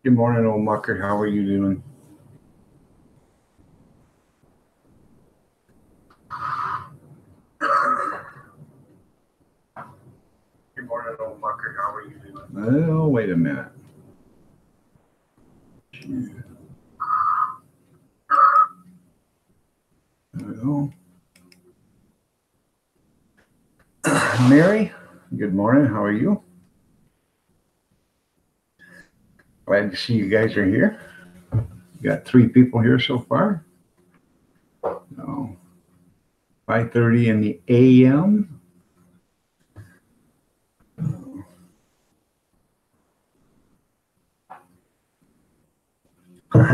Good morning, old mucker. How are you doing? Good morning, old mucker. How are you doing? Oh, wait a minute. There we go. Mary, good morning. How are you? Glad to see you guys are here. Got 3 people here so far. So 5:30 in the a.m. Did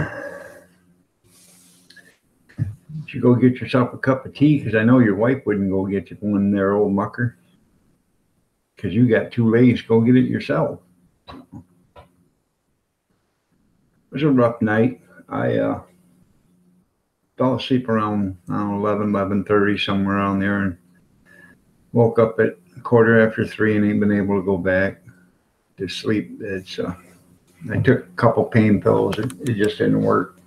you go get yourself a cup of tea? Because I know your wife wouldn't go get you one there, old mucker. Because you got 2 legs. Go get it yourself. It was a rough night. I fell asleep around 11:30, somewhere around there, and woke up at 3:15 and ain't been able to go back to sleep. I took a couple pain pills. It just didn't work.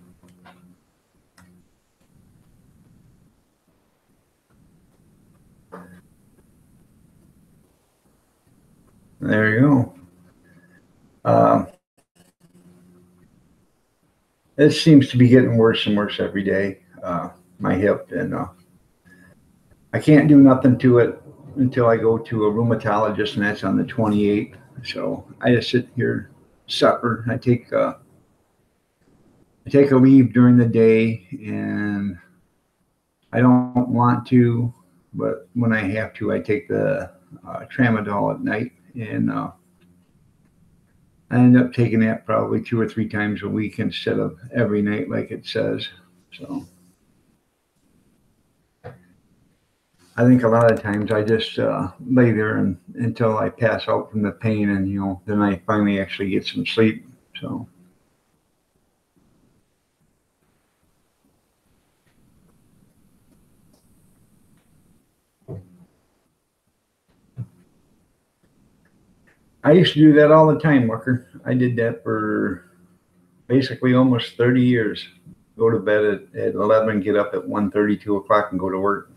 There you go. It seems to be getting worse and worse every day. My hip, and I can't do nothing to it until I go to a rheumatologist, and that's on the 28th. So I just sit here, suffer. I take a leave during the day, and I don't want to, but when I have to, I take the tramadol at night, and I end up taking that probably 2 or 3 times a week instead of every night like it says. So I think a lot of times I just lay there until I pass out from the pain, and then I finally actually get some sleep. So. I used to do that all the time, Walker. I did that for basically almost 30 years. Go to bed at 11, get up at 1:30, 2 o'clock, and go to work.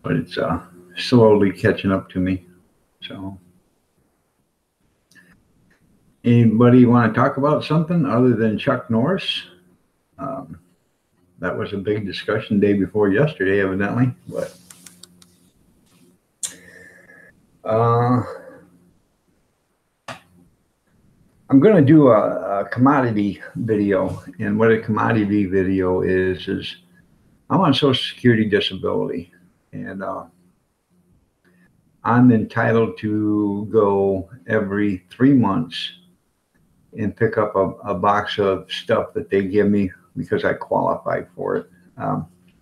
But it's slowly catching up to me. So, anybody want to talk about something other than Chuck Norris? That was a big discussion day before yesterday, evidently. But I'm going to do a commodity video, and what a commodity video is I'm on Social Security disability, and I'm entitled to go every 3 months and pick up a box of stuff that they give me because I qualify for it.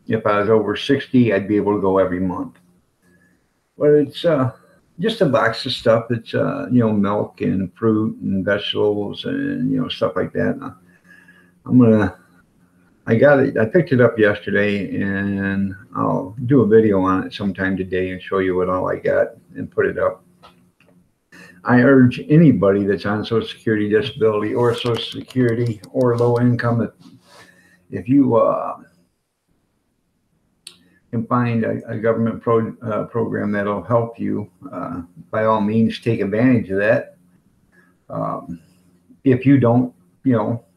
If I was over 60, I'd be able to go every month. But it's just a box of stuff that's milk and fruit and vegetables and stuff like that. I got it. I picked it up yesterday, and I'll do a video on it sometime today and show you what all I got and put it up. I urge anybody that's on Social Security disability or Social Security or low income, if you can find a government program that'll help you, by all means, take advantage of that. If you don't,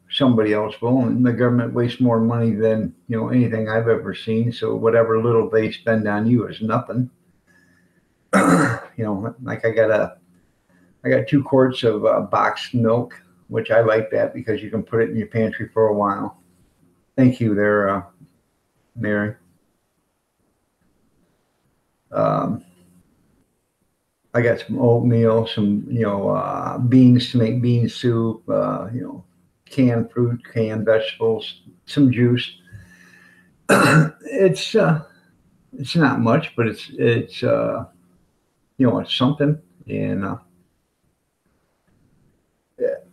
somebody else will, and the government wastes more money than anything I've ever seen. So whatever little they spend on you is nothing. Like I got 2 quarts of boxed milk, which I like that because you can put it in your pantry for a while. Thank you there, Mary. I got some oatmeal, some beans to make bean soup, canned fruit, canned vegetables, some juice. It's not much, but it's something, and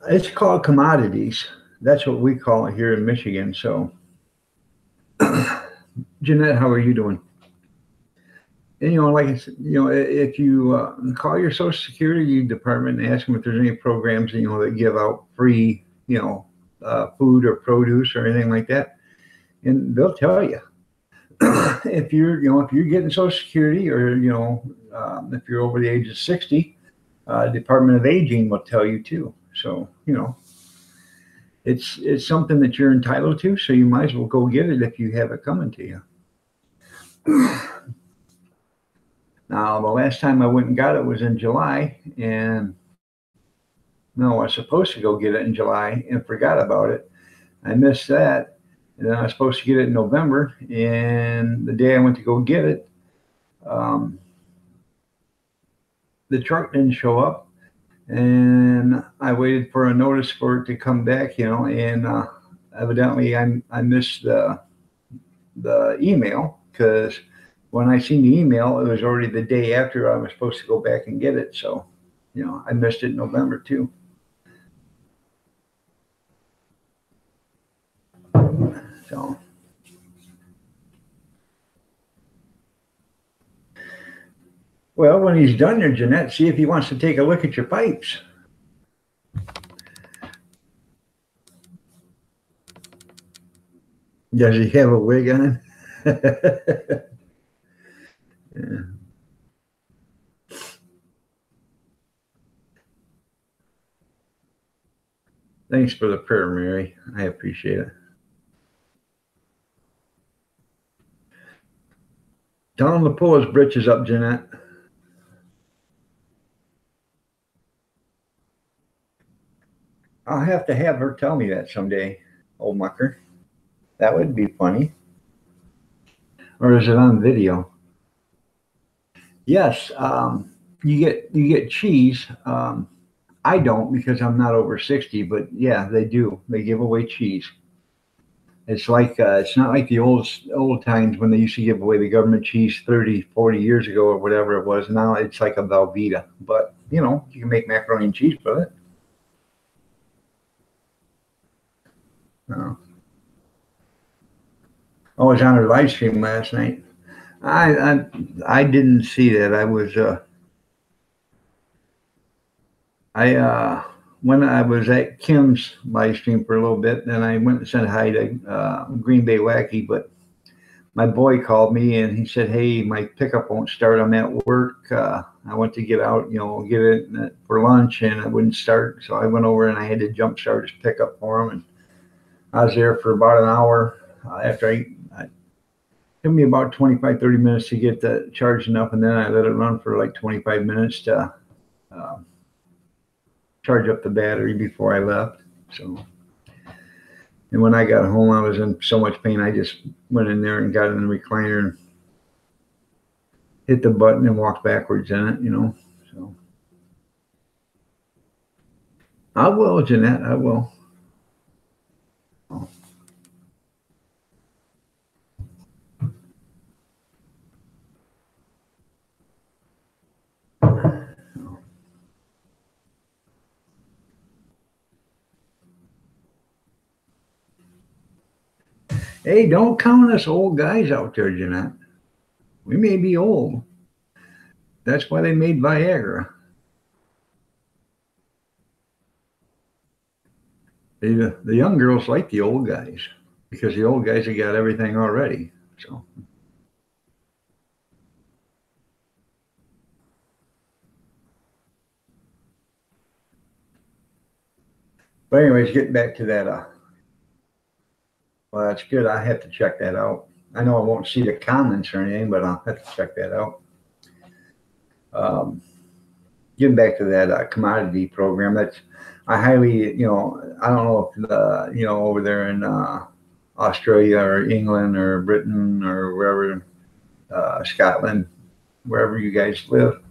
it's called commodities. That's what we call it here in Michigan. So, Jeanette, how are you doing? And, like I said, if you call your Social Security department and ask them if there's any programs, that give out free, food or produce or anything like that, and they'll tell you. If you're getting Social Security, or if you're over the age of 60, Department of Aging will tell you too. So it's something that you're entitled to. So you might as well go get it if you have it coming to you. Now, the last time I went and got it was in July, and no, I was supposed to go get it in July and forgot about it. I missed that. And then I was supposed to get it in November, and the day I went to go get it, um, the truck didn't show up, and I waited for a notice for it to come back, and evidently I missed the email, because when I seen the email, it was already the day after I was supposed to go back and get it. So, I missed it in November too. So, well, when he's done there, Jeanette, see if he wants to take a look at your pipes. Does he have a wig on? Yeah. Thanks for the prayer, Mary. I appreciate it. Tell him to pull his britches up, Jeanette. I'll have to have her tell me that someday, old mucker. That would be funny. Or is it on video? Yes. You get cheese. I don't, because I'm not over 60, but yeah, they do. They give away cheese. It's like it's not like the old times when they used to give away the government cheese 30, 40 years ago or whatever it was. Now it's like a Velveeta, but you can make macaroni and cheese with it. Uh, I was on her live stream last night. I didn't see that. I when I was at Kim's live stream for a little bit, then I went and said hi to Green Bay Wacky, but my boy called me and he said, "Hey, my pickup won't start. I'm at work. I went to get out, get it for lunch, and it wouldn't start. So I went over and I had to jump start his pickup for him, and I was there for about an hour. After it took me about 25, 30 minutes to get the charging up, and then I let it run for like 25 minutes to uh, charge up the battery before I left. So, and when I got home, I was in so much pain. I just went in there and got in the recliner and hit the button and walked backwards in it. So I will, Jeanette. I will. Hey, don't count us old guys out there, Jeanette. We may be old. That's why they made Viagra. The young girls like the old guys because the old guys have got everything already. So, but anyways, getting back to that. Well, that's good. I have to check that out. I know I won't see the comments or anything, but I'll have to check that out. Getting back to that commodity program, I highly, I don't know if over there in Australia or England or Britain or wherever, Scotland, wherever you guys live,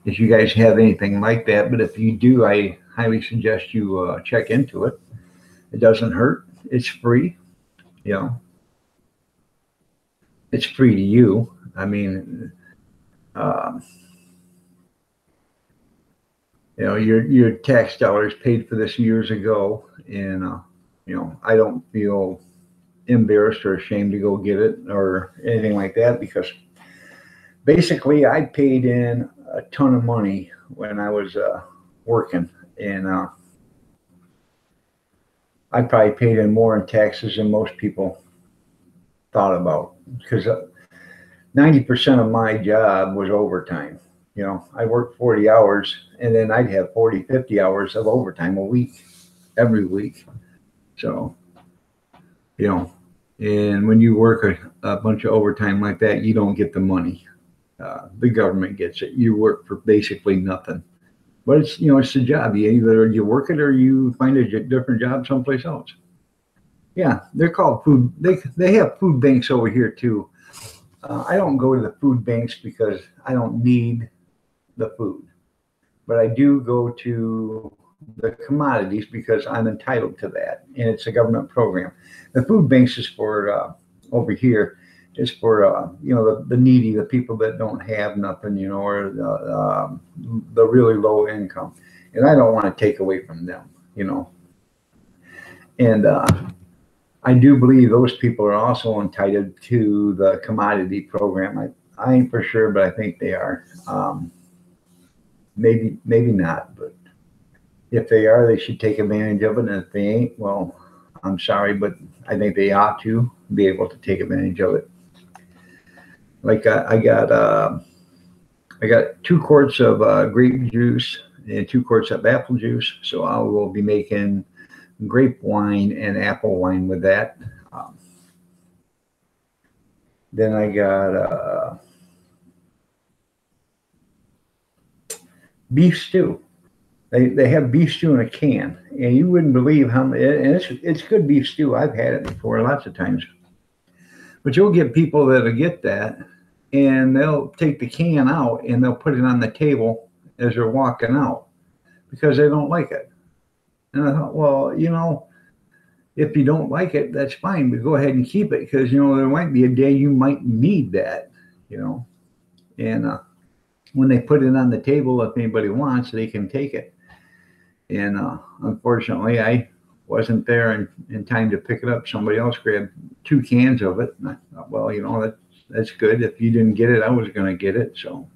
if you guys have anything like that. But if you do, I highly suggest you check into it. It doesn't hurt. It's free. It's free to you. I mean, uh, your tax dollars paid for this years ago, and I don't feel embarrassed or ashamed to go get it or anything like that, because basically, I paid in a ton of money when I was working, and I probably paid in more in taxes than most people thought about, because 90% of my job was overtime. I worked 40 hours, and then I'd have 40, 50 hours of overtime a week, every week. So, and when you work a bunch of overtime like that, you don't get the money. The government gets it. You work for basically nothing. But it's the job. Either you work it or you find a different job someplace else. Yeah, they're called food. They have food banks over here too. I don't go to the food banks because I don't need the food, but I do go to the commodities because I'm entitled to that, and it's a government program. The food banks is for over here is for the needy, the people that don't have nothing, or the really low income, and I don't want to take away from them, and I do believe those people are also entitled to the commodity program. I ain't for sure, but I think they are. Maybe not, but if they are, they should take advantage of it. And if they ain't, well, I'm sorry, but I think they ought to be able to take advantage of it. Like I got 2 quarts of grape juice and 2 quarts of apple juice, so I will be making grape wine and apple wine with that. Then I got beef stew. They have beef stew in a can, and you wouldn't believe how many. And it's good beef stew. I've had it before lots of times. But you'll get people that'll get that, and they'll take the can out and they'll put it on the table as they're walking out because they don't like it. And I thought, well, if you don't like it, that's fine, but go ahead and keep it because, there might be a day you might need that, And when they put it on the table, if anybody wants, they can take it. And unfortunately, I wasn't there in time to pick it up. Somebody else grabbed 2 cans of it. And I thought, well, that's good. If you didn't get it, I was going to get it. So,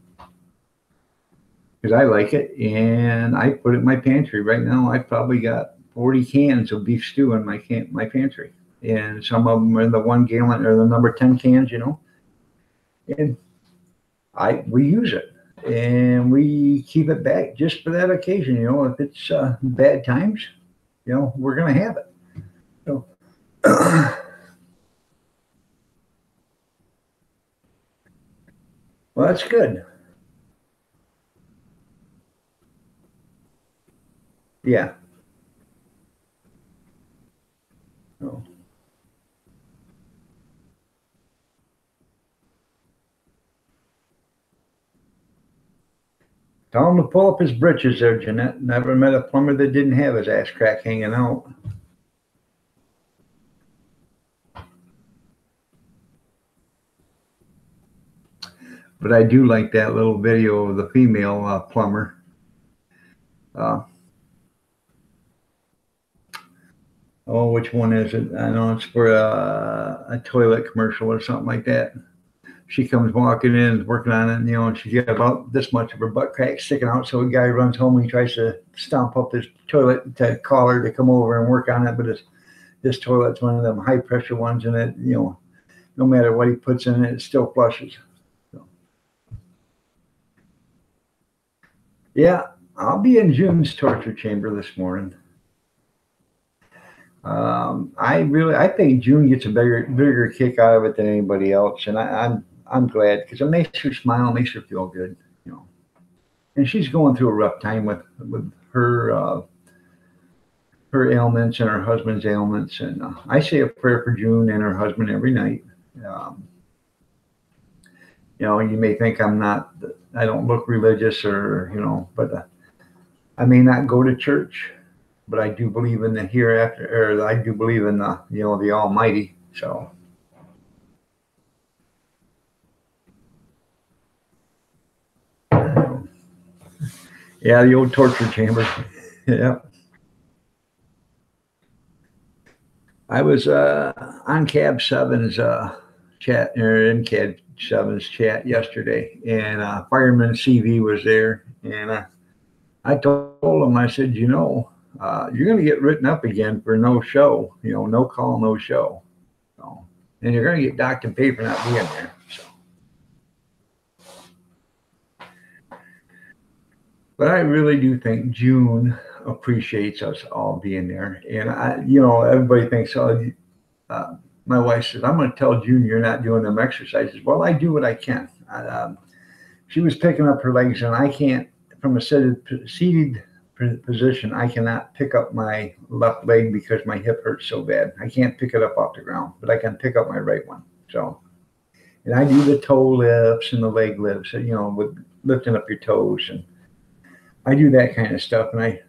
because I like it, and I put it in my pantry. Right now, I've probably got 40 cans of beef stew in my pantry, and some of them are the 1 gallon or the number 10 cans, and we use it, and we keep it back just for that occasion. If it's bad times, we're gonna have it. So, well, that's good. Yeah. So, tell him to pull up his britches there, Jeanette. Never met a plumber that didn't have his ass crack hanging out. But I do like that little video of the female plumber. Which one is it? I know it's for a toilet commercial or something like that. She comes walking in, working on it, and she's got about this much of her butt crack sticking out. So a guy runs home and he tries to stomp up this toilet to call her to come over and work on it. But this toilet's one of them high pressure ones, and it, no matter what he puts in it, it still flushes. So, yeah, I'll be in June's torture chamber this morning. I think June gets a bigger kick out of it than anybody else, and I'm glad because it makes her smile, makes her feel good, And she's going through a rough time with her her ailments and her husband's ailments, and I say a prayer for June and her husband every night. You may think I don't look religious or but I may not go to church. But I do believe in the hereafter, or I do believe in the the Almighty. So, yeah, the old torture chamber. Yeah, I was on cab 7's chat or in CAD 7's chat yesterday, and Fireman CV was there, and I told him, I said, you're going to get written up again for no show, no call, no show. So, and you're going to get docked and paid for not being there. So, but I really do think June appreciates us all being there. And everybody thinks, my wife says, I'm going to tell June you're not doing them exercises. Well, I do what I can. She was picking up her legs, and I can't, from a seated position, I cannot pick up my left leg because my hip hurts so bad. I can't pick it up off the ground, but I can pick up my right one. So, and I do the toe lifts and the leg lifts, with lifting up your toes, and I do that kind of stuff. And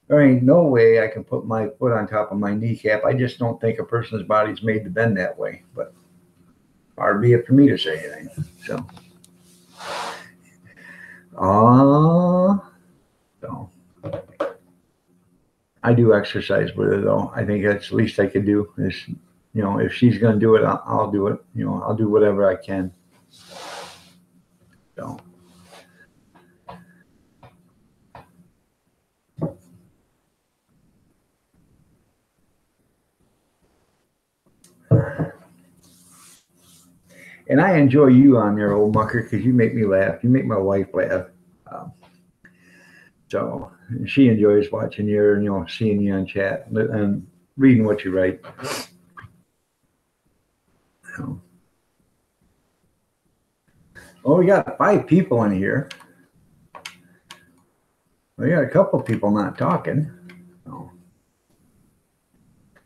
there ain't no way I can put my foot on top of my kneecap. I just don't think a person's body's made to bend that way. But far be it for me to say anything. So, so I do exercise with her, though. I think that's the least I could do. Is if she's going to do it, I'll do it. I'll do whatever I can. So. And I enjoy you on there, old mucker, because you make me laugh. You make my wife laugh. So she enjoys watching you, seeing you on chat and reading what you write. So. Well, we got 5 people in here. We got a couple people not talking. So. Is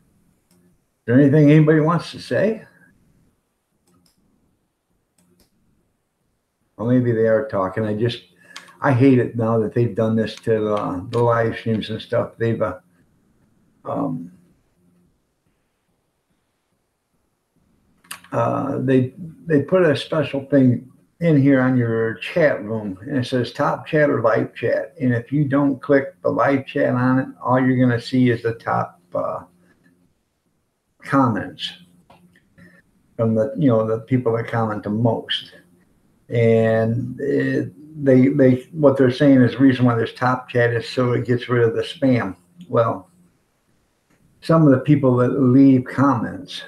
there anything anybody wants to say? Well, maybe they are talking. I hate it now that they've done this to the live streams and stuff. They've they put a special thing in here on your chat room, and it says top chat or live chat. And if you don't click the live chat on it, all you're going to see is the top comments from the people that comment the most. And they what they're saying is the reason why there's top chat is so it gets rid of the spam. Well, some of the people that leave comments,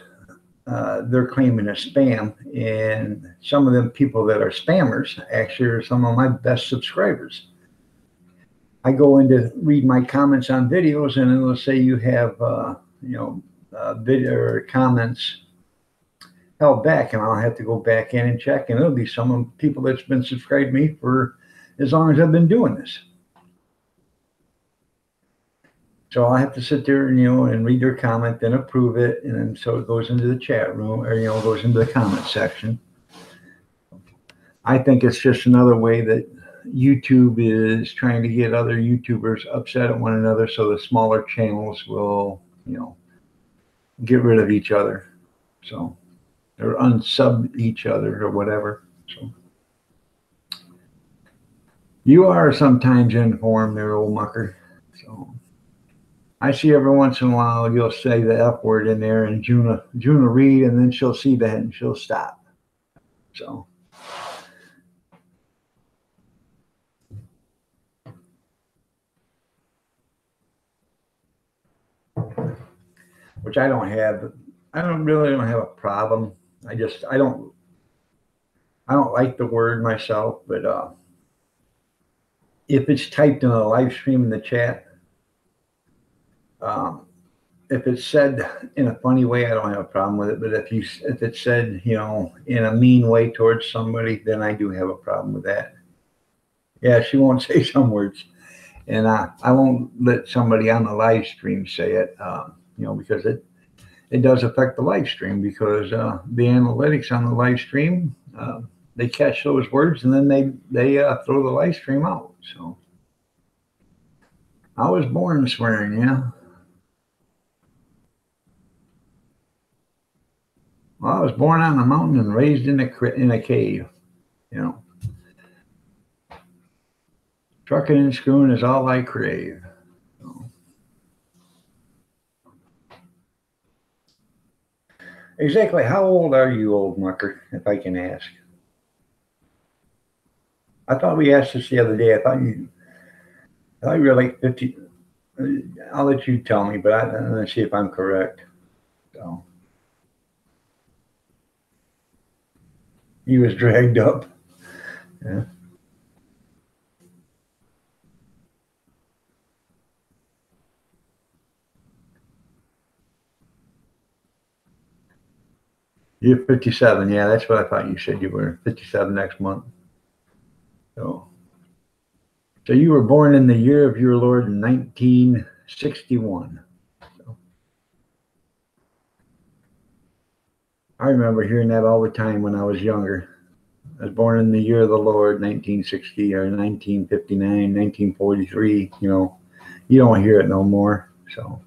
they're claiming it's spam, and some of them people that are spammers actually are some of my best subscribers. I go in to read my comments on videos, and it'll say you have video or comments held back, and I'll have to go back in and check, and it'll be some of the people that's been subscribed to me for as long as I've been doing this. So I have to sit there and read their comment, then approve it, and then so it goes into the chat room, or goes into the comment section. I think it's just another way that YouTube is trying to get other YouTubers upset at one another, so the smaller channels will get rid of each other. So. Or unsub each other or whatever. So you are sometimes informed there, old mucker. So I see every once in a while you'll say the F word in there, and June will read, and then she'll see that and she'll stop. So which I don't have. I don't have a problem. I don't like the word myself, but if it's typed in a live stream in the chat, if it's said in a funny way, I don't have a problem with it. But if it's said, in a mean way towards somebody, then I do have a problem with that. Yeah, she won't say some words, and I won't let somebody on the live stream say it, because it does affect the live stream, because the analytics on the live stream, they catch those words, and then they throw the live stream out. So I was born swearing, yeah. Well, I was born on a mountain and raised in a cave, Trucking and screwing is all I crave. Exactly how old are you, old mucker, if I can ask? I thought we asked this the other day. I thought you were like 50. I'll let you tell me, but I'm going to see if I'm correct. So he was dragged up. Yeah. You're 57. Yeah, that's what I thought you said you were. 57 next month. So, so you were born in the year of your Lord in 1961. So I remember hearing that all the time when I was younger. I was born in the year of the Lord, 1960 or 1959, 1943. You don't hear it no more. So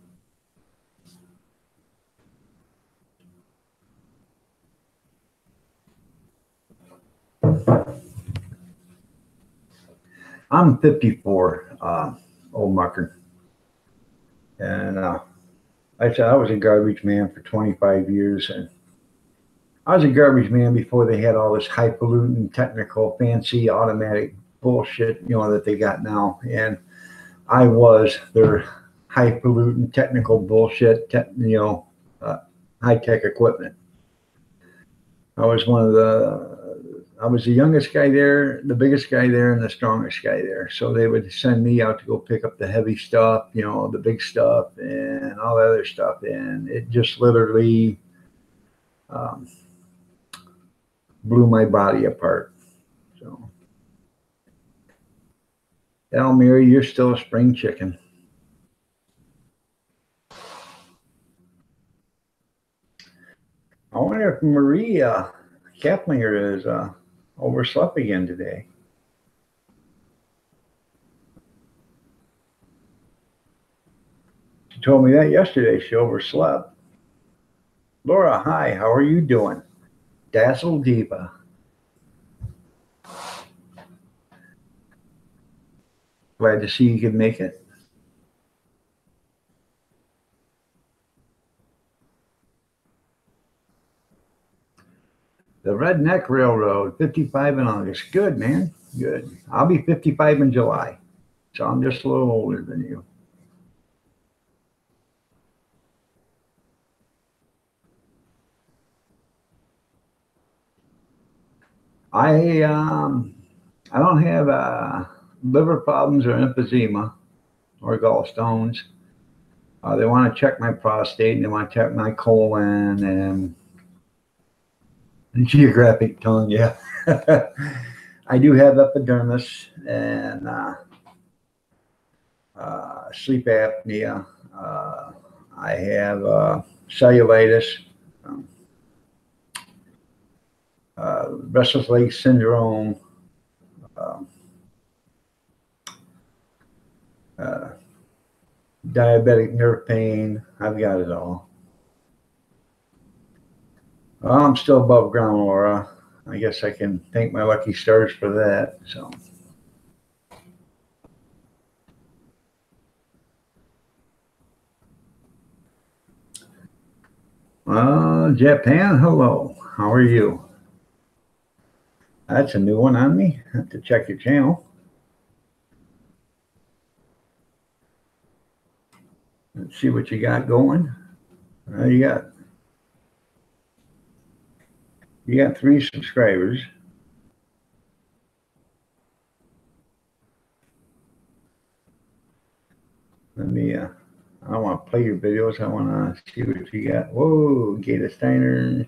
I'm 54, old mucker. And like I said, I was a garbage man for 25 years. And I was a garbage man before they had all this highfalutin, technical, fancy, automatic bullshit, that they got now. And I was their highfalutin, technical bullshit, uh, high tech equipment. I was I was the youngest guy there, the biggest guy there, and the strongest guy there. So they would send me out to go pick up the heavy stuff, the big stuff, and all the other stuff. And it just literally um, blew my body apart. So, Mary, you're still a spring chicken. I wonder if Maria Kaplinger is overslept again today. She told me that yesterday. She overslept. Laura, hi, how are you doing? Dazzle Diva. Glad to see you could make it. The Redneck Railroad, 55 in August. Good, man. Good. I'll be 55 in July. So I'm just a little older than you. I I don't have liver problems or emphysema or gallstones. They want to check my prostate and they want to check my colon and geographic tongue. Yeah. I do have epidermis and sleep apnea. I have cellulitis, um, restless leg syndrome, um, uh, diabetic nerve pain. I've got it all. Well, I'm still above ground, Laura. I guess I can thank my lucky stars for that. So, Japan, hello. How are you? That's a new one on me. I have to check your channel. Let's see what you got going. You got 3 subscribers. Let me. I don't want to play your videos. I want to see what you got. Whoa, Gata Steiner.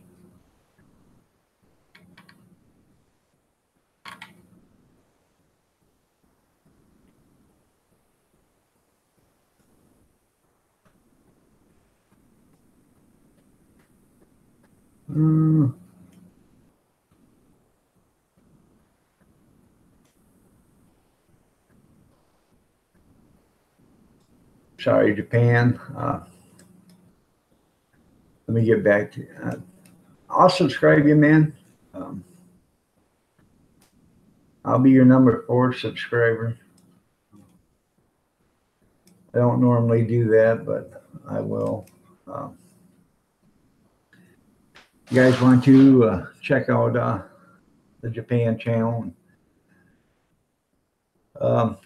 Sorry, Japan. Let me get back to you. I'll subscribe you, man. Um, I'll be your number 4 subscriber. I don't normally do that, but I will. Um, You guys want to check out the Japan channel. Um,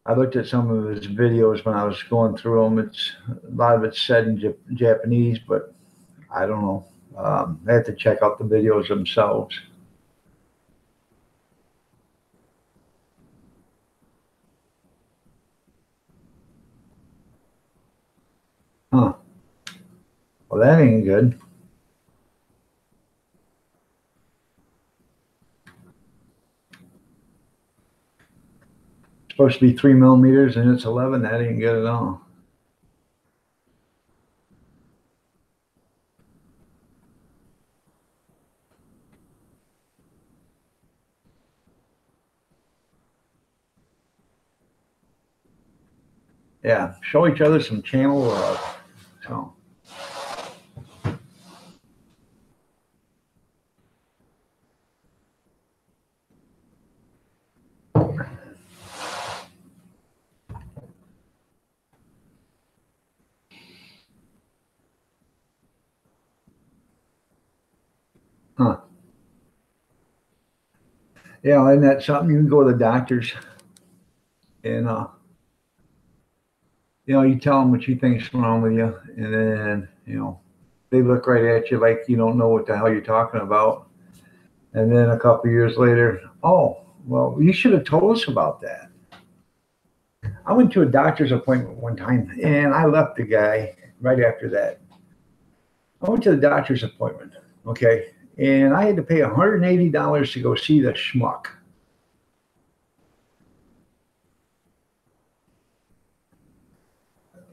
I looked at some of his videos when I was going through them. It's a lot of it's said in Japanese, but I don't know. I have to check out the videos themselves. Huh. Well, that ain't good. It's supposed to be 3 millimeters and it's 11. That ain't good at all. Yeah, show each other some channel love. So. Huh. Yeah, isn't that something? You can go to the doctors and you tell them what you think's wrong with you, and then they look right at you like you don't know what the hell you're talking about. And then a couple of years later, oh, well, you should have told us about that. I went to a doctor's appointment one time, and I left the guy right after that. I went to the doctor's appointment, okay, and I had to pay $180 to go see the schmuck.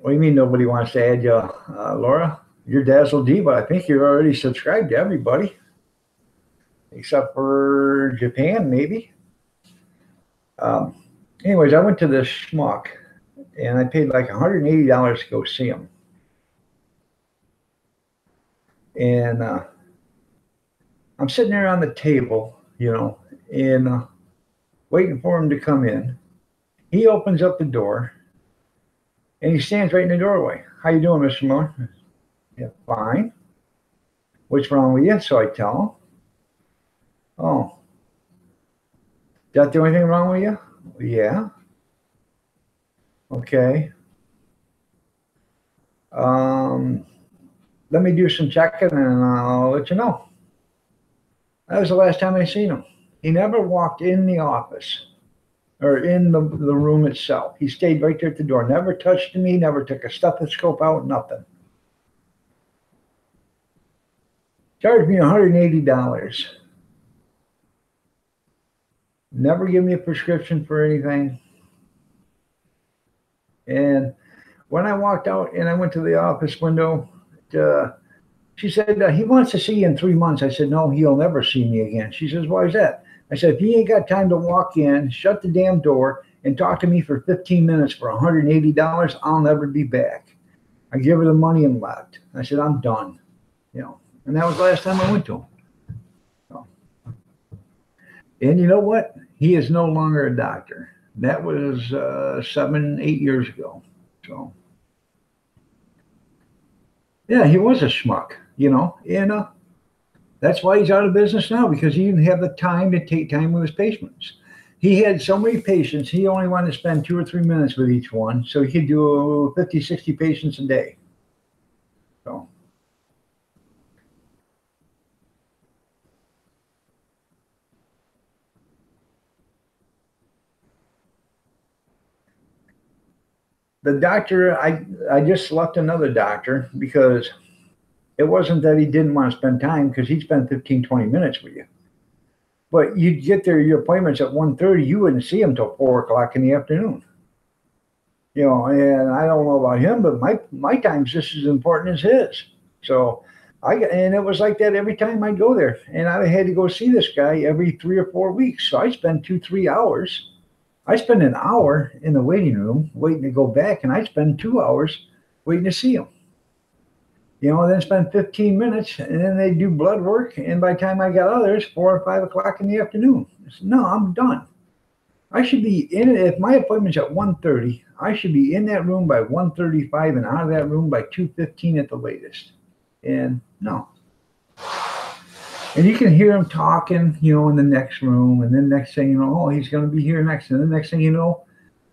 What do you mean nobody wants to add you, Laura? You're Dazzle Diva. I think you're already subscribed to everybody, except for Japan, maybe. Anyways, I went to this schmuck, and I paid like $180 to go see him. And I'm sitting there on the table, and waiting for him to come in. He opens up the door, and he stands right in the doorway. How you doing, Mr. Moore? Yeah, fine. What's wrong with you? So I tell him. Oh, is that the only thing wrong with you? Yeah. Okay. Let me do some checking and I'll let you know. That was the last time I seen him. He never walked in the office or in the room itself. He stayed right there at the door, never touched me, never took a stethoscope out, nothing. Charged me $180. Never give me a prescription for anything. And when I walked out and I went to the office window, she said, he wants to see you in 3 months. I said, no, he'll never see me again. She says, why is that? I said, if he ain't got time to walk in, shut the damn door, and talk to me for 15 minutes for $180, I'll never be back. I gave her the money and left. I said, I'm done. And that was the last time I went to him. So. And you know what? He is no longer a doctor. That was 7, 8 years ago. So, yeah, he was a schmuck, and that's why he's out of business now, because he didn't have the time to take time with his patients. He had so many patients, he only wanted to spend 2 or 3 minutes with each one, so he could do 50, 60 patients a day. So. The doctor, I just left another doctor because it wasn't that he didn't want to spend time, because he'd spend 15, 20 minutes with you. But you'd get there, your appointment's at 1:30, you wouldn't see him till 4 o'clock in the afternoon. And I don't know about him, but my time's just as important as his. So and it was like that every time I'd go there. And I had to go see this guy every 3 or 4 weeks. So I spend 2, 3 hours. I spend an hour in the waiting room waiting to go back, and I spend 2 hours waiting to see him. And then spend 15 minutes, and then they do blood work. And by the time I got out of there, it's 4 or 5 o'clock in the afternoon. I said, no, I'm done. I should be in it. If my appointment's at 1:30, I should be in that room by 1:35 and out of that room by 2:15 at the latest. And no. And you can hear him talking, in the next room. And then next thing you know, oh, he's going to be here next. And the next thing you know,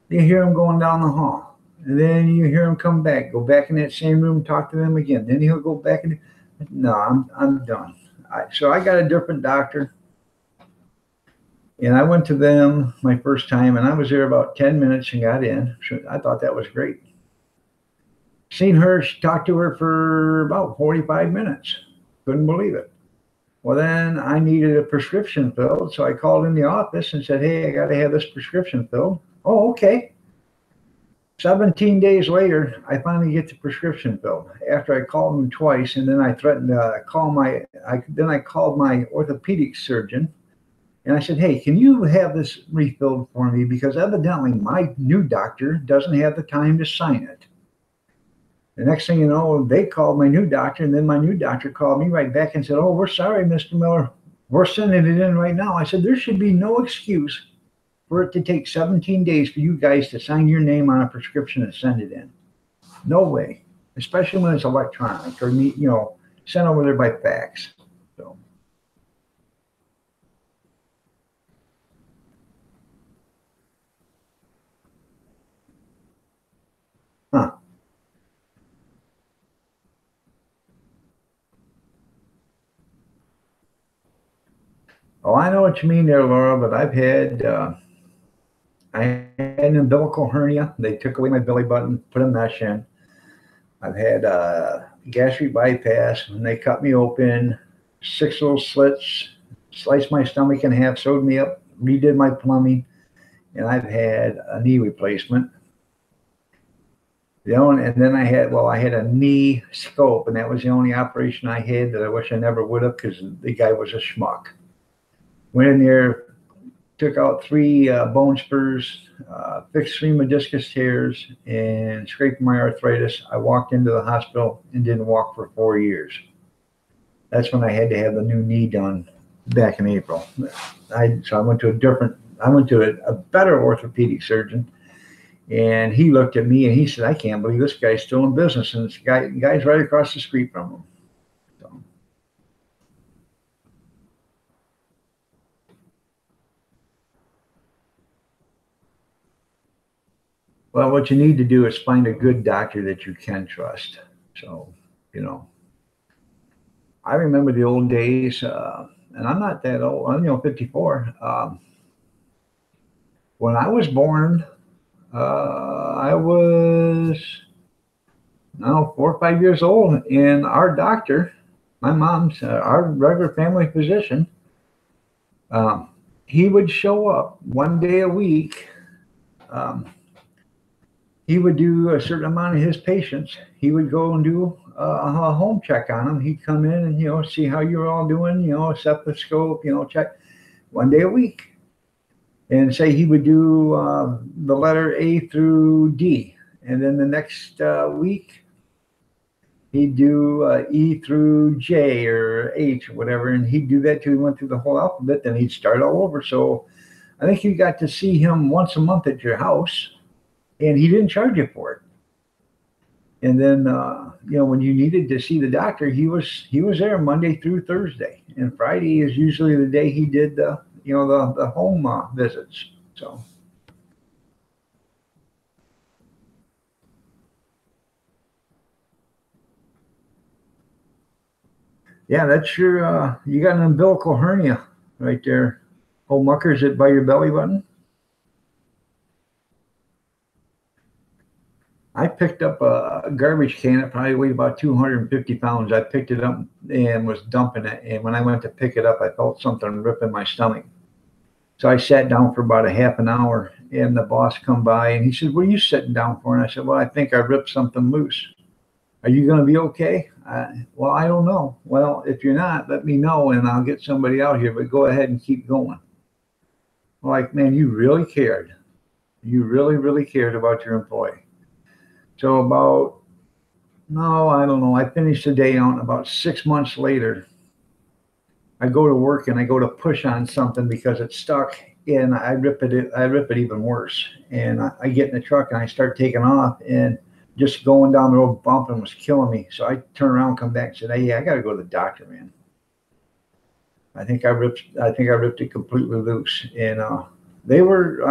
you hear him going down the hall. And then you hear him come back, go back in that same room, talk to them again. Then he'll go back and, no, I'm done. So I got a different doctor. And I went to them my first time, and I was there about 10 minutes and got in. So I thought that was great. Seen her, talked to her for about 45 minutes. Couldn't believe it. Well, then I needed a prescription filled, so I called in the office and said, hey, I got to have this prescription filled. Oh, okay. 17 days later, I finally get the prescription filled after I called them twice, and then I threatened to call I called my orthopedic surgeon, and I said, hey, can you have this refilled for me? Because evidently my new doctor doesn't have the time to sign it. The next thing you know, they called my new doctor, and then my new doctor called me right back and said, oh, we're sorry, Mr. Miller. We're sending it in right now. I said, there should be no excuse for it to take 17 days for you guys to sign your name on a prescription and send it in. No way, especially when it's electronic or, sent over there by fax. So. Huh. Oh, I know what you mean there, Laura, but I had an umbilical hernia. They took away my belly button, put a mesh in. I've had a gastric bypass, and they cut me open, 6 little slits, sliced my stomach in half, sewed me up, redid my plumbing, and I've had a knee replacement. And then I had a knee scope, and that was the only operation I had that I wish I never would have because the guy was a schmuck. Went in there, took out 3 bone spurs, fixed 3 meniscus tears, and scraped my arthritis. I walked into the hospital and didn't walk for 4 years. That's when I had to have the new knee done back in April. So I went to a better orthopedic surgeon, and he looked at me and he said, I can't believe this guy's still in business. And this guy's right across the street from him. So. Well, what you need to do is find a good doctor that you can trust. So, I remember the old days, and I'm not that old. I'm 54. When I was born, I was 4 or 5 years old, and our doctor, my mom's, our regular family physician, he would show up 1 day a week. He would do a certain amount of his patients. He would go and do a home check on them. He'd come in and, see how you're all doing, stethoscope, check 1 day a week. And say he would do the letter A through D. And then the next week, he'd do E through J or H or whatever. And he'd do that till he went through the whole alphabet. Then he'd start all over. So I think you got to see him once a month at your house. And he didn't charge you for it. And then, when you needed to see the doctor, he was there Monday through Thursday, and Friday is usually the day he did the home visits. So. Yeah, that's you got an umbilical hernia right there. Oh, muckers it by your belly button. I picked up a garbage can that probably weighed about 250 pounds. I picked it up and was dumping it. And when I went to pick it up, I felt something rip in my stomach. So I sat down for about a half an hour, and the boss come by and he said, what are you sitting down for? And I said, well, I think I ripped something loose. Are you going to be okay? Well, I don't know. Well, if you're not, let me know and I'll get somebody out here, but go ahead and keep going. Like, man, you really cared. You really, really cared about your employee. So I don't know. I finished the day out. About 6 months later, I go to work and I go to push on something because it's stuck, and I rip it even worse. And I get in the truck and I start taking off, and just going down the road bumping was killing me. So I turned around, come back, and said, "Hey, I got to go to the doctor, man. I think I ripped it completely loose." And I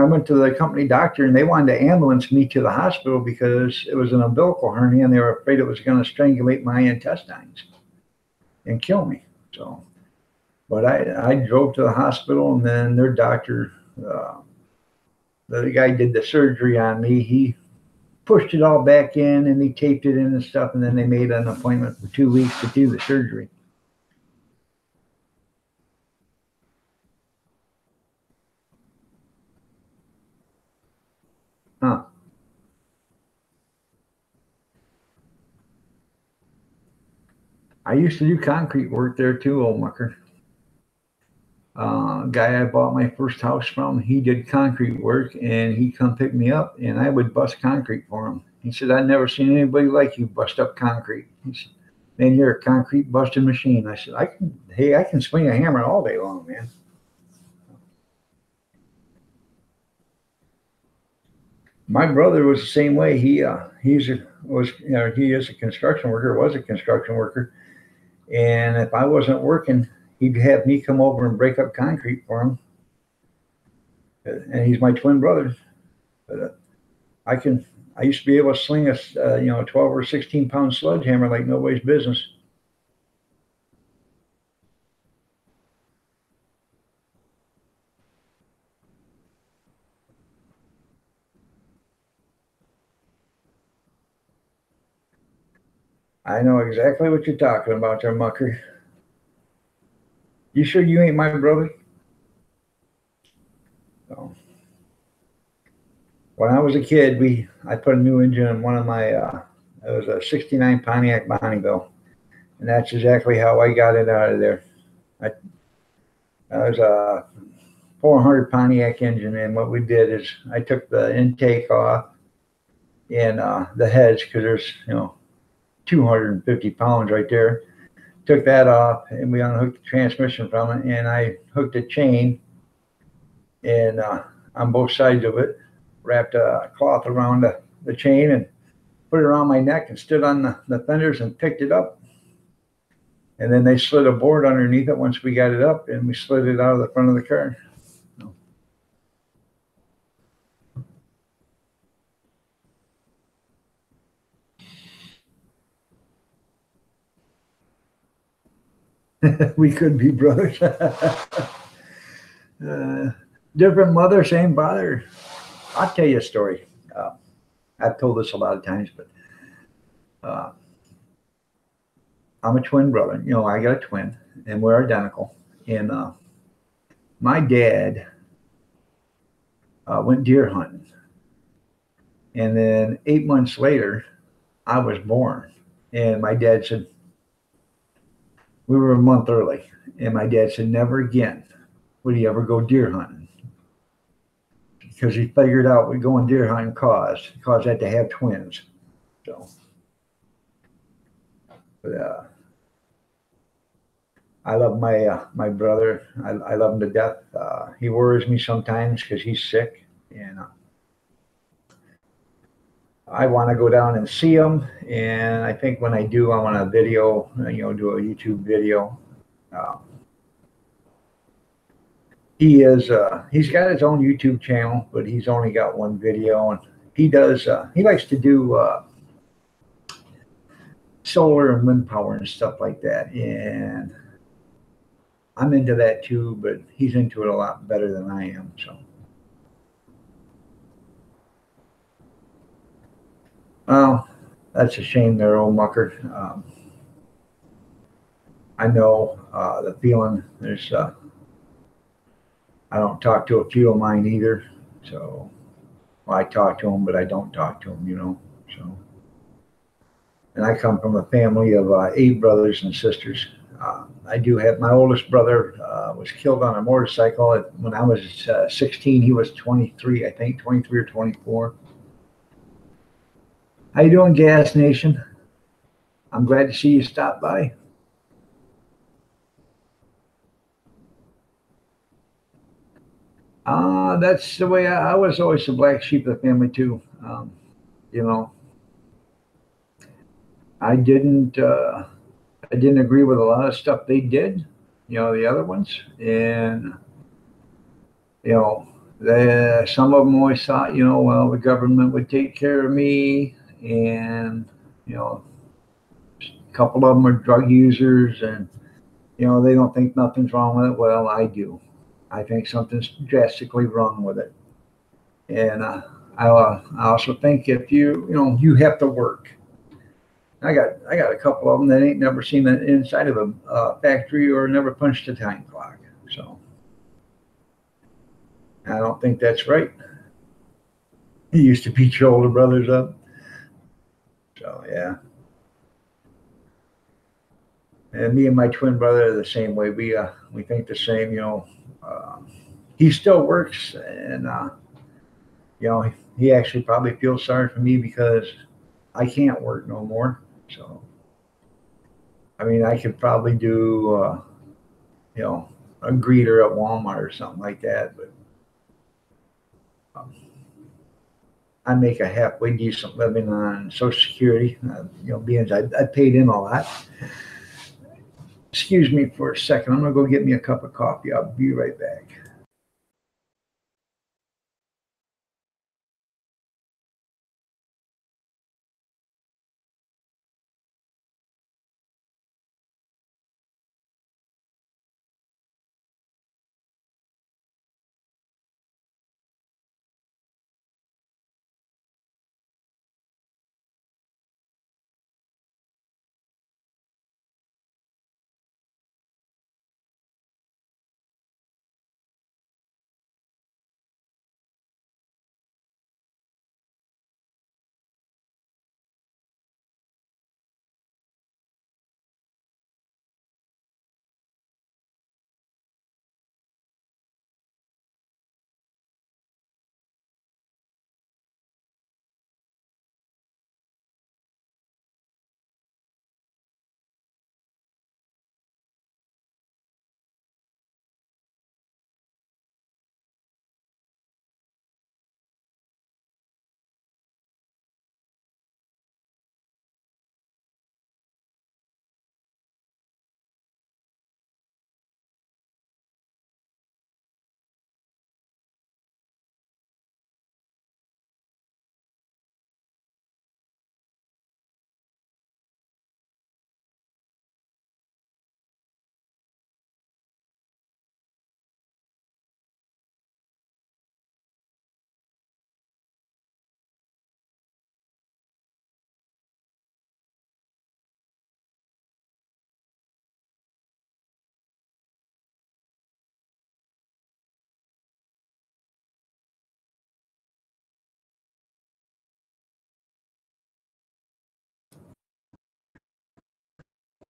went to the company doctor, and they wanted to ambulance me to the hospital because it was an umbilical hernia, and they were afraid it was going to strangulate my intestines and kill me. So, but I drove to the hospital, and then their doctor, uh, the guy did the surgery on me. He pushed it all back in, and he taped it in and stuff, and then they made an appointment for 2 weeks to do the surgery. Huh. I used to do concrete work there too, old mucker. Guy I bought my first house from, he did concrete work, and he come pick me up, and I would bust concrete for him. He said, "I've never seen anybody like you bust up concrete." He said, "Man, you're a concrete busting machine." I said, "Hey, I can swing a hammer all day long, man." My brother was the same way. He is a construction worker, was a construction worker, and if I wasn't working, he'd have me come over and break up concrete for him. And he's my twin brother. But I can. I used to be able to sling a 12 or 16 pound sledgehammer like nobody's business. I know exactly what you're talking about there, mucker. You sure you ain't my brother? No. When I was a kid, I put a new engine in one of my. It was a '69 Pontiac Bonneville, and that's exactly how I got it out of there. I, I was a 400 Pontiac engine, and what we did is I took the intake off and the heads because there's 250 pounds right there. Took that off, and we unhooked the transmission from it, and I hooked a chain and on both sides of it, wrapped a cloth around the chain and put it around my neck and stood on the fenders and picked it up. And then they slid a board underneath it once we got it up, and we slid it out of the front of the car. We could be brothers. Different mother, same father. I'll tell you a story. I've told this a lot of times, but uh, I'm a twin brother. I got a twin, and we're identical. And my dad went deer hunting, and then 8 months later, I was born. And my dad said we were a month early, and my dad said never again would he ever go deer hunting because he figured out what going deer hunting caused that to have twins. So, but I love my brother. I love him to death. He worries me sometimes because he's sick, and I want to go down and see him. And I think when I do, I want to video, do a YouTube video. Uh, he's got his own YouTube channel, but he's only got one video, and he likes to do solar and wind power and stuff like that. And I'm into that too, but he's into it a lot better than I am. So, well, that's a shame there, old mucker. I know the feeling. I don't talk to a few of mine either. So, well, I talk to them, but I don't talk to them. So, and I come from a family of 8 brothers and sisters. I do have my oldest brother was killed on a motorcycle when I was 16. He was 23, I think, 23 or 24. How you doing, Gas Nation? I'm glad to see you stop by. That's the way I was always the black sheep of the family too. You know, I didn't I didn't agree with a lot of stuff they did, the other ones, and you know, some of them always thought, well, the government would take care of me, and you know, a couple of them are drug users, and they don't think nothing's wrong with it. Well, I do. I think something's drastically wrong with it, and I also think if you have to work. I got a couple of them that ain't never seen the inside of a factory or never punched a time clock. So I don't think that's right. You used to beat your older brothers up. So yeah, and me and my twin brother are the same way. We think the same. Uh, he still works, and he actually probably feels sorry for me because I can't work no more. So I mean, I could probably do you know a greeter at Walmart or something like that, but um, I make a halfway decent living on Social Security. Being I paid in a lot. Excuse me for a second. I'm gonna go get me a cup of coffee. I'll be right back.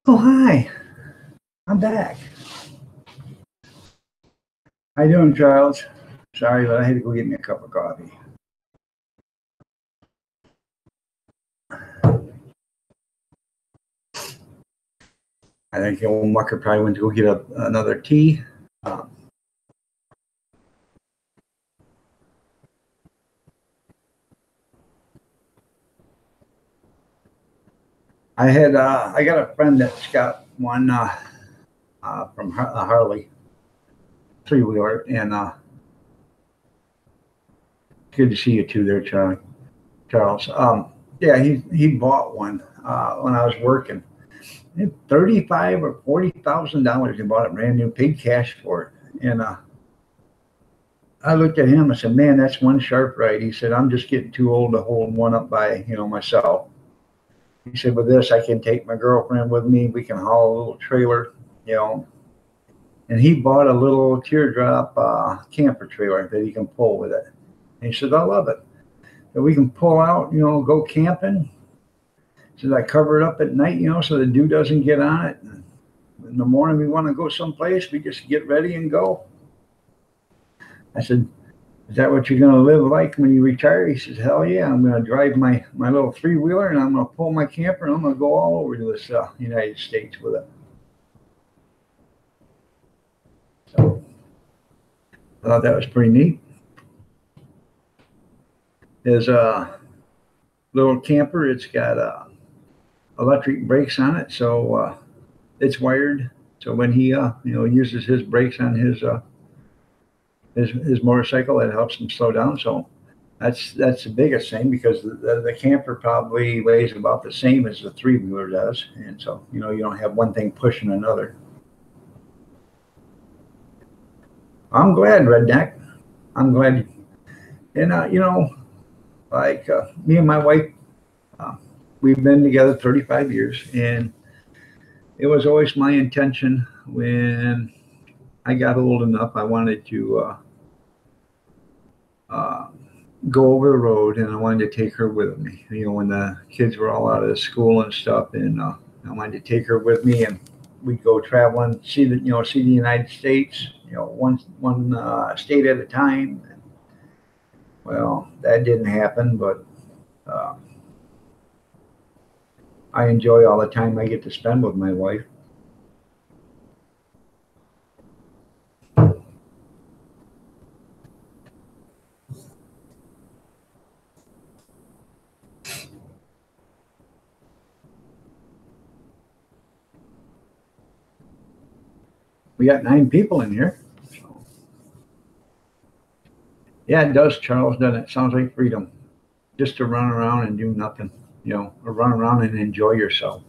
Oh hi, I'm back. How you doing, Charles? Sorry, but I had to go get me a cup of coffee. I think the old mucker probably went to go get another tea. Um, I got a friend that's got one from Harley three wheeler, and good to see you too there, Charlie. Charles. Yeah, he bought one when I was working. 35 or $40,000. He bought it brand new, paid cash for it, and I looked at him. I said, "Man, that's one sharp right." He said, "I'm just getting too old to hold one up by myself." He said, "With this, I can take my girlfriend with me. We can haul a little trailer, you know." And he bought a little teardrop camper trailer that he can pull with it. And he said, "I love it. So we can pull out, go camping." Says I cover it up at night, so the dew doesn't get on it. And in the morning, we want to go someplace, we just get ready and go. I said, "Is that what you're going to live like when you retire?" He says, "Hell yeah, I'm going to drive my little three wheeler, and I'm going to pull my camper, and I'm going to go all over this United States with it." So I thought that was pretty neat. His little camper, it's got electric brakes on it, so it's wired. So when he uses his brakes on his motorcycle, it helps him slow down. So that's the biggest thing, because the camper probably weighs about the same as the three wheeler does, and so you don't have one thing pushing another. I'm glad, Redneck. I'm glad, and like me and my wife, uh, we've been together 35 years, and it was always my intention when I got old enough, I wanted to uh, go over the road, and I wanted to take her with me. When the kids were all out of school and stuff, and I wanted to take her with me, and we'd go traveling, see the United States, one state at a time. Well, that didn't happen, but uh, I enjoy all the time I get to spend with my wife. We got 9 people in here. So, yeah, it does, Charles, doesn't it? Sounds like freedom. Just to run around and do nothing, or run around and enjoy yourself.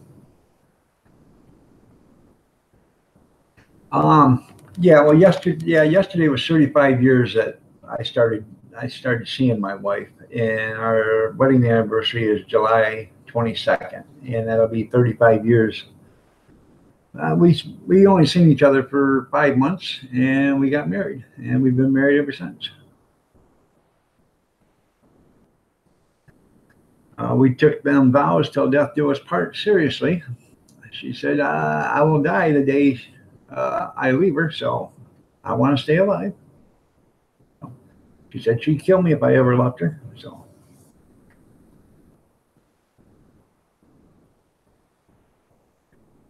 Um, yeah, well, yesterday was 35 years that I started seeing my wife, and our wedding anniversary is July 22nd, and that'll be 35 years. We only seen each other for 5 months, and we got married, and we've been married ever since. We took them vows till death do us part seriously. She said, "I will die the day I leave her, so I want to stay alive." She said she'd kill me if I ever left her. So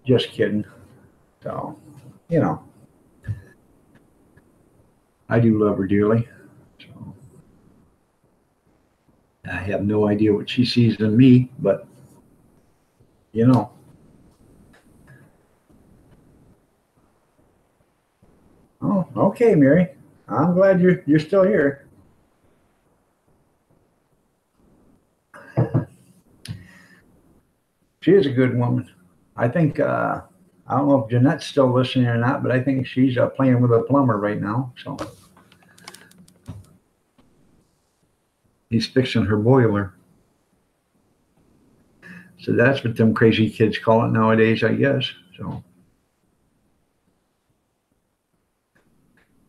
just kidding. So, you know, I do love her dearly. So I have no idea what she sees in me, but you know, oh, okay, Mary. I'm glad you're still here. She is a good woman. I think I don't know if Jeanette's still listening or not, but I think she's playing with a plumber right now. So he's fixing her boiler. So that's what them crazy kids call it nowadays, I guess. So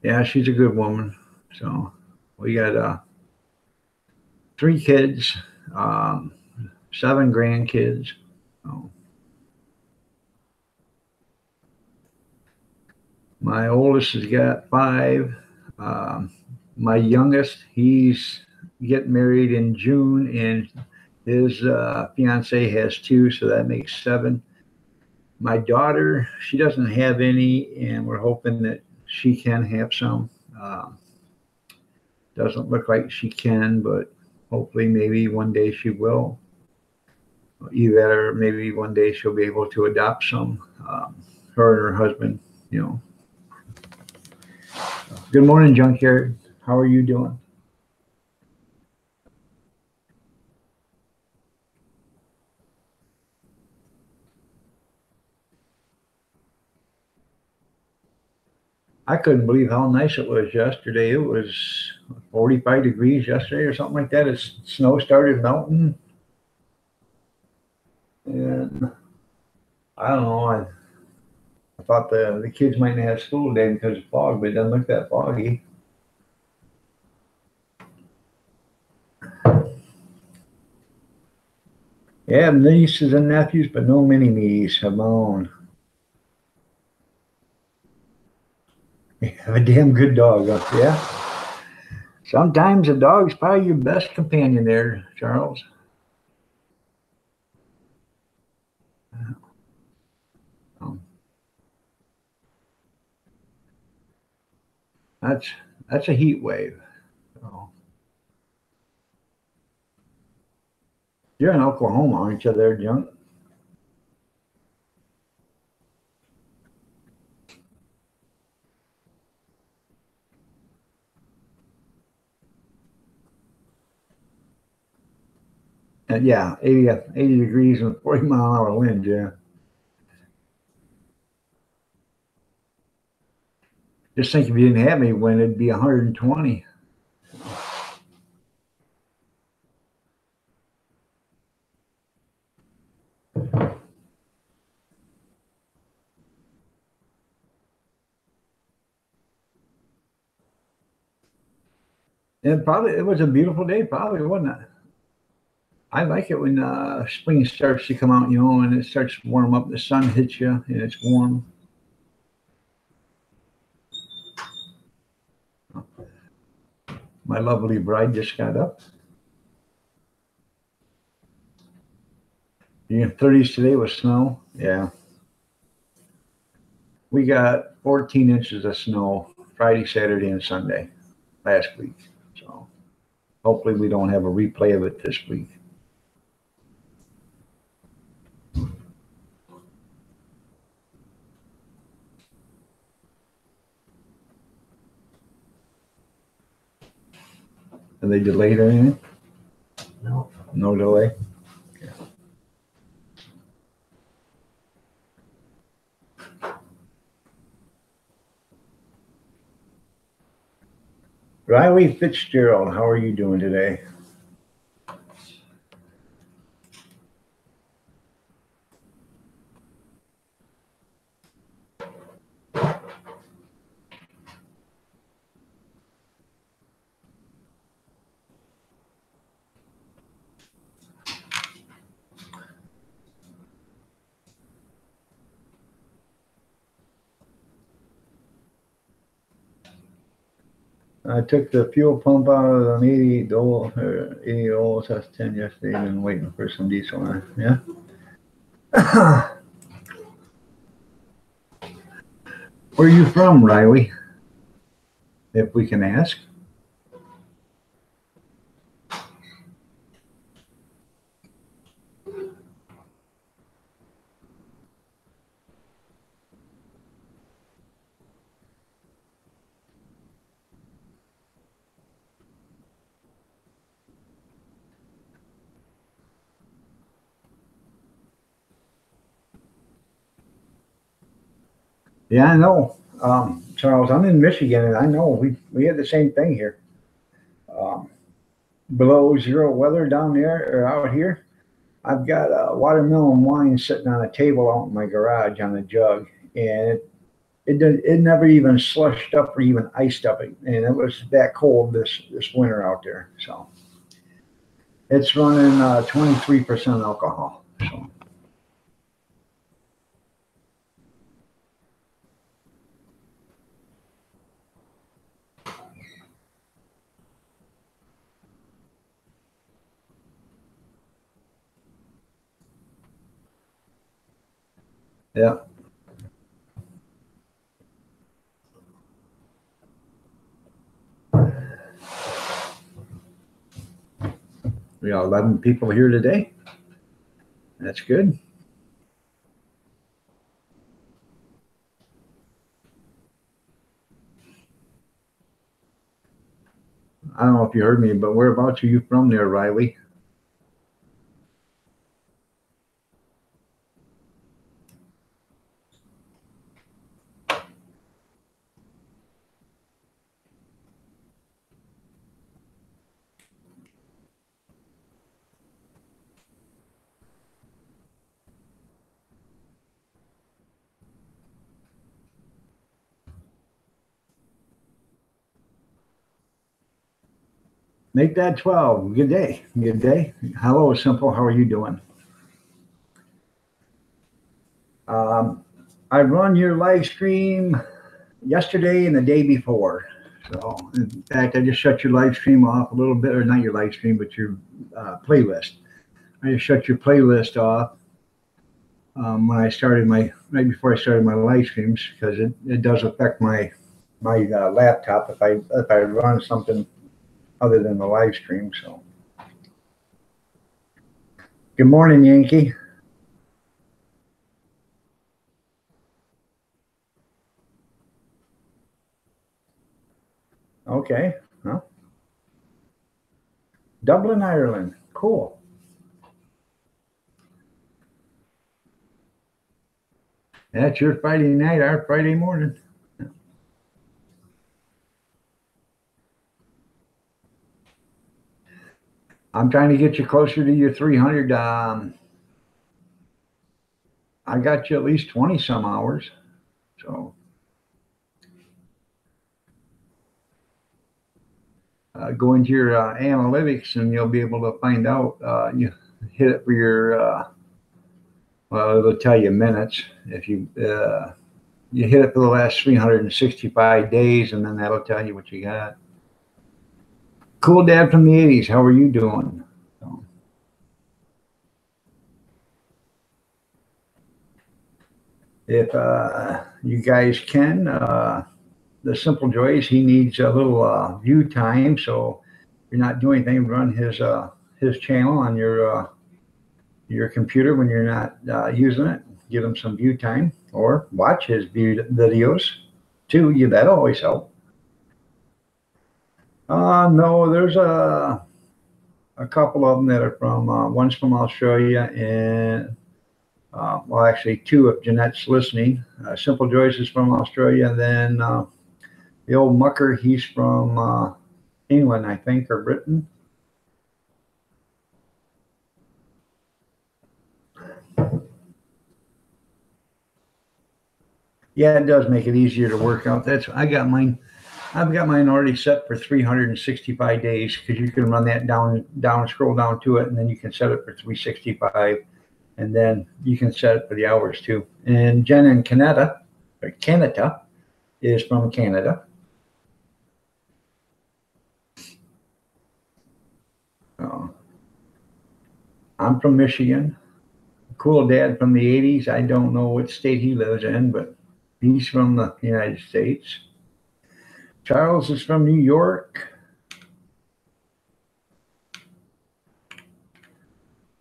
yeah, she's a good woman. So we got 3 kids, um, 7 grandkids. So my oldest has got 5. Um, my youngest, he's getting married in June, and his fiance has 2, so that makes 7. My daughter, she doesn't have any, and we're hoping that she can have some. Doesn't look like she can, but hopefully, maybe one day she will. Either maybe one day she'll be able to adopt some. Her and her husband, you know. Good morning, Junkyard. How are you doing? I couldn't believe how nice it was yesterday. It was 45 degrees yesterday or something like that. Snow started melting, and I don't know. I thought the kids might not have school today because of fog, but it doesn't look that foggy. Yeah, nieces and nephews, but no mini me's of my own. You have a damn good dog, yeah. Sometimes a dog's probably your best companion there, Charles. Um, that's that's a heat wave. So, you're in Oklahoma, aren't you? There, Junk. Yeah, 80 degrees and 40-mile-an-hour wind. Yeah. Just think if you didn't have any wind, it'd be 120. And probably it was a beautiful day, probably, wasn't it? I like it when spring starts to come out, and it starts to warm up. The sun hits you and it's warm. My lovely bride just got up. You in 30s today with snow? Yeah. We got 14 inches of snow Friday, Saturday, and Sunday last week. So hopefully we don't have a replay of it this week. Are they delayed or anything? No. No delay? Yeah. Riley Fitzgerald, how are you doing today? I took the fuel pump out of an 88 old, 88 old S10 yesterday and been waiting for some diesel on it. Yeah. Where are you from, Riley? If we can ask. Yeah, I know. Charles, I'm in Michigan, and I know we had the same thing here. Um, Below zero weather down there or out here. I've got a watermelon wine sitting on a table out in my garage on a jug, and it never even slushed up or even iced up, and it was that cold this winter out there. So it's running 23% alcohol. So yeah, we got 11 people here today. That's good. I don't know if you heard me, but whereabouts are you from there, Riley? Make that 12. Good day. Good day. Hello, Simple. How are you doing? Um, I run your live stream yesterday and the day before. So, in fact, I just shut your live stream off a little bit, or not your live stream, but your playlist. I just shut your playlist off when I started right before I started my live streams, because it does affect my laptop if I run something other than the live stream. So, good morning, Yankee. Okay. Well, Dublin, Ireland. Cool. That's your Friday night, our Friday morning. I'm trying to get you closer to your 300. I got you at least 20 some hours. So go into your analytics and you'll be able to find out. You hit it for your, well, it'll tell you minutes. If you hit it for the last 365 days, and then that'll tell you what you got. Cool Dad from the 80s. How are you doing? So, if you guys can, the Simple Joys, he needs a little view time. So if you're not doing anything, run his channel on your computer when you're not using it. Give him some view time, or watch his videos too. You that'll always help. No, there's a couple of them that are from one's from Australia, and well, actually two if Jeanette's listening. Simple Joyce is from Australia, and then the old mucker, he's from England, I think, or Britain. Yeah, it does make it easier to work out. That's I got mine. I've got mine already set for 365 days because you can run that down, scroll down to it, and then you can set it for 365, and then you can set it for the hours too. And Jen in Canada, or Canada, is from Canada. Uh, I'm from Michigan. Cool Dad from the 80s. I don't know what state he lives in, but he's from the United States. Charles is from New York.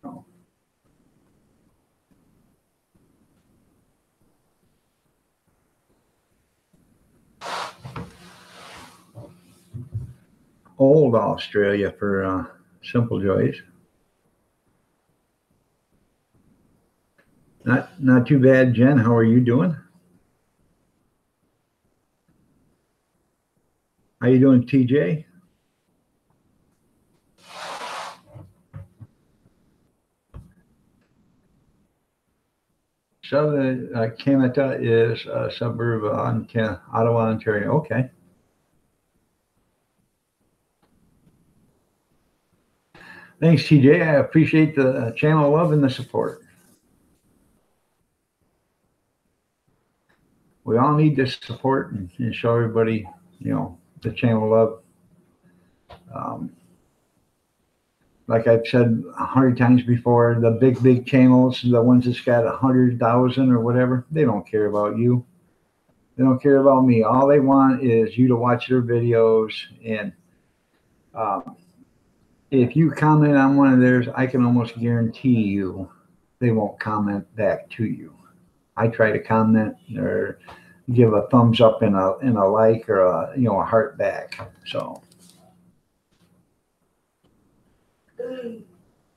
Oh. Old Australia for Simple Joys. Not too bad, Jen. How are you doing? How you doing, TJ? Southern Canada is a suburb of Ottawa, Ontario. Okay. Thanks, TJ. I appreciate the channel love and the support. We all need this support and show everybody, the channel love. Um, like I've said 100 times before, the big channels, the ones that's got 100,000 or whatever, they don't care about you. They don't care about me. All they want is you to watch their videos. And if you comment on one of theirs, I can almost guarantee you they won't comment back to you. I try to comment or give a thumbs up and a like or a heart back. So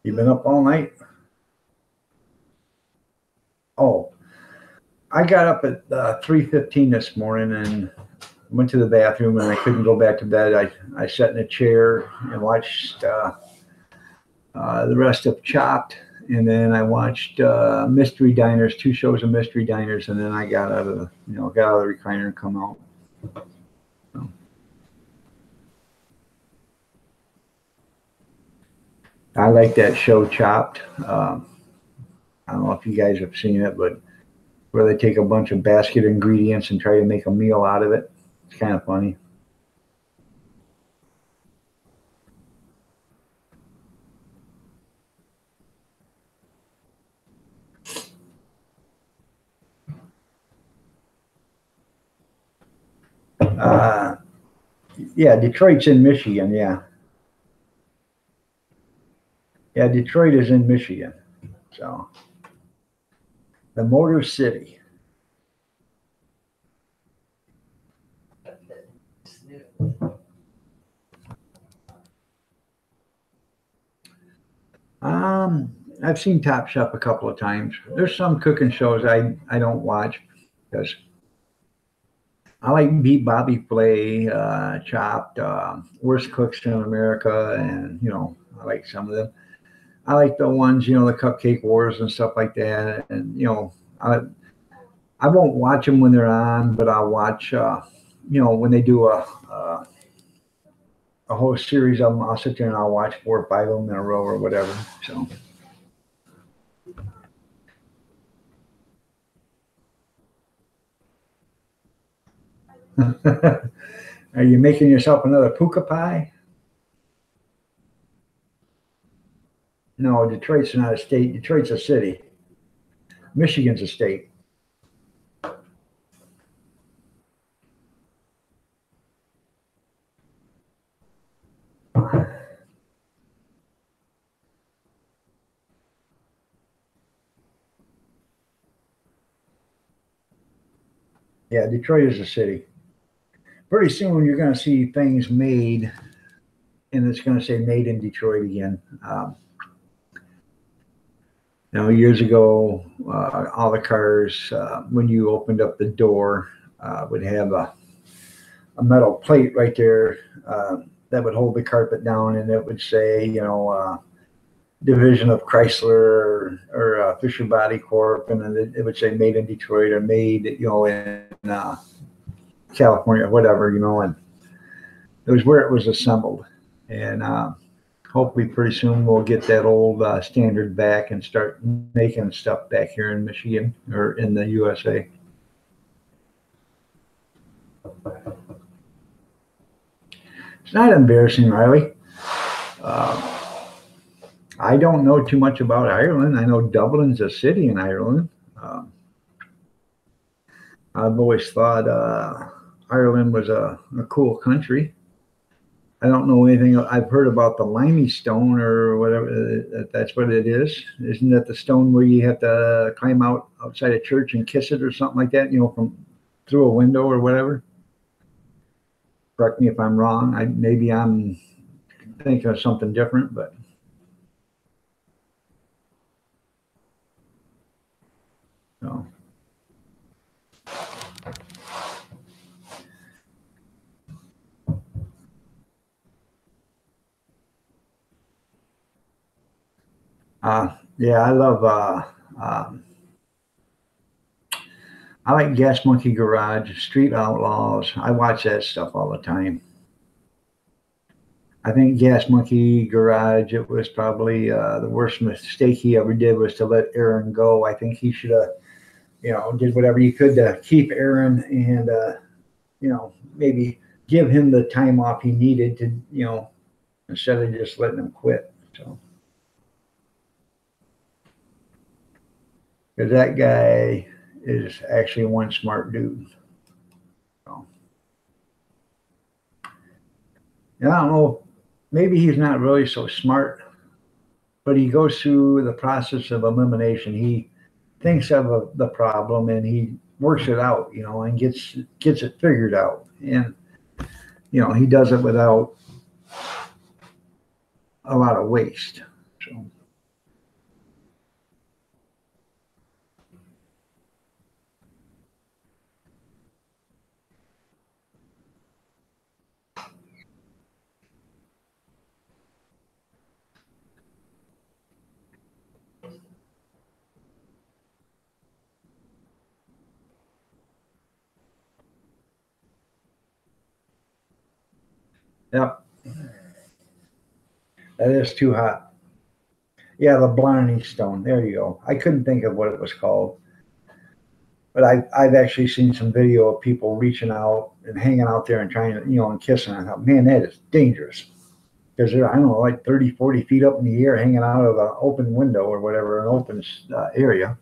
you've been up all night? Oh, I got up at 3:15 this morning and went to the bathroom, and I couldn't go back to bed. I sat in a chair and watched the rest of Chopped, and then I watched Mystery Diners, 2 shows of Mystery Diners, and then I got out of the recliner and come out. So. I like that show, Chopped. I don't know if you guys have seen it, but where they take a bunch of basket ingredients and try to make a meal out of it. It's kind of funny. Yeah, Detroit's in Michigan. Yeah, Detroit is in Michigan. So the Motor City. I've seen Top Chef a couple of times. There's some cooking shows I don't watch because I like Beat Bobby Flay, Chopped, Worst Cooks in America, and I like some of them. I like the ones, the Cupcake Wars and stuff like that. And I won't watch them when they're on, but I'll watch, when they do a whole series of them. I'll sit there and I'll watch 4 or 5 of them in a row or whatever. So. Are you making yourself another puka pie? No, Detroit's not a state. Detroit's a city. Michigan's a state. Yeah, Detroit is a city. Pretty soon you're going to see things made, and it's going to say "Made in Detroit" again. Years ago, all the cars, when you opened up the door, would have a metal plate right there that would hold the carpet down, and it would say, division of Chrysler or Fisher Body Corp, and then it would say "Made in Detroit" or "Made," in California, or whatever, and it was where it was assembled. And hopefully, pretty soon we'll get that old standard back and start making stuff back here in Michigan or in the USA. It's not embarrassing, Riley. I don't know too much about Ireland. I know Dublin's a city in Ireland. I've always thought Ireland was a cool country. I don't know anything. I've heard about the limey stone or whatever. That's what it is. Isn't that the stone where you have to climb outside a church and kiss it or something like that? From through a window or whatever. Correct me if I'm wrong. Maybe I'm thinking of something different, but. No. Yeah, I love. I like Gas Monkey Garage, Street Outlaws. I watch that stuff all the time. I think Gas Monkey Garage, it was probably the worst mistake he ever did was to let Aaron go. I think he should have, did whatever he could to keep Aaron and, maybe give him the time off he needed to, instead of just letting him quit. So, because that guy is actually one smart dude. So, and I don't know, maybe he's not really so smart, but he goes through the process of elimination. He thinks of the problem and he works it out, and gets it figured out. And he does it without a lot of waste. So. Yep, that is too hot. Yeah, the Blarney Stone. There you go. I couldn't think of what it was called, but I've actually seen some video of people reaching out and hanging out there and trying to, and kissing. I thought, man, that is dangerous because they're, I don't know, like 30, 40 feet up in the air, hanging out of an open window or whatever, an open area.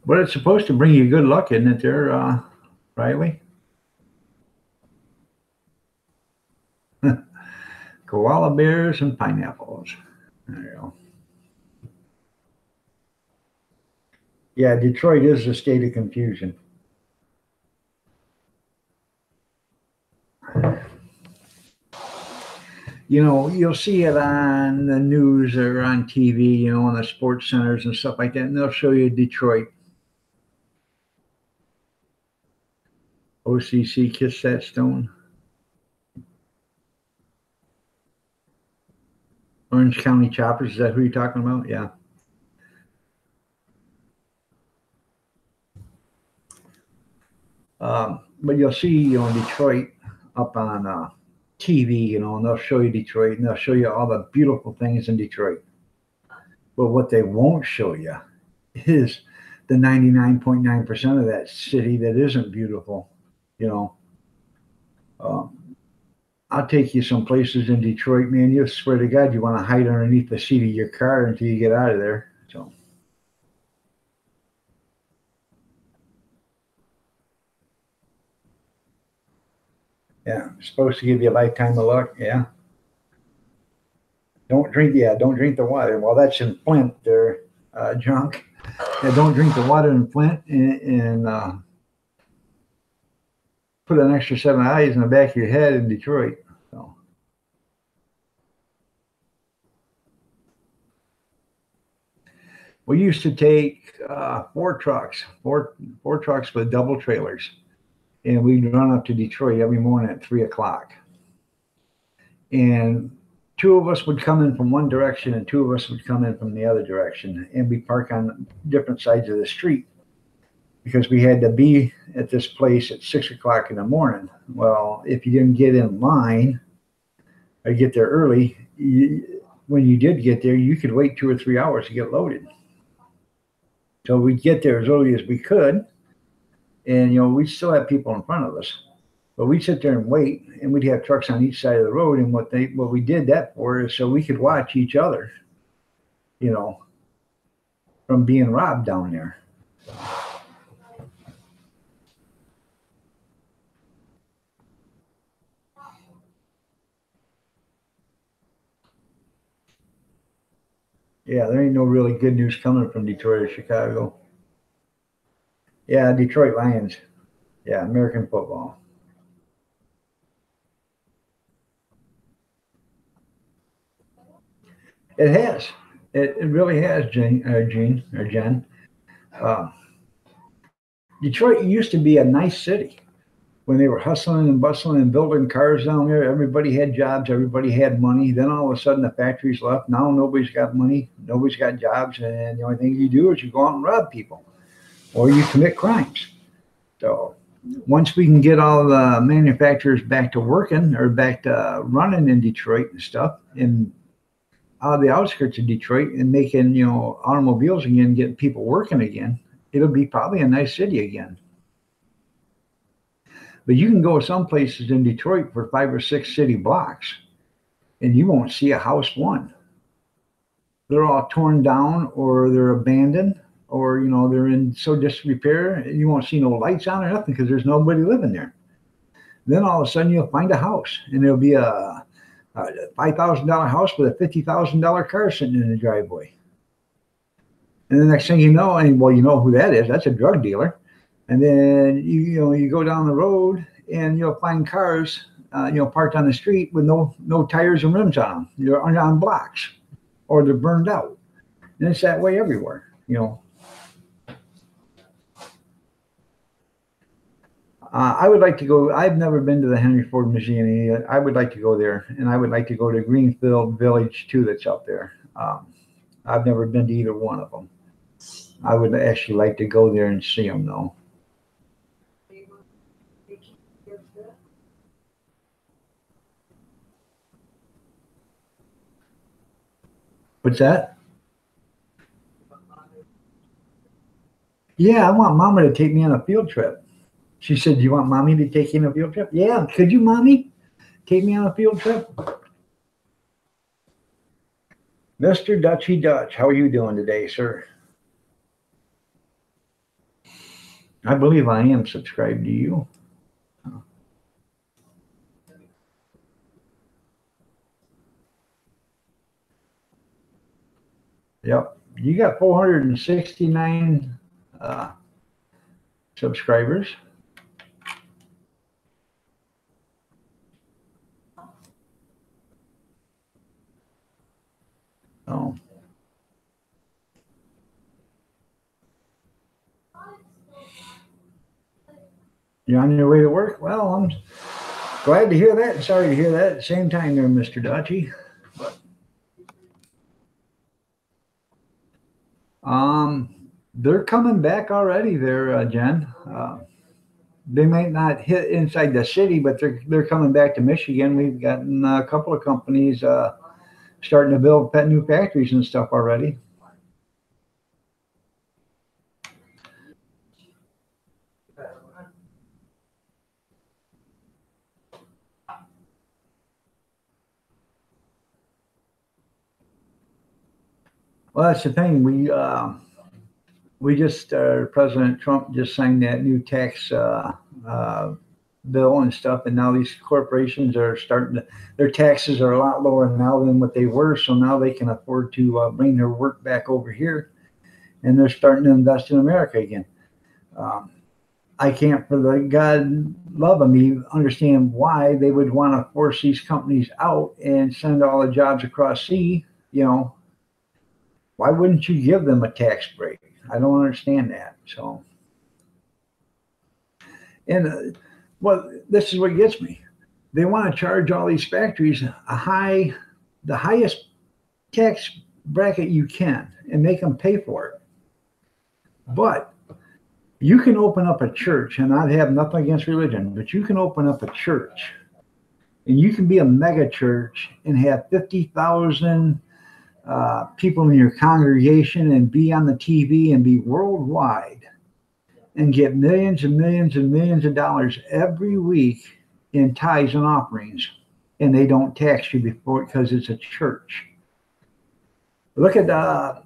But it's supposed to bring you good luck, isn't it, there, Riley? Koala bears and pineapples. There you go. Yeah, Detroit is a state of confusion. You know, you'll see it on the news or on TV, you know, on the sports centers and stuff like that, and they'll show you Detroit. OCC, Kiss That Stone. Orange County Choppers, is that who you're talking about? Yeah. But you'll see, you know, Detroit up on TV, you know, and they'll show you Detroit and they'll show you all the beautiful things in Detroit. But what they won't show you is the 99.9% of that city that isn't beautiful, you know. Um, I'll take you some places in Detroit, man. You swear to God, you want to hide underneath the seat of your car until you get out of there. So, yeah, it's supposed to give you a lifetime of luck. Yeah. Don't drink, yeah, don't drink the water. Well, that's in Flint, they're junk. Yeah, don't drink the water in Flint and put an extra 7 eyes in the back of your head in Detroit. So, we used to take four trucks with double trailers, and we'd run up to Detroit every morning at 3 o'clock. And two of us would come in from one direction, and two of us would come in from the other direction, and we park on different sides of the street because we had to be at this place at 6 o'clock in the morning. Well, if you didn't get in line or get there early, when you did get there, you could wait 2 or 3 hours to get loaded. So we'd get there as early as we could, and you know we still have people in front of us, but we'd sit there and wait, and we'd have trucks on each side of the road. And what we did that for is so we could watch each other, you know, from being robbed down there. Yeah, there ain't no really good news coming from Detroit or Chicago. Yeah, Detroit Lions. Yeah, American football. It has. It really has, Gene or Jen. Uh, Detroit used to be a nice city when they were hustling and bustling and building cars down there. Everybody had jobs. Everybody had money. Then all of a sudden the factories left. Now nobody's got money. Nobody's got jobs. And the only thing you do is you go out and rob people or you commit crimes. So once we can get all the manufacturers back to working or back to running in Detroit and stuff, and out of the outskirts of Detroit and making, you know, automobiles again, getting people working again, it'll be probably a nice city again. But you can go some places in Detroit for 5 or 6 city blocks and you won't see a house one. They're all torn down or they're abandoned or, you know, they're in so disrepair. You won't see no lights on or nothing because there's nobody living there. Then all of a sudden you'll find a house and there'll be a $5,000 house with a $50,000 car sitting in the driveway. And the next thing you know, and well, you know who that is. That's a drug dealer. And then you go down the road and you'll find cars parked on the street with no tires and rims on them. They're on blocks or they're burned out. And it's that way everywhere. You know, I would like to go. I've never been to the Henry Ford Museum. I would like to go there, and I would like to go to Greenfield Village too. That's up there. I've never been to either one of them. I would actually like to go there and see them though. What's that? Yeah, I want Mama to take me on a field trip. She said, "Do you want Mommy to take you on a field trip?" Yeah, could you, Mommy, take me on a field trip? Mr. Dutchy Dutch, how are you doing today, sir? I believe I am subscribed to you. Yep. You got 469 uh, subscribers. So, you're on your way to work? Well, I'm glad to hear that and sorry to hear that at the same time there, Mr. Dutchy. Um, they're coming back already there, Jen. They might not hit inside the city, but they're coming back to Michigan. We've gotten a couple of companies starting to build new factories and stuff already. Well, that's the thing. We just President Trump just signed that new tax bill and stuff, and now these corporations are starting to, their taxes are a lot lower now than what they were, so now they can afford to bring their work back over here, and they're starting to invest in America again. Um, I can't, for the God love of me, understand why they would want to force these companies out and send all the jobs across sea. You know, why wouldn't you give them a tax break? I don't understand that. So, and well, this is what gets me. They want to charge all these factories the highest tax bracket you can, and make them pay for it. But you can open up a church, and I have nothing against religion, but you can open up a church, and you can be a mega church and have 50,000 people in your congregation and be on the TV and be worldwide and get millions and millions and millions of dollars every week in tithes and offerings, and they don't tax you before because it's a church. Look at the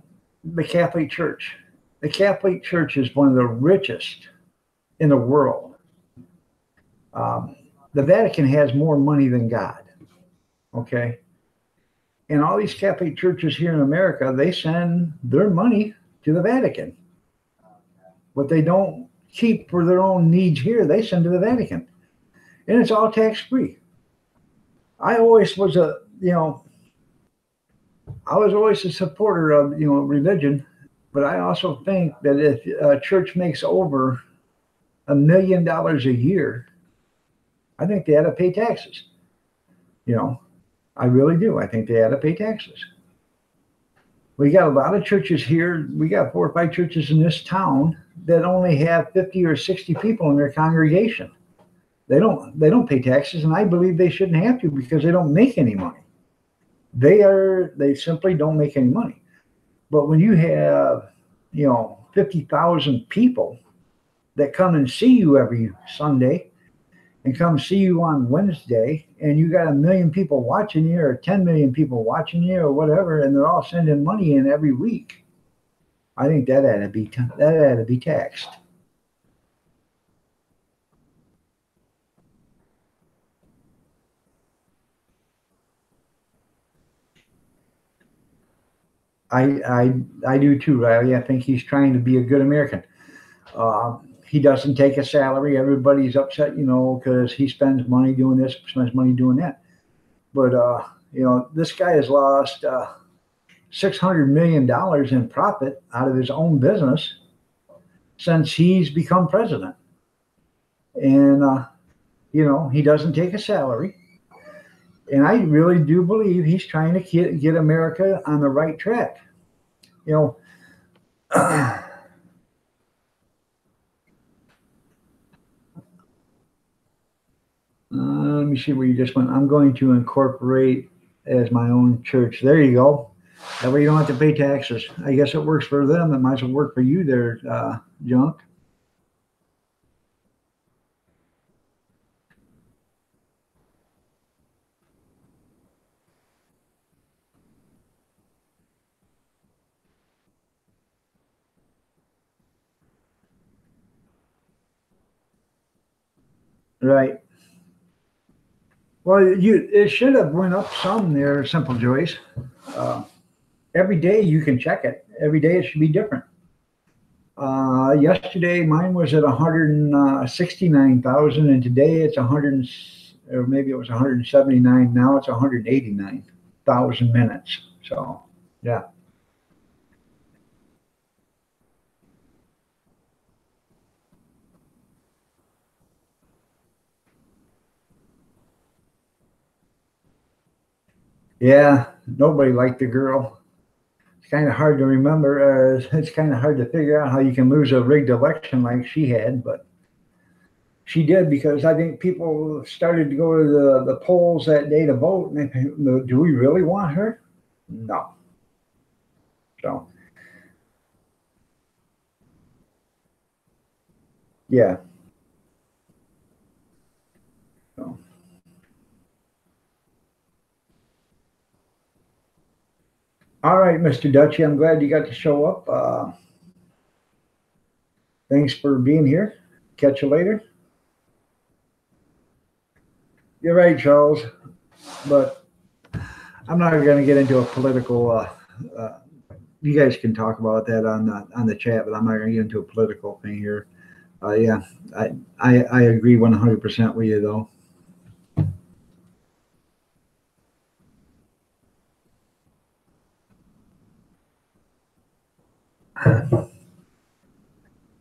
Catholic Church. The Catholic Church is one of the richest in the world. The Vatican has more money than God. Okay. And all these Catholic churches here in America, they send their money to the Vatican. What they don't keep for their own needs here, they send to the Vatican. And it's all tax free. I always was I was always a supporter of, religion, but I also think that if a church makes over $1 million a year, I think they ought to pay taxes. I really do. I think they ought to pay taxes. We got a lot of churches here. We got 4 or 5 churches in this town that only have 50 or 60 people in their congregation. They don't pay taxes, and I believe they shouldn't have to because they don't make any money. They simply don't make any money. But when you have 50,000 people that come and see you every Sunday and come see you on Wednesday, and you got 1 million people watching you or 10 million people watching you or whatever, and they're all sending money in every week, I think that ought to be taxed. I do too, Riley. I think he's trying to be a good American. He doesn't take a salary. Everybody's upset, because he spends money doing this, spends money doing that. But this guy has lost $600 million in profit out of his own business since he's become president. And he doesn't take a salary. And I really do believe he's trying to get America on the right track. Let me see where you just went. I'm going to incorporate as my own church. There you go. That way you don't have to pay taxes. I guess it works for them. It might as well work for you there, Junk. Right. Well, it should have went up some there, Simple Joyce. Uh, every day you can check it. Every day it should be different. Yesterday mine was at 169,000, and today it's 100, or maybe it was 179. Now it's 189,000 minutes. So Yeah. Yeah. Nobody liked the girl. It's kind of hard to remember. It's kind of hard to figure out how you can lose a rigged election like she had, but she did because I think people started to go to the polls that day to vote. And they think, do we really want her? No. So, yeah. So, all right, Mr. Dutchy, I'm glad you got to show up. Thanks for being here. Catch you later. You're right, Charles, but I'm not going to get into a political. You guys can talk about that on the chat, but I'm not going to get into a political thing here. Yeah, I agree 100% with you though.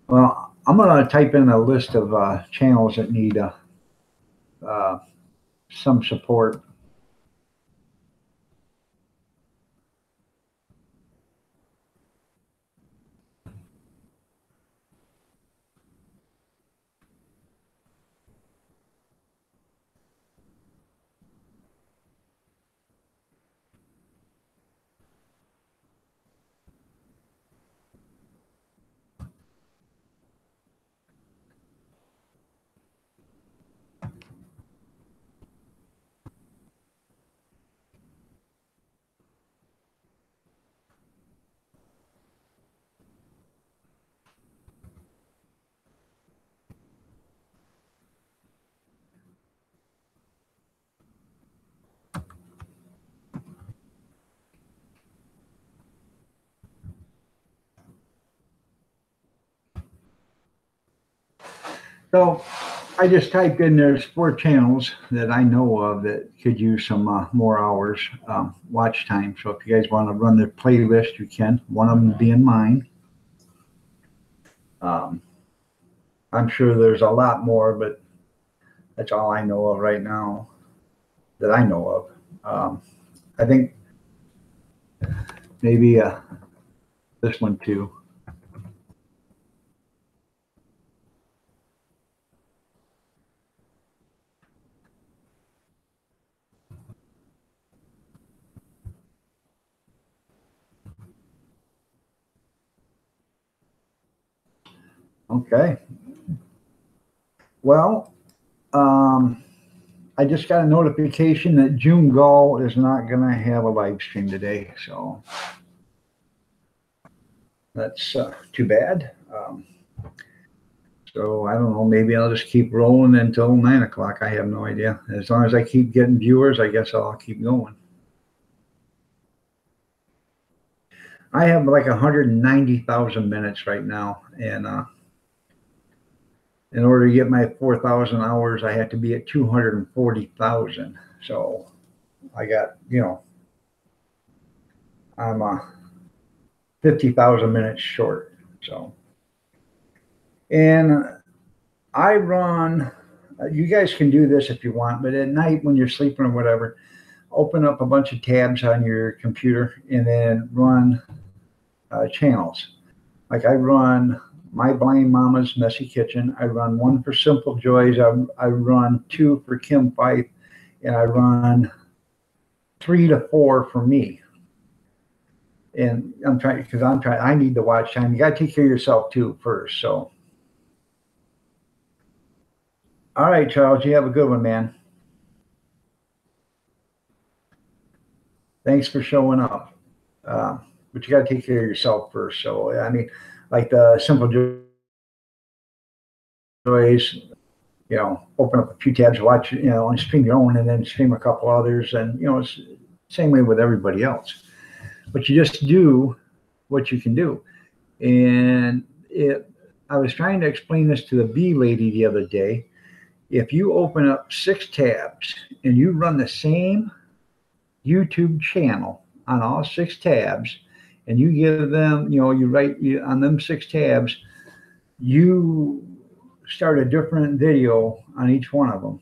Well, I'm going to type in a list of channels that need uh, some support. So I just typed in there's 4 channels that I know of that could use some more hours watch time. So if you guys want to run their playlist, you can. One of them being mine. Um, I'm sure there's a lot more, but that's all I know of right now that I know of. I think maybe this one too. Okay. Well, um, I just got a notification that June Gall is not going to have a live stream today. So that's too bad. So I don't know. Maybe I'll just keep rolling until 9 o'clock. I have no idea. As long as I keep getting viewers, I guess I'll keep going. I have like 190,000 minutes right now, and in order to get my 4,000 hours, I have to be at 240,000. So I got, I'm 50,000 minutes short. So, and I run. You guys can do this if you want, but at night when you're sleeping or whatever, open up a bunch of tabs on your computer and then run channels. Like I run My Blind Mama's Messy Kitchen. I run one for Simple Joys. I run 2 for Kim Fife, and I run 3 to 4 for me. And I'm trying because I need the watch time. You got to take care of yourself too first. So, all right, Charles, you have a good one, man. Thanks for showing up. But you got to take care of yourself first. So, I mean, like the Simple Joys, open up a few tabs, watch, and stream your own, and then stream a couple others, and it's the same way with everybody else. But you just do what you can do. And I was trying to explain this to the bee lady the other day. If you open up 6 tabs and you run the same YouTube channel on all 6 tabs, and you give them, you write on them 6 tabs, you start a different video on each one of them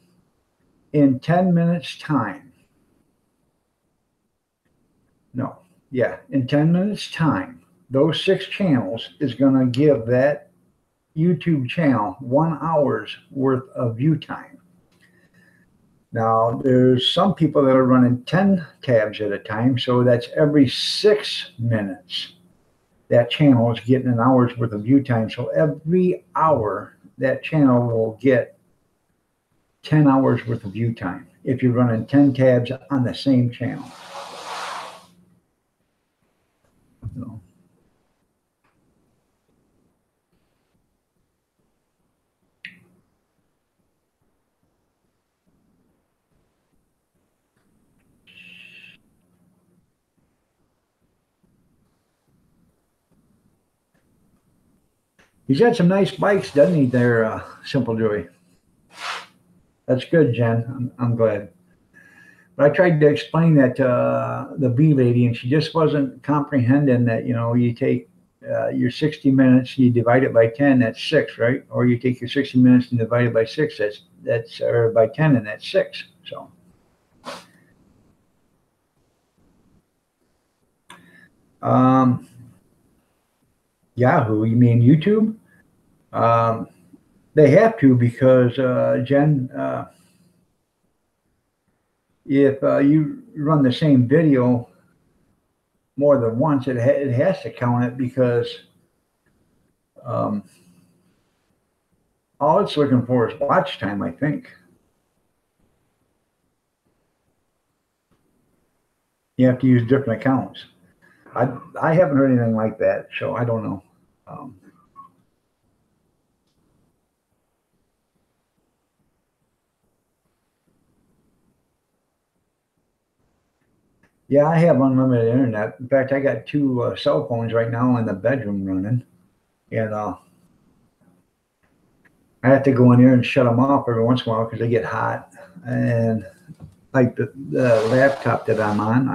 in 10 minutes time. No, yeah, in 10 minutes time, those 6 channels is going to give that YouTube channel 1 hour's worth of view time. Now, there's some people that are running 10 tabs at a time, so that's every 6 minutes. That channel is getting an hour's worth of view time. So every hour, that channel will get 10 hours worth of view time if you're running 10 tabs on the same channel. So, he's got some nice bikes, doesn't he, there, Simple Joy? That's good, Jen. I'm glad. But I tried to explain that to the bee lady, and she just wasn't comprehending that, you take your 60 minutes, you divide it by 10, that's 6, right? Or you take your 60 minutes and divide it by 6, that's or by 10, and that's 6. So. Yahoo, you mean YouTube? They have to because, Jen, if you run the same video more than once, it has to count it because all it's looking for is watch time, I think. You have to use different accounts. I haven't heard anything like that, so I don't know. Yeah, I have unlimited internet. In fact, I got 2 cell phones right now in the bedroom running, and I have to go in here and shut them off every once in a while because they get hot. And like the laptop that I'm on,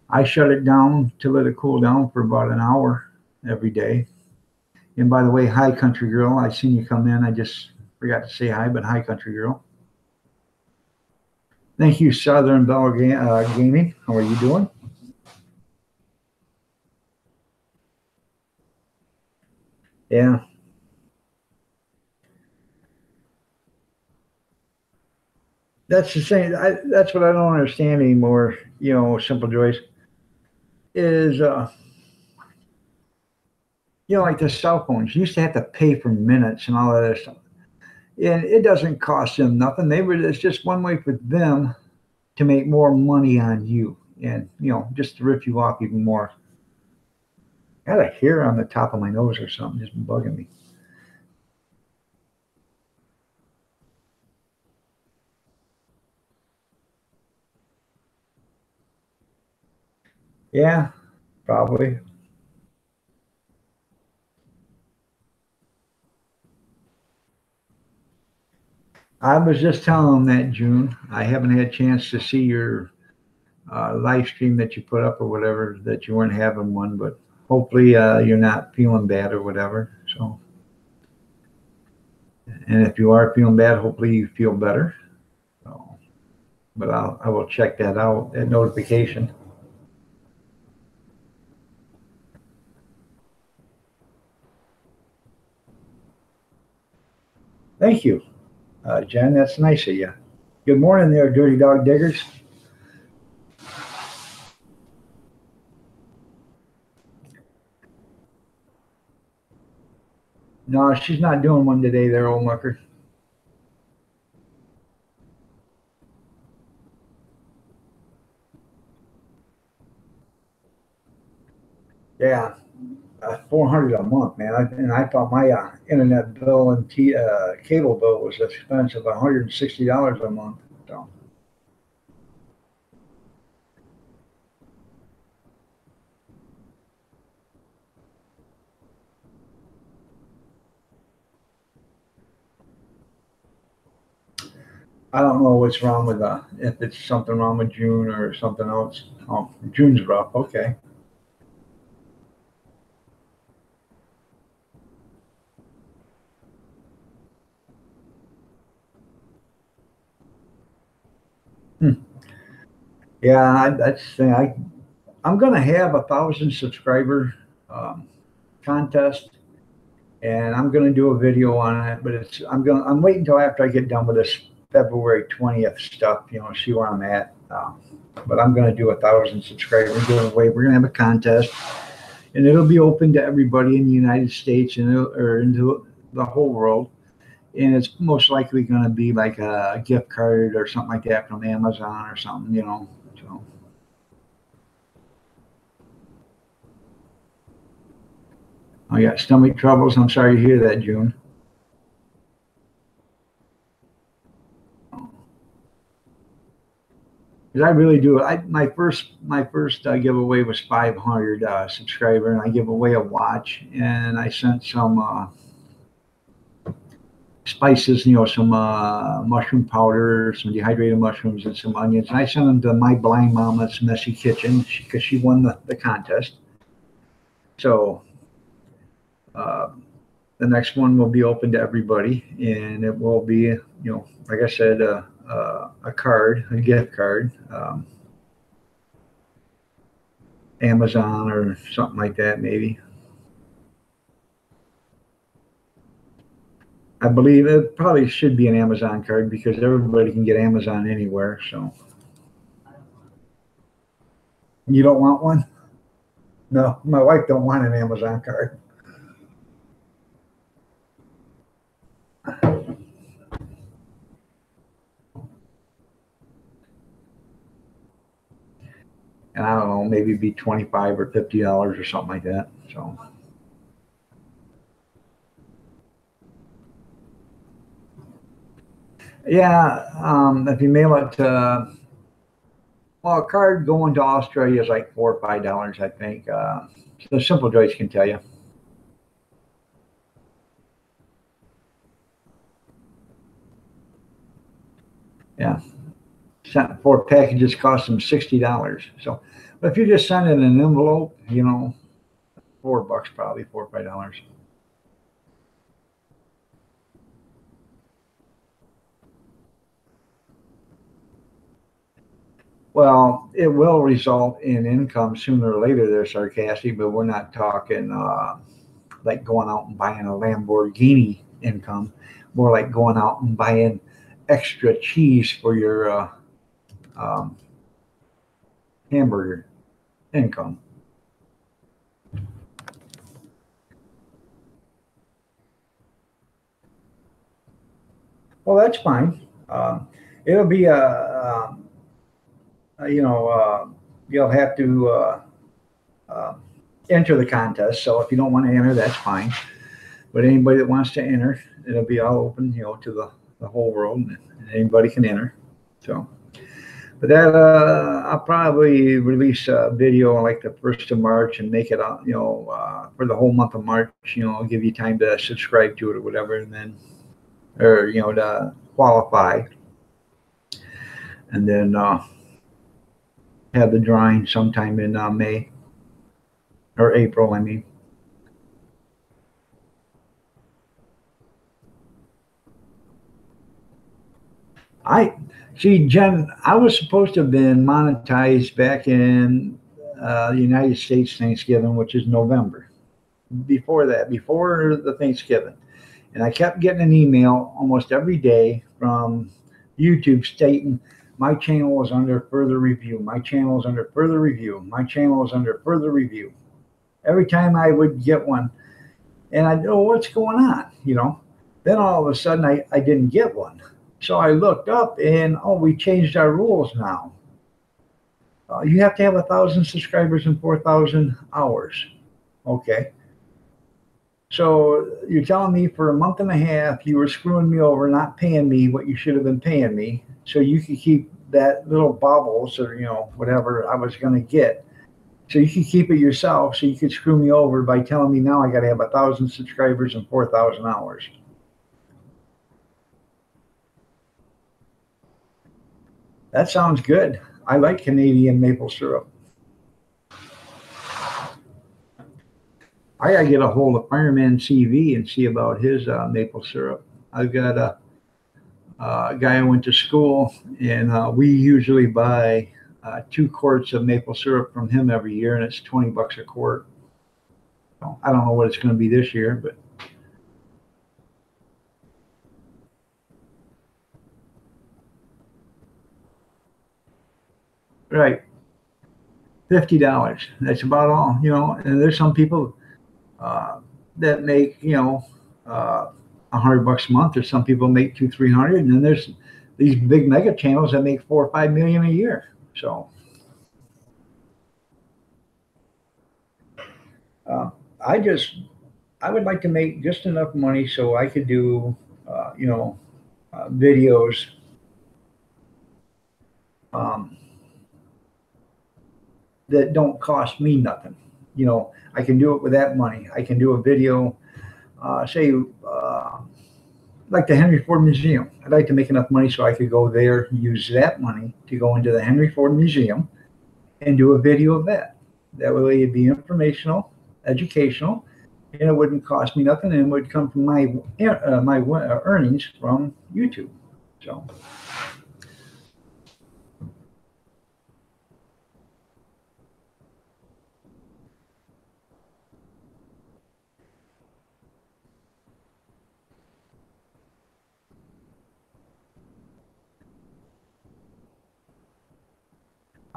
I shut it down to let it cool down for about an hour every day. And by the way, hi, Country Girl. I seen you come in. I just forgot to say hi, but hi, Country Girl. Thank you, Southern Bell Gaming. How are you doing? Yeah. That's the same. That's what I don't understand anymore, Simple Joyce, is, like the cell phones. You used to have to pay for minutes and all that other stuff. And it doesn't cost them nothing. It's just one way for them to make more money on you and, just to rip you off even more. I got a hair on the top of my nose or something just bugging me. Yeah, probably. I was just telling them that, June. I haven't had a chance to see your live stream that you put up or whatever, that you weren't having one, but hopefully you're not feeling bad or whatever. So, and if you are feeling bad, hopefully you feel better. So, but I will check that out, that notification. Thank you, Jen. That's nice of you. Good morning there, Dirty Dog Diggers. No, she's not doing one today there, old mucker. Yeah, 400 a month, man. And I thought my internet bill and cable bill was expensive, $160 a month. So, I don't know what's wrong with if it's something wrong with June or something else. Oh, June's rough. Okay. Hmm. Yeah, that's the thing. I'm gonna have 1,000 subscriber um, contest, and I'm gonna do a video on it. But I'm waiting until after I get done with this February 20th stuff. See where I'm at. But I'm gonna do 1,000 subscriber giveaway. We're gonna have a contest, and it'll be open to everybody in the United States and or into the whole world. And it's most likely going to be like a gift card or something like that from Amazon or something. So, I got stomach troubles. I'm sorry to hear that, June. 'Cause I really do. My first giveaway was 500 subscriber, and I give away a watch, and I sent some spices, some mushroom powder, some dehydrated mushrooms, and some onions. And I sent them to my blind mama's messy kitchen because she won the contest. So uh, the next one will be open to everybody, and it will be, like I said, a gift card, Amazon or something like that, maybe. I believe it probably should be an Amazon card because everybody can get Amazon anywhere. So you don't want one? No, my wife don't want an Amazon card. And I don't know, maybe it'd be 25 or $50 or something like that. So yeah, if you mail it to, well, a card going to Australia is like $4 or $5, I think. So Simple Joyce can tell you. Yeah, four packages cost them $60. So, but if you just send it in an envelope, $4 probably, $4 or $5. Well, it will result in income sooner or later. They're sarcastic, but we're not talking like going out and buying a Lamborghini income. More like going out and buying extra cheese for your um, hamburger income. Well, that's fine. It'll be you know, you'll have to uh, enter the contest. So if you don't want to enter, that's fine. But anybody that wants to enter, it'll be all open, to the whole world, and anybody can enter. So, but that I'll probably release a video on like the 1st of March and make it, for the whole month of March. I'll give you time to subscribe to it or whatever, and then, or to qualify, and then have the drawing sometime in May or April. I mean. I see, Jen. I was supposed to have been monetized back in the United States Thanksgiving, which is November. Before that, before the Thanksgiving, and I kept getting an email almost every day from YouTube stating my channel was under further review. My channel is under further review. My channel is under further review. Every time I would get one, and I know what's going on. Then all of a sudden I didn't get one. So I looked up and, oh, we changed our rules now. You have to have 1,000 subscribers and 4,000 hours. Okay. So you're telling me for a month and a half you were screwing me over, not paying me what you should have been paying me, so you could keep that little bubbles or whatever I was going to get. So you could keep it yourself, so you could screw me over by telling me now I got to have 1,000 subscribers and 4,000 hours. That sounds good. I like Canadian maple syrup. I gotta get a hold of Fireman CV and see about his maple syrup. I've got a guy I went to school, and we usually buy 2 quarts of maple syrup from him every year, and it's $20 a quart. So I don't know what it's going to be this year, but right, $50. That's about all, you know. And there's some people uh, that make, you know, $100 a month. There's some people make 200, 300, and then there's these big mega channels that make 4 or 5 million a year. So uh, I just I would like to make just enough money so I could do, you know, videos. Um, that don't cost me nothing. You know, I can do it with that money. I can do a video, say, like the Henry Ford Museum. I'd like to make enough money so I could go there and use that money to go into the Henry Ford Museum and do a video of that. That way it'd be informational, educational, and it wouldn't cost me nothing, and it would come from my earnings from YouTube. So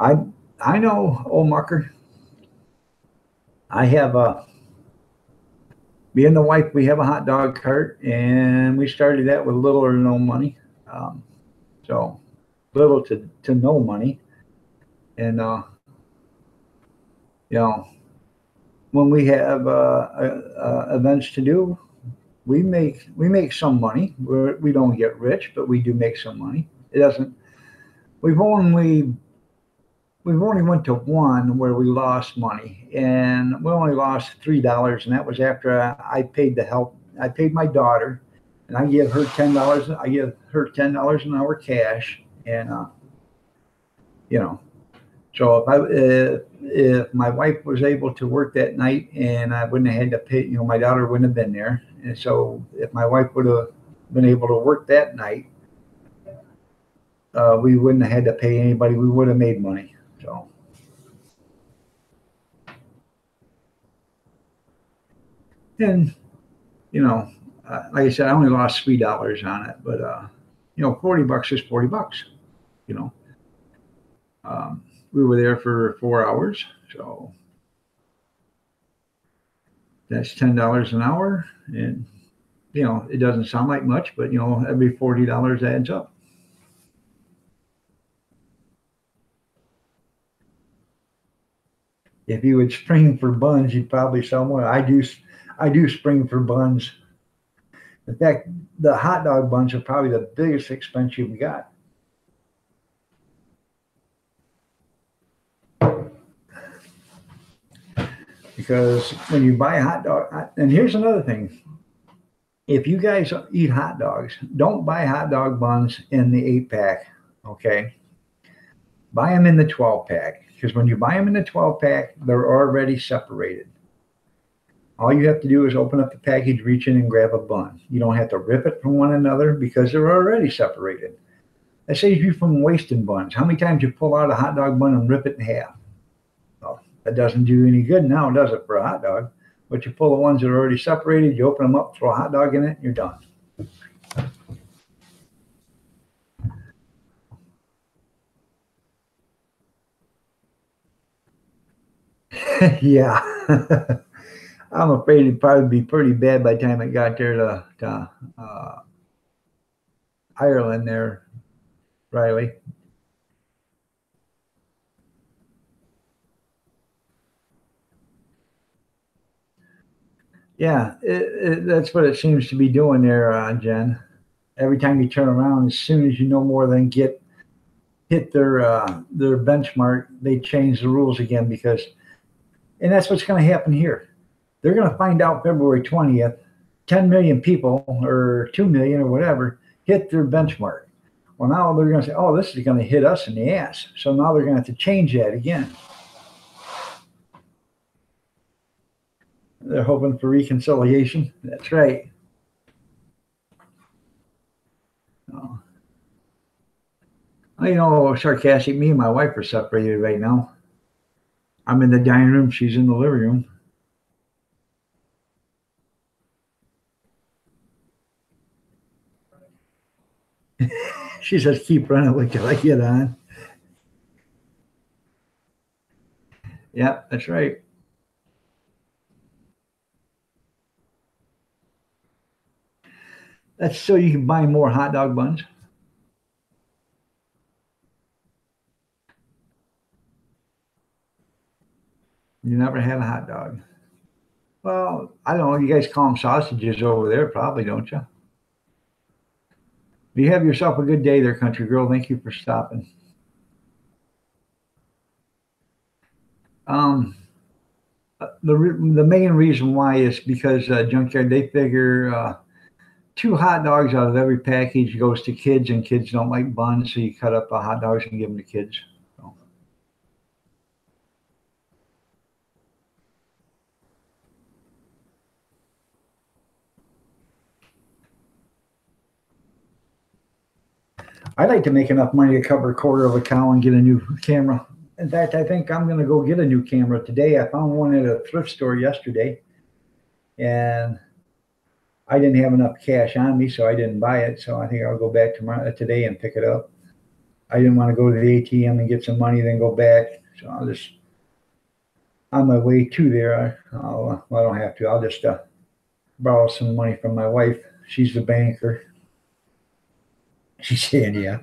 I I know, old Mucker. I have a Me and the wife, we have a hot dog cart, and we started that with little or no money. Um, so little to no money. And, you know, when we have events to do, we make some money. We don't get rich, but we do make some money. It doesn't. We've only we've only went to one where we lost money, and we only lost $3, and that was after I paid the help. I paid my daughter, and I give her $10. I give her $10 an hour cash, and you know. So if my wife was able to work that night, and I wouldn't have had to pay, you know, my daughter wouldn't have been there, and so if my wife would have been able to work that night, we wouldn't have had to pay anybody. We would have made money. So. And you know, like I said, I only lost $3 on it, but you know, $40 is $40. You know, we were there for 4 hours, so that's $10 an hour, and you know, it doesn't sound like much, but you know, every $40 adds up. If you would spring for buns, you'd probably sell more. I do spring for buns. In fact, the hot dog buns are probably the biggest expense you've got. Because when you buy a hot dog, and here's another thing: if you guys eat hot dogs, don't buy hot dog buns in the 8 pack. Okay, buy them in the 12 pack, because when you buy them in the 12 pack, they're already separated. All you have to do is open up the package, reach in, and grab a bun. You don't have to rip it from one another because they're already separated. That saves you from wasting buns. How many times you pull out a hot dog bun and rip it in half? Well, that doesn't do any good now, does it, for a hot dog? But you pull the ones that are already separated, you open them up, throw a hot dog in it, and you're done. Yeah. I'm afraid it'd probably be pretty bad by the time it got there to Ireland there, Riley. Yeah, that's what it seems to be doing there, Jen. Every time you turn around, as soon as you know more than get hit their benchmark, they change the rules again, because, and that's what's going to happen here. They're going to find out February 20th, 10 million people or 2 million or whatever hit their benchmark. Well, now they're going to say, oh, this is going to hit us in the ass. So now they're going to have to change that again. They're hoping for reconciliation. That's right. Oh. You know, sarcastic, me and my wife are separated right now. I'm in the dining room. She's in the living room. She says, keep running wait till I get on. Yeah, that's right. That's so you can buy more hot dog buns. You never had a hot dog. Well, I don't know. You guys call them sausages over there, probably, don't you? You have yourself a good day there, country girl. Thank you for stopping. Um, the main reason why is because junkyard they figure two hot dogs out of every package goes to kids, and kids don't like buns, so you cut up hot dogs and give them to kids. So. I'd like to make enough money to cover a quarter of a cow and get a new camera. In fact, I think I'm going to go get a new camera today. I found one at a thrift store yesterday, and I didn't have enough cash on me, so I didn't buy it. So I think I'll go back tomorrow today and pick it up. I didn't want to go to the ATM and get some money, then go back. So I'll just on my way to there. Well, I don't have to. I'll just borrow some money from my wife. She's the banker. She's saying, yeah.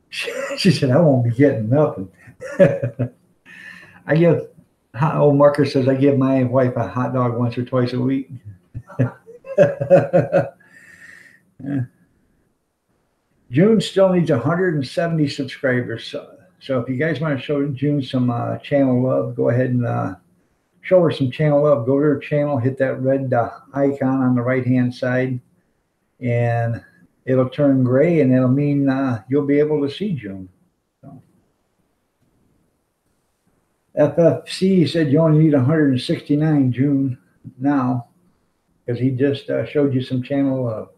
She said, I won't be getting nothing. I give, old Marker says, I give my wife a hot dog once or twice a week. June still needs 170 subscribers. So if you guys want to show June some channel love, go ahead and show her some channel love. Go to her channel, hit that red icon on the right-hand side, and it'll turn gray, and it'll mean you'll be able to see June. So. FFC said you only need 169 June now, because he just showed you some channel love.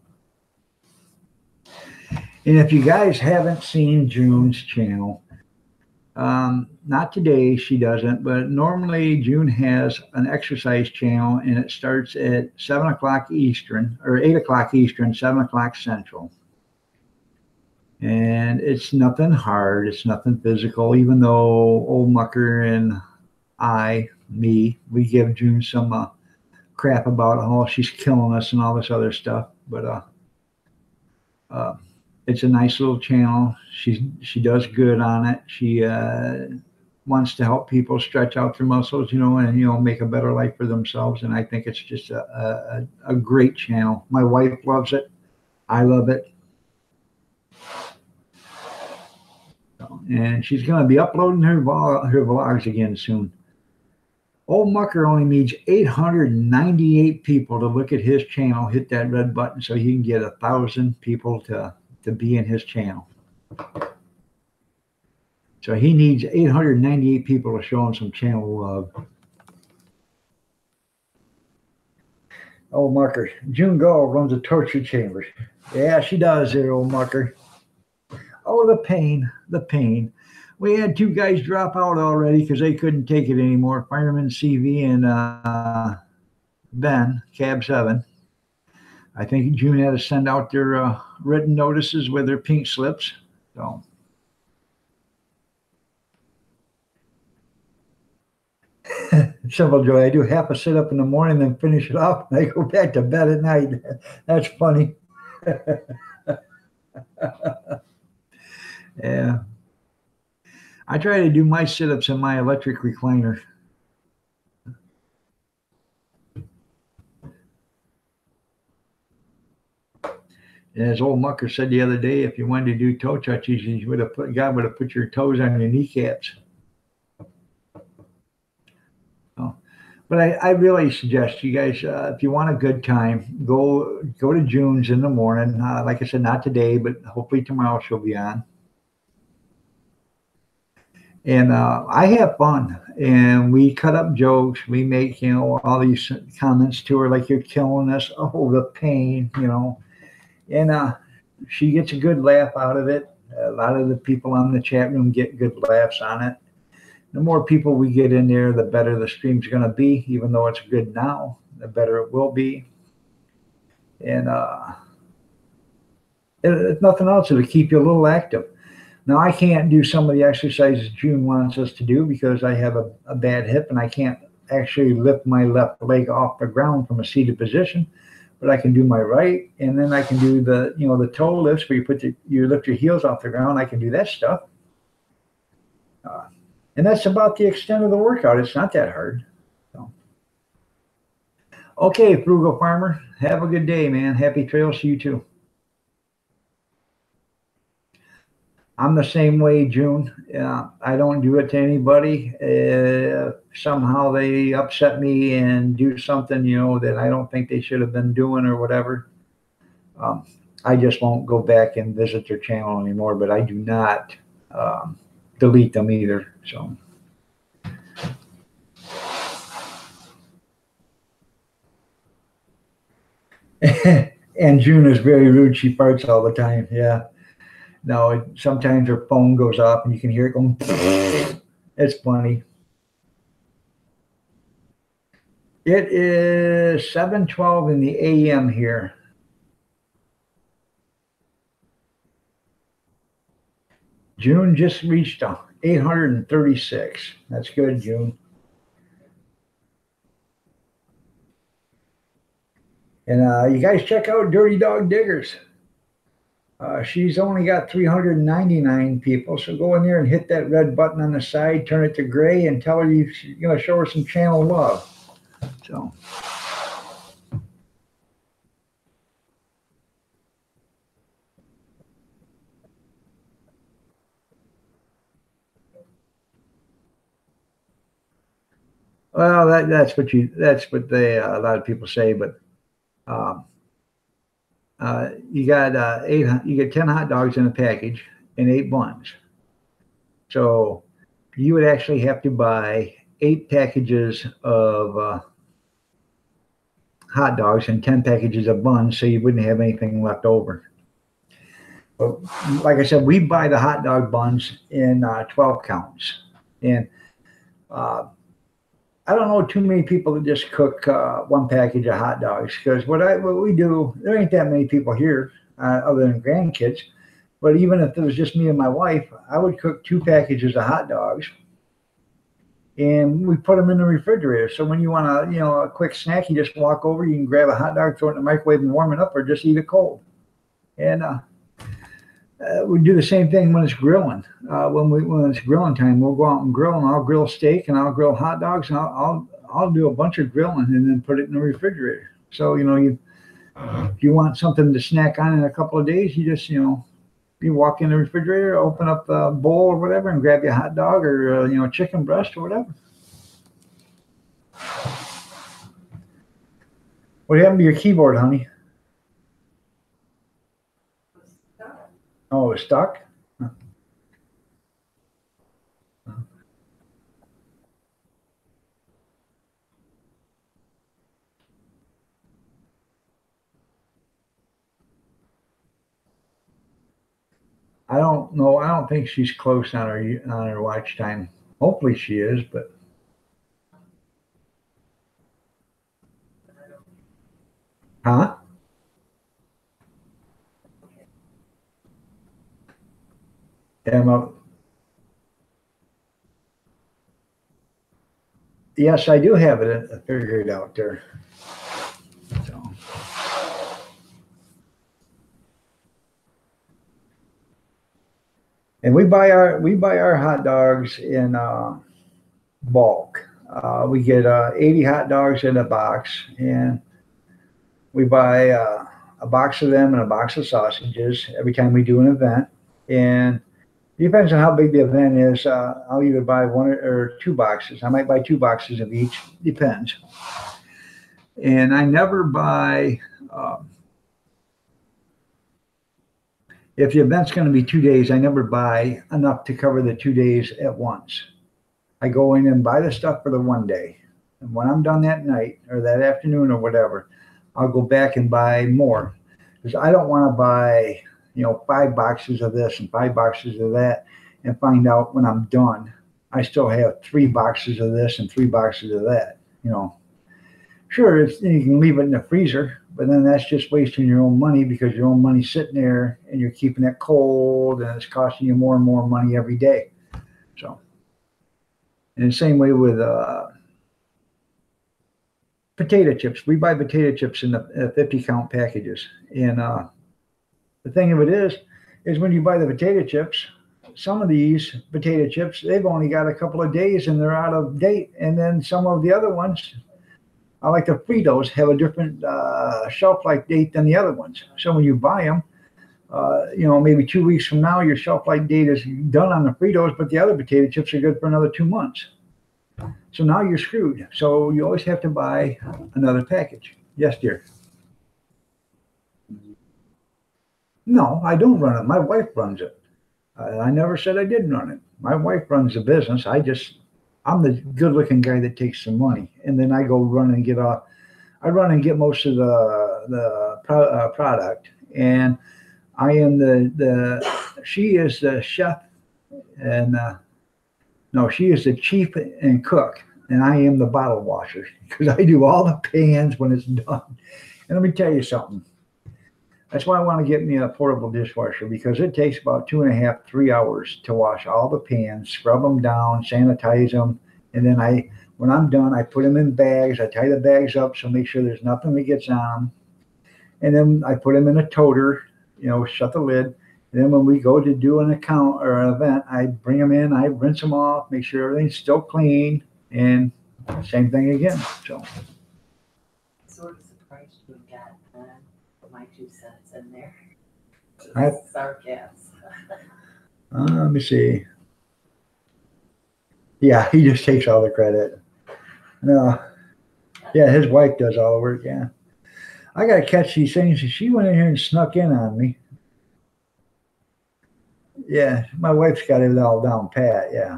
And if you guys haven't seen June's channel, not today, she doesn't, but normally June has an exercise channel, and it starts at 7 o'clock Eastern, or 8 o'clock Eastern, 7 o'clock Central. And it's nothing hard. It's nothing physical, even though old Mucker and me, we give June some crap about, oh, she's killing us and all this other stuff. But it's a nice little channel. She does good on it. She wants to help people stretch out their muscles, and make a better life for themselves. And I think it's just a great channel. My wife loves it. I love it. And she's going to be uploading her vlogs again soon. Old Mucker only needs 898 people to look at his channel, hit that red button, so he can get 1,000 people to be in his channel. So he needs 898 people to show him some channel love. Old Mucker. June Gall runs a torture chamber. Yeah, she does there, old Mucker. Oh, the pain, the pain. We had two guys drop out already because they couldn't take it anymore. Fireman CV and Ben, Cab 7. I think June had to send out their written notices with their pink slips. So. Simple Joy, I do half a sit-up in the morning, then finish it off, and I go back to bed at night. That's funny. Yeah. I try to do my sit-ups in my electric recliner. As old Mucker said the other day, if you wanted to do toe touches, God would have put your toes on your kneecaps. Oh. But I really suggest you guys, if you want a good time, go to June's in the morning. Like I said, not today, but hopefully tomorrow she'll be on. And I have fun, and we cut up jokes. We make all these comments to her like you're killing us. Oh, the pain, and she gets a good laugh out of it. A lot of the people on the chat room get good laughs on it. The more people we get in there, the better the stream's going to be. Even though it's good now, the better it will be. And if nothing else, it'll keep you a little active. Now, I can't do some of the exercises June wants us to do because I have a bad hip and I can't actually lift my left leg off the ground from a seated position, but I can do my right, and then I can do the toe lifts where you lift your heels off the ground. I can do that stuff. And that's about the extent of the workout. It's not that hard. So. Okay, Frugal Farmer, have a good day, man. Happy trails to you too. I'm the same way, June. I don't do it to anybody. Somehow they upset me and do something, that I don't think they should have been doing or whatever. I just won't go back and visit their channel anymore, but I do not delete them either. So. And June is very rude. She farts all the time. Yeah. No, sometimes her phone goes off and you can hear it going. It's funny. It is 7:12 in the a.m. here. June just reached 836. That's good, June. And you guys check out Dirty Dog Diggers. She's only got 399 people, so go in there and hit that red button on the side, turn it to gray, and tell her you're going to show her some channel love. So. Well, that's what a lot of people say, but you got you get 10 hot dogs in a package and 8 buns. So you would actually have to buy 8 packages of hot dogs and 10 packages of buns, so you wouldn't have anything left over. But like I said, we buy the hot dog buns in 12 counts, and I don't know too many people that just cook 1 package of hot dogs, because what we do, there ain't that many people here other than grandkids. But even if it was just me and my wife, I would cook 2 packages of hot dogs, and we put them in the refrigerator. So when you want a quick snack, you just walk over, you can grab a hot dog, throw it in the microwave and warm it up, or just eat it cold. And we do the same thing when it's grilling. When it's grilling time, we'll go out and grill, and I'll grill steak and I'll grill hot dogs, and I'll do a bunch of grilling and then put it in the refrigerator. So if you want something to snack on in a couple of days, you just you walk in the refrigerator, open up a bowl or whatever, and grab your hot dog or chicken breast or whatever. What happened to your keyboard, honey? Oh, it's stuck? Huh. I don't know. I don't think she's close on her watch time. Hopefully she is, but huh? Emma. Yes, I do have it figured out there. So. And we buy our hot dogs in bulk. We get 80 hot dogs in a box, and we buy a box of them and a box of sausages every time we do an event. And Depends on how big the event is. I'll either buy one or two boxes. I might buy two boxes of each. Depends. And I never buy. If the event's going to be 2 days, I never buy enough to cover the 2 days at once. I go in and buy the stuff for the one day. And when I'm done that night or that afternoon or whatever, I'll go back and buy more. Because I don't want to buy, 5 boxes of this and 5 boxes of that and find out when I'm done, I still have 3 boxes of this and 3 boxes of that. Sure, you can leave it in the freezer, but then that's just wasting your own money because your own money's sitting there and you're keeping it cold and it's costing you more and more money every day. So, and the same way with potato chips. We buy potato chips in the 50 count packages. And the thing of it is when you buy the potato chips, some of these potato chips, they've only got a couple of days and they're out of date. And then some of the other ones, I like the Fritos, have a different shelf life date than the other ones. So when you buy them, maybe 2 weeks from now, your shelf life date is done on the Fritos, but the other potato chips are good for another 2 months. So now you're screwed. So you always have to buy another package. Yes, dear. No, I don't run it. My wife runs it. I never said I didn't run it. My wife runs the business. I'm the good-looking guy that takes some money, and then I go run and get off. I run and get most of the product, and I am she is the chef, and no, she is the chief and cook, and I am the bottle washer because I do all the pans when it's done. And let me tell you something. That's why I want to get me a portable dishwasher because it takes about 2.5, 3 hours to wash all the pans, scrub them down, sanitize them, and then when I'm done, I put them in bags. I tie the bags up so make sure there's nothing that gets on them, and then I put them in a toter, shut the lid. And then when we go to do an account or an event, I bring them in, I rinse them off, make sure everything's still clean, and same thing again. So. Sort of surprised you got my 2 cents in there. Sarcasm. Let me see. Yeah, he just takes all the credit. No. Yeah, his wife does all the work, yeah. I got to catch these things. She went in here and snuck in on me. Yeah, my wife's got it all down pat, yeah.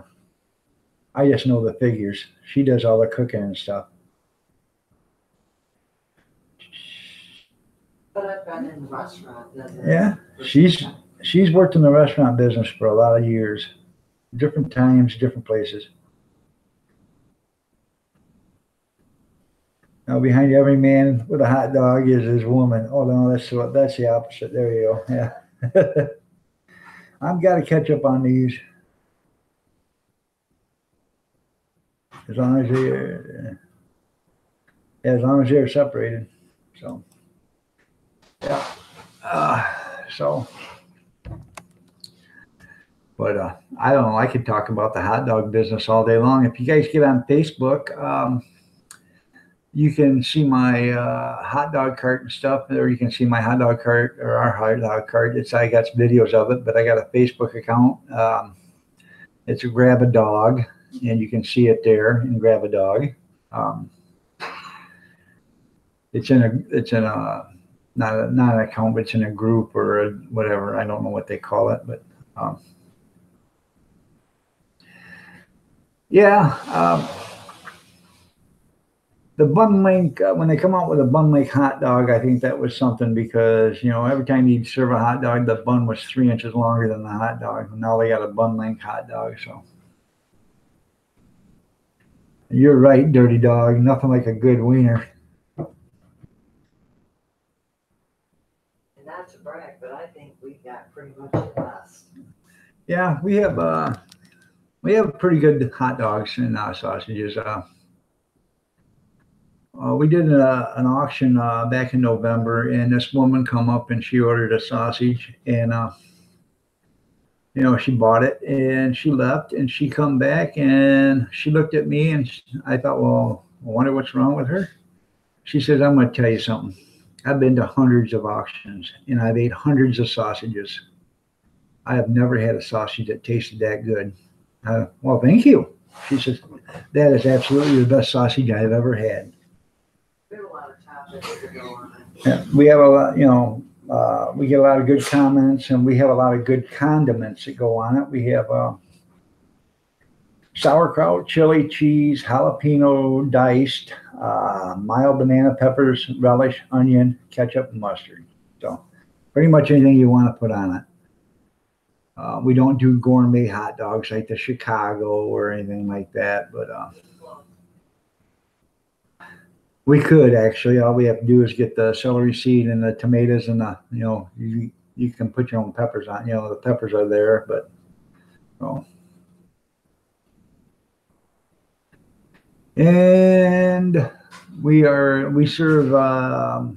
I just know the figures. She does all the cooking and stuff. But I've been in the restaurant business. Yeah, she's worked in the restaurant business for a lot of years. Different times, different places. Now behind every man with a hot dog is his woman. Oh no, that's the opposite. There you go. Yeah. I've got to catch up on these. As long as they're separated. So yeah. But I don't know. I could talk about the hot dog business all day long. If you guys get on Facebook, you can see my hot dog cart and stuff, or you can see my hot dog cart or our hot dog cart. I got videos of it, but I got a Facebook account. It's a Grab a Dog, and you can see it there in Grab a Dog. It's in a not an account, but it's in a group or whatever. I don't know what they call it, but yeah. The bun link, when they come out with a bun link hot dog, I think that was something because, every time you serve a hot dog, the bun was 3 inches longer than the hot dog. And now they got a bun link hot dog. So you're right, dirty dog. Nothing like a good wiener. And not to brag, but I think we got pretty much the best. Yeah, we have pretty good hot dogs and sausages. We did an auction back in November, and this woman come up and she ordered a sausage, and she bought it and she left, and she come back and she looked at me, and I thought, well, I wonder what's wrong with her. She says, I'm going to tell you something. I've been to hundreds of auctions and I've ate hundreds of sausages. I have never had a sausage that tasted that good. Well, thank you. She says, that is absolutely the best sausage I've ever had. We have a lot of toppings to go on it. Yeah, we have a lot, we get a lot of good comments, and we have a lot of good condiments that go on it. We have sauerkraut, chili, cheese, jalapeno diced, mild banana peppers, relish, onion, ketchup, and mustard. So pretty much anything you want to put on it. We don't do gourmet hot dogs like the Chicago or anything like that, but we could actually. All we have to do is get the celery seed and the tomatoes and you can put your own peppers on. The peppers are there, but oh. And we serve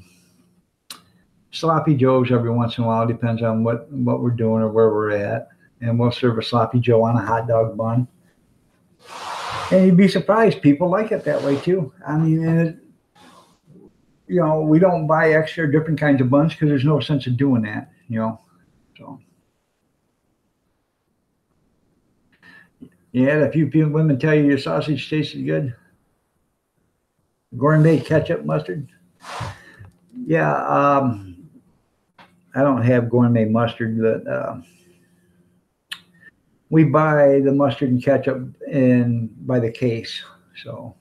sloppy joes every once in a while. It depends on what we're doing or where we're at, and we'll serve a sloppy joe on a hot dog bun. And you'd be surprised, people like it that way too. I mean, we don't buy extra different kinds of buns because there's no sense of doing that, So yeah, a few women tell you your sausage tasted good. Gourmet ketchup, mustard. Yeah, I don't have gourmet mustard, but we buy the mustard and ketchup by the case. So,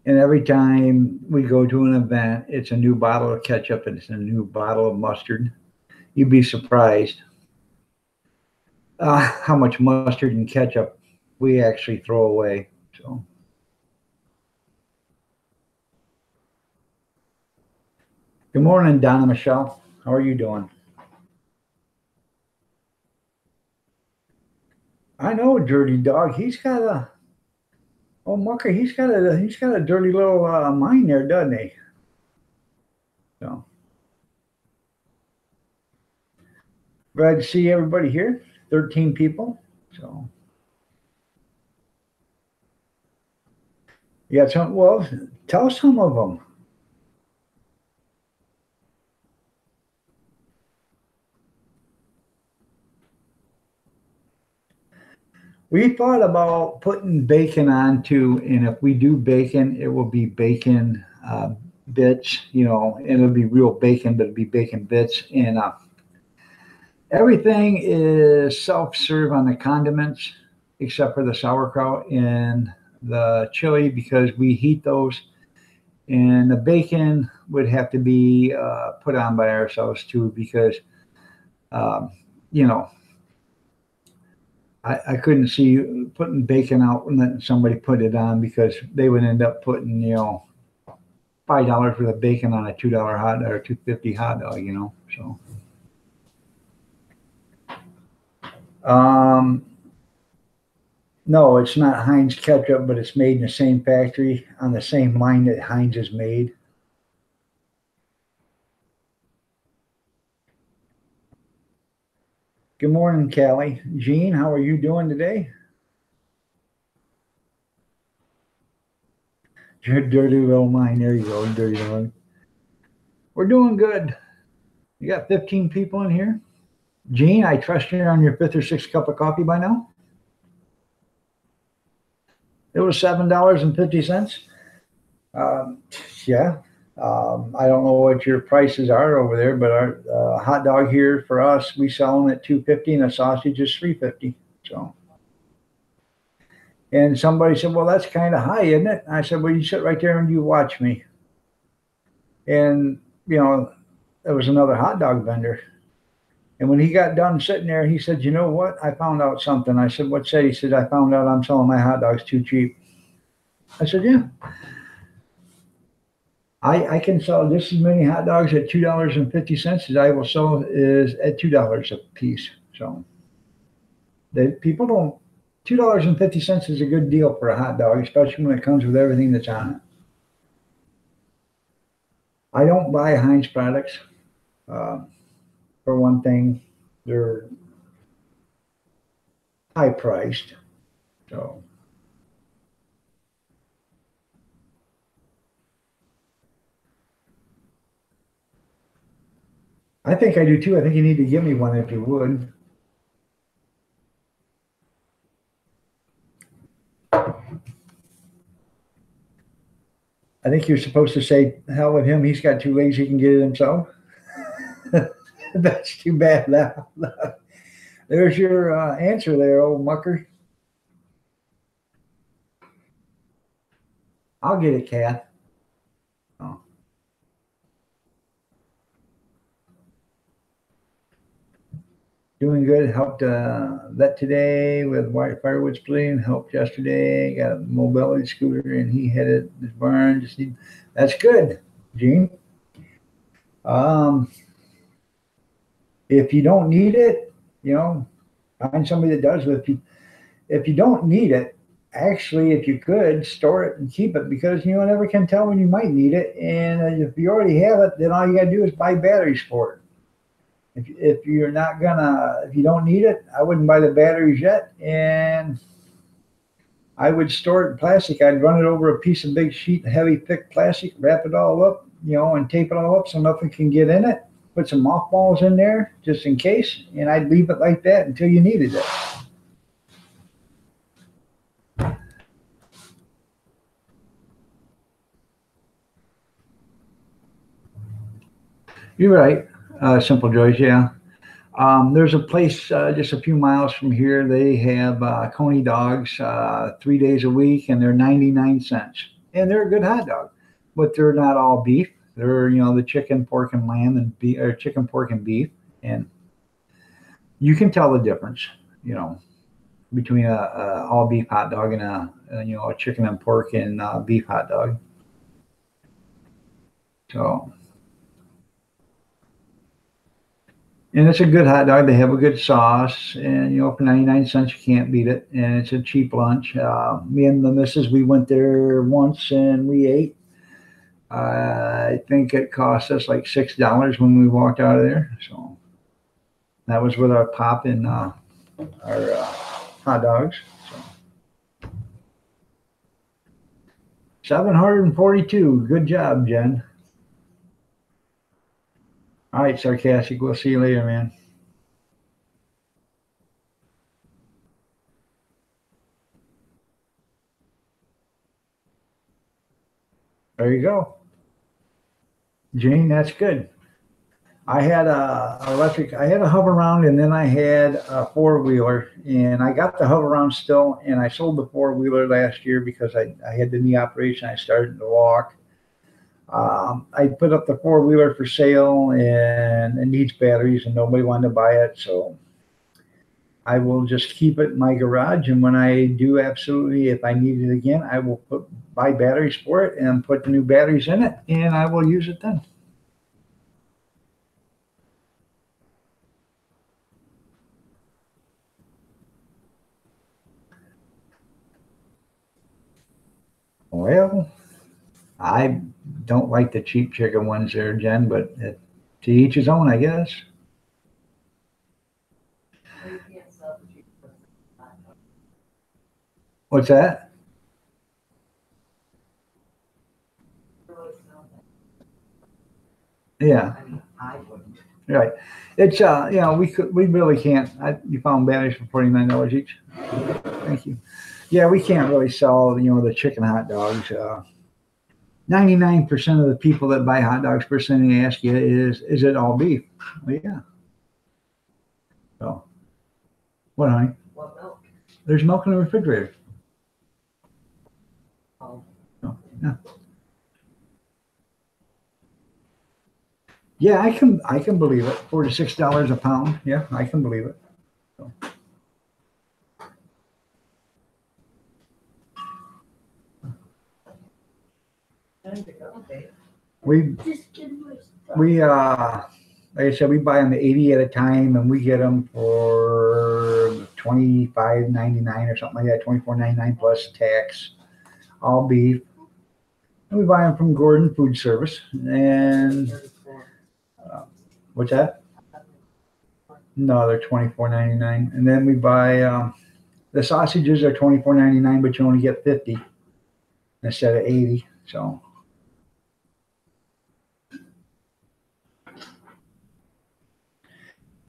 and every time we go to an event, it's a new bottle of ketchup and it's a new bottle of mustard. You'd be surprised how much mustard and ketchup we actually throw away. So. Good morning, Donna Michelle. How are you doing? I know a dirty dog. Mucker. He's got a dirty little mind there, doesn't he? So glad to see everybody here. 13 people. So you got some. Well, tell some of them. We thought about putting bacon on too, and if we do bacon, it will be bacon bits, and it'll be real bacon, but it'll be bacon bits. And everything is self-serve on the condiments, except for the sauerkraut and the chili, because we heat those. And the bacon would have to be put on by ourselves too, because, you know, I couldn't see putting bacon out and letting somebody put it on, because they would end up putting, $5 worth of bacon on a $2 hot dog or $2.50 hot dog, so. No, it's not Heinz ketchup, but it's made in the same factory on the same line that Heinz is made. Good morning, Callie. Jean, how are you doing today? Your dirty little mind. There you go, dirty dog. We're doing good. You got 15 people in here. Jean, I trust you're on your 5th or 6th cup of coffee by now. It was $7.50. Yeah. I don't know what your prices are over there, but our hot dog here for us, we sell them at $2.50 and a sausage is $3.50. So. And somebody said, well, that's kind of high, isn't it? I said, well, you sit right there and you watch me. And, there was another hot dog vendor. And when he got done sitting there, he said, you know what? I found out something. I said, what's that? He said, I found out I'm selling my hot dogs too cheap. I said, yeah. I can sell just as many hot dogs at $2.50 as I will sell is at $2 a piece. So people don't. $2.50 is a good deal for a hot dog, especially when it comes with everything that's on it. I don't buy Heinz products. For one thing, they're high priced. So. I think I do too. I think you need to give me one if you would. I think you're supposed to say, hell with him. He's got 2 legs. He can get it himself. That's too bad now. There's your answer there, old mucker. I'll get it, Kath. Oh. Doing good. Helped vet today with firewood splitting. Helped yesterday. Got a mobility scooter, and he headed his barn. That's good, Gene. If you don't need it, find somebody that does. If you don't need it, actually, if you could store it and keep it, because you never can tell when you might need it. And if you already have it, then all you got to do is buy batteries for it. If you don't need it, I wouldn't buy the batteries yet, and I would store it in plastic. I'd run it over a piece of big sheet, heavy, thick plastic, wrap it all up, and tape it all up so nothing can get in it. Put some mothballs in there just in case, and I'd leave it like that until you needed it. You're right. Simple Joys, yeah. There's a place just a few miles from here. They have Coney dogs 3 days a week, and they're 99 cents. And they're a good hot dog, but they're not all beef. They're, the chicken, pork, and lamb, and beef, or chicken, pork, and beef. And you can tell the difference, between a all beef hot dog and a chicken and pork and beef hot dog. So. And it's a good hot dog. They have a good sauce, and for 99 cents, you can't beat it. And it's a cheap lunch. Me and the missus, we went there once and we ate. I think it cost us like $6 when we walked out of there. So that was with our pop and our hot dogs. So 742. Good job, Jen. All right, Sarcastic. We'll see you later, man. There you go. Jane, that's good. I had a hover round, and then I had a 4-wheeler, and I got the hover round still, and I sold the 4-wheeler last year because I had the knee operation. I started to walk. I put up the 4-wheeler for sale, and it needs batteries, and nobody wanted to buy it. So I will just keep it in my garage. And when I do, absolutely, if I need it again, I will buy batteries for it and put the new batteries in it, and I will use it then. Well, I don't like the cheap chicken ones there, Jen, but to each his own, I guess. What's that? Yeah. I wouldn't. Right. It's we really can't. You found batteries for $49 each. Thank you. Yeah, we can't really sell the chicken hot dogs. 99% of the people that buy hot dogs, first thing they ask you is it all beef? Well, yeah. So, what, honey? What milk? There's milk in the refrigerator. Oh. Oh, yeah. Yeah, I can believe it. $4 to $6 a pound. Yeah, I can believe it. So. We like I said, we buy them 80 at a time, and we get them for $25.99 or something like that, $24.99 plus tax, all beef. And we buy them from Gordon Food Service. And what's that? No, they're $24.99. And then we buy the sausages are $24.99, but you only get 50 instead of 80. So.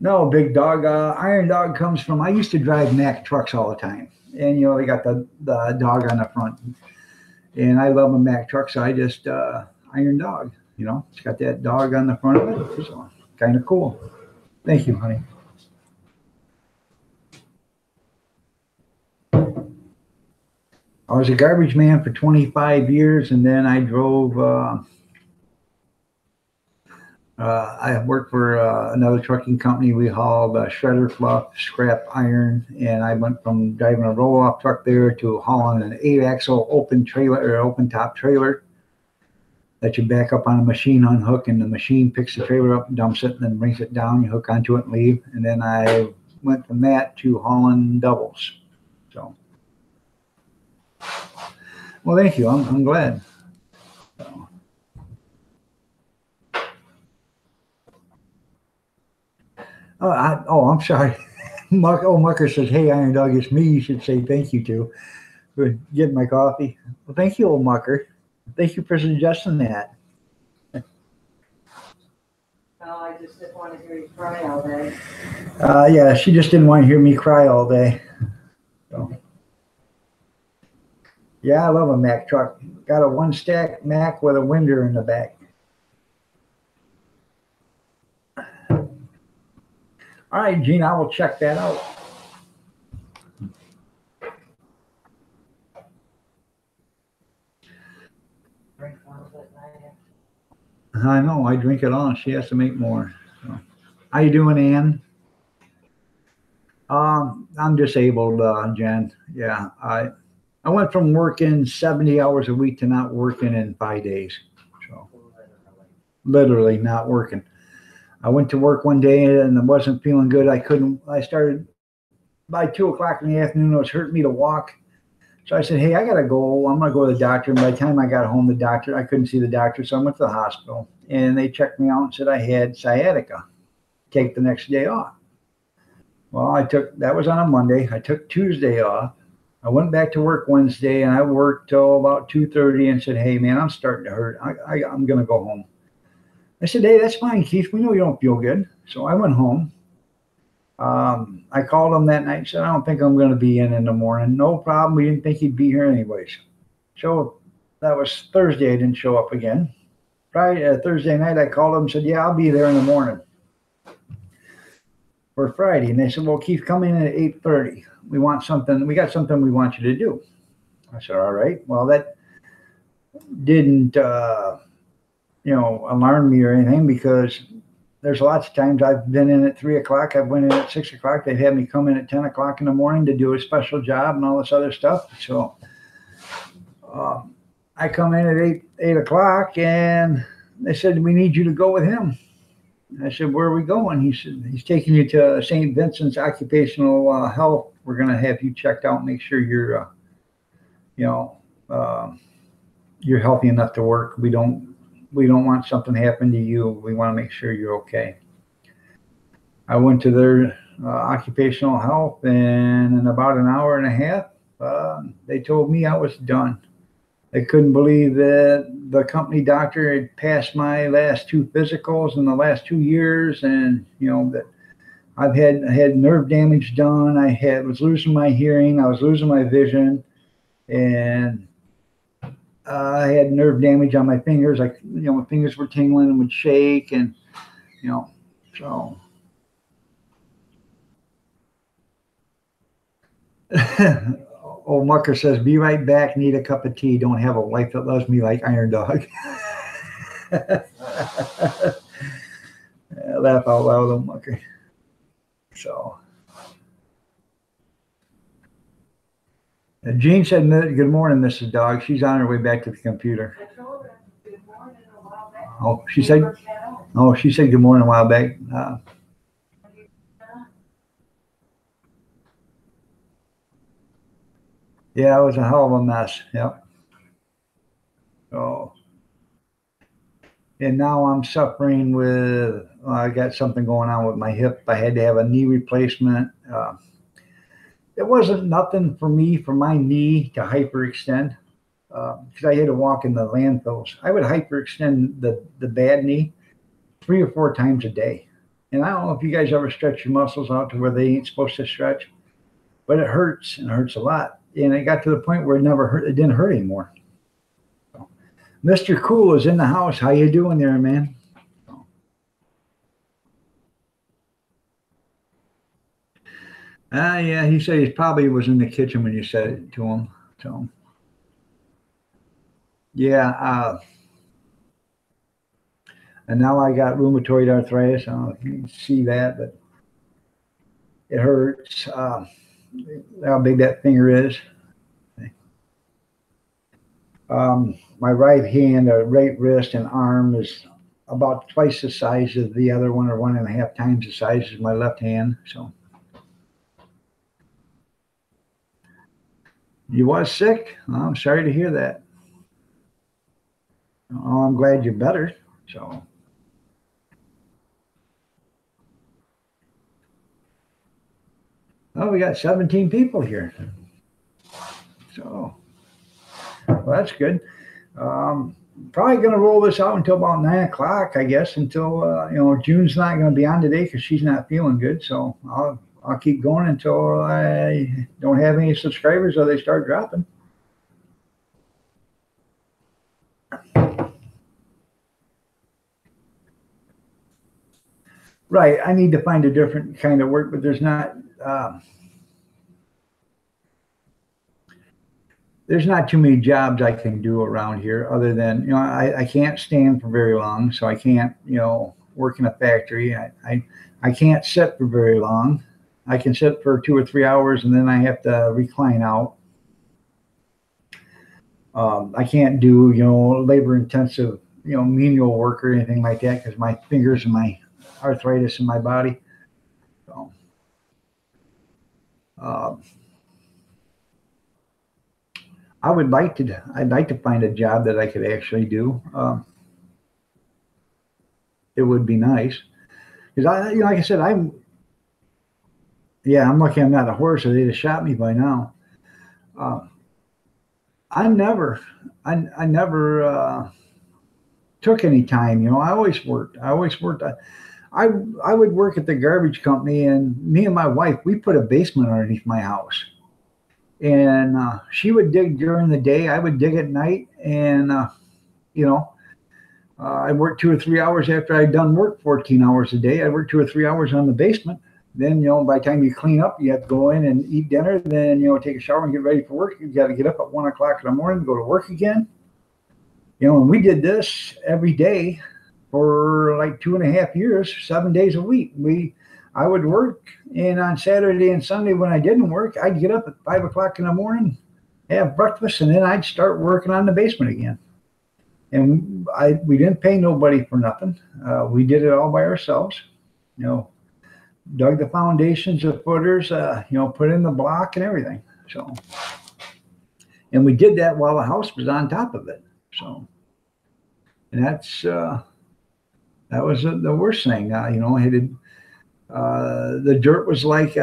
No, big dog. Iron Dog comes from. I used to drive Mack trucks all the time, and they got the dog on the front, and I love a Mack truck, so I just Iron Dog. It's got that dog on the front of it. So kind of cool. Thank you, honey. I was a garbage man for 25 years, and then I drove. I worked for another trucking company. We hauled shredder fluff, scrap iron, and I went from driving a roll-off truck there to hauling an 8-axle open trailer or open top trailer that you back up on a machine, unhook, and the machine picks the trailer up, dumps it, and then brings it down. You hook onto it and leave. And then I went from that to hauling doubles. So, well, thank you. I'm glad. So. I'm sorry. Mucker says, "Hey, Iron Dog, it's me. You should say thank you to for getting my coffee." Well, thank you, old Mucker. Thank you for suggesting that. Oh, I just didn't want to hear you cry all day. Yeah, she just didn't want to hear me cry all day. So. Yeah, I love a Mack truck. Got a 1-stack Mack with a winder in the back. All right, Gene, I will check that out. I know, I drink it all. She has to make more. So. How you doing, Ann? I'm disabled, Jen. Yeah, I went from working 70 hours a week to not working in 5 days. So literally not working. I went to work one day and I wasn't feeling good. I started by 2 o'clock in the afternoon. It was hurting me to walk. So I said, hey, I got to go. I'm going to go to the doctor. And by the time I got home, I couldn't see the doctor. So I went to the hospital and they checked me out and said I had sciatica. Take the next day off. Well, that was on a Monday. I took Tuesday off. I went back to work Wednesday and I worked till about 2:30 and said, hey, man, I'm starting to hurt. I'm going to go home. I said, hey, that's fine, Keith. We know you don't feel good. So I went home. I called him that night and said, I don't think I'm going to be in the morning. No problem. We didn't think he'd be here anyways. So that was Thursday. I didn't show up again. Thursday night, I called him and said, yeah, I'll be there in the morning for Friday. And they said, well, Keith, come in at 8:30. We got something we want you to do. I said, all right. Well, that didn't, alarm me or anything because there's lots of times I've been in at 3 o'clock. I've went in at 6 o'clock. They've had me come in at 10 o'clock in the morning to do a special job and all this other stuff. So I come in at 8 o'clock and they said, we need you to go with him. I said, where are we going? He said, he's taking you to St. Vincent's Occupational Health. We're going to have you checked out and make sure you're, you're healthy enough to work. We don't want something to happen to you. We want to make sure you're okay. I went to their occupational health, and in about an hour and a half, they told me I was done. They couldn't believe that the company doctor had passed my last 2 physicals in the last 2 years, and that I've had nerve damage done. Was losing my hearing. I was losing my vision, and I had nerve damage on my fingers. My fingers were tingling and would shake, and so. Old Mucker says, be right back. Need a cup of tea. Don't have a wife that loves me like Iron Dog. Laugh out loud, old Mucker. So. Jean said, good morning, Mrs. Dog. She's on her way back to the computer. I told her good morning a while back. Oh, she said good morning a while back. Yeah, it was a hell of a mess. Yep. So, and now I'm suffering with, I got something going on with my hip. I had to have a knee replacement. It wasn't nothing for my knee to hyperextend because I had to walk in the landfills. I would hyperextend the bad knee 3 or 4 times a day. And I don't know if you guys ever stretch your muscles out to where they ain't supposed to stretch, but it hurts and it hurts a lot. And it got to the point where it never hurt. It didn't hurt anymore. So, Mr. Cool is in the house. How you doing there, man? Yeah, he said he probably was in the kitchen when you said it to him. So, yeah. And now I got rheumatoid arthritis. I don't know if you can see that, but it hurts. How big that finger is. My right hand, right wrist, and arm is about twice the size of the other one, or 1.5 times the size as my left hand. So, you was sick? Oh, I'm sorry to hear that. Oh, I'm glad you're better. So, oh, we got 17 people here. So, well, that's good. Probably going to roll this out until about 9 o'clock, I guess, until, June's not going to be on today because she's not feeling good. So I'll keep going until I don't have any subscribers or they start dropping. Right. I need to find a different kind of work, but there's not too many jobs I can do around here other than, I can't stand for very long. So I can't, work in a factory. I can't sit for very long. I can sit for 2 or 3 hours and then I have to recline out. I can't do, labor intensive, menial work or anything like that because my fingers and my arthritis in my body. So, I'd like to find a job that I could actually do. It would be nice because like I said, I'm lucky I'm not a horse or they'd have shot me by now. I never took any time. I always worked. I would work at the garbage company, and me and my wife, we put a basement underneath my house, and she would dig during the day. I would dig at night, and I'd work 2 or 3 hours after I'd done work 14 hours a day. I'd work 2 or 3 hours on the basement. Then, by the time you clean up, you have to go in and eat dinner. Then, take a shower and get ready for work. You got to get up at 1 o'clock in the morning, go to work again. And we did this every day for like 2.5 years, 7 days a week. I would work, and on Saturday and Sunday when I didn't work, I'd get up at 5 o'clock in the morning, have breakfast, and then I'd start working on the basement again. And we didn't pay nobody for nothing. We did it all by ourselves. Dug the foundations, the footers, put in the block and everything. So, and we did that while the house was on top of it. So, and that was the worst thing. The dirt was like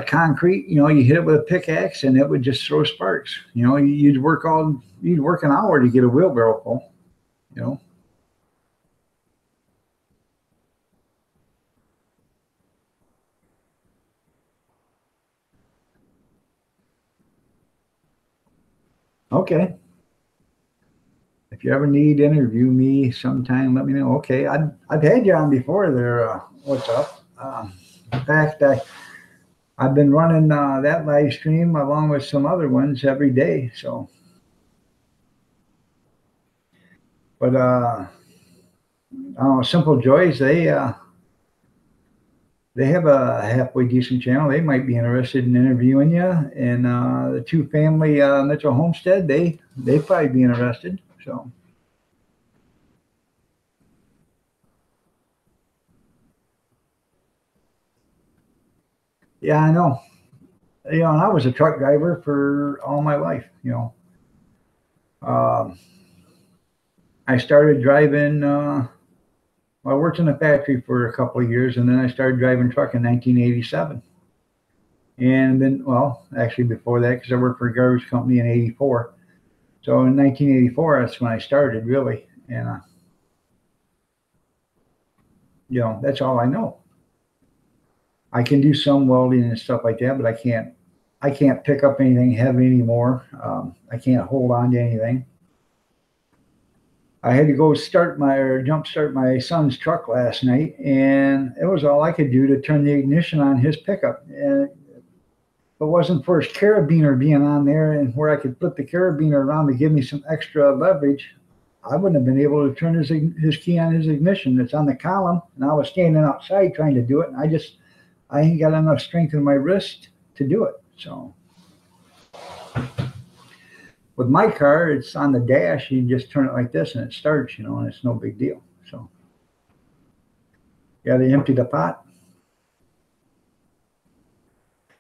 concrete. You hit it with a pickaxe and it would just throw sparks. You'd work an hour to get a wheelbarrow full. Okay. If you ever need to interview me sometime, let me know. Okay. I've had you on before there. What's up? In fact, I've been running that live stream along with some other ones every day. So, but Simple Joys, they have a halfway decent channel. They might be interested in interviewing you. And the Two Family Mitchell Homestead, they probably be interested. So, yeah, I know. And I was a truck driver for all my life. Um, I started driving. I worked in a factory for a couple of years, and then I started driving truck in 1987. And then, actually before that, because I worked for a garbage company in '84. So in 1984, that's when I started really, and that's all I know. I can do some welding and stuff like that, but I can't pick up anything heavy anymore. I can't hold on to anything. I had to go jump start my son's truck last night, and it was all I could do to turn the ignition on his pickup. And if it wasn't for his carabiner being on there and where I could flip the carabiner around to give me some extra leverage, I wouldn't have been able to turn his key on his ignition. It's on the column, and I was standing outside trying to do it, and I ain't got enough strength in my wrist to do it. So with my car, it's on the dash. You just turn it like this and it starts, and it's no big deal. So got to empty the pot.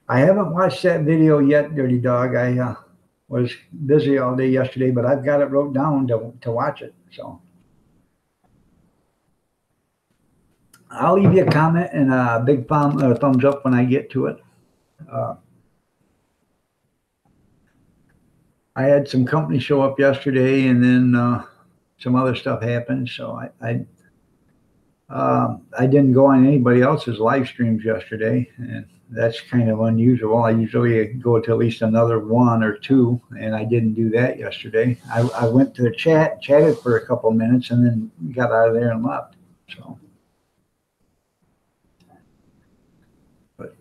I haven't watched that video yet, Dirty Dog. I was busy all day yesterday, but I've got it wrote down to watch it. So I'll leave you a comment and a big thumbs up when I get to it. I had some company show up yesterday, and then some other stuff happened. So I didn't go on anybody else's live streams yesterday, and that's kind of unusual. I usually go to at least another one or two, and I didn't do that yesterday. I went to the chatted for a couple of minutes, and then got out of there and left. So, but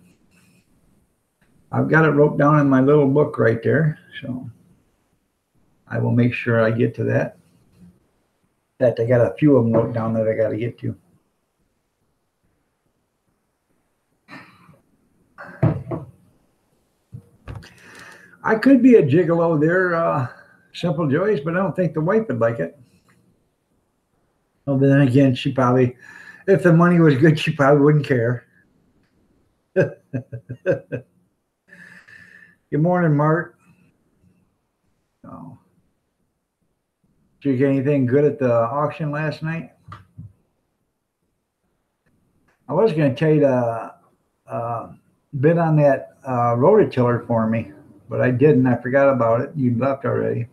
I've got it wrote down in my little book right there. So I will make sure I get to that. I got a few of them wrote down that I got to get to. I could be a gigolo there, Simple Joyce, but I don't think the wife would like it. Well, then again, she probably, if the money was good, she probably wouldn't care. Good morning, Mark. Oh. Did you get anything good at the auction last night? I was going to tell you to bid on that rototiller for me, but I didn't. I forgot about it. You left already.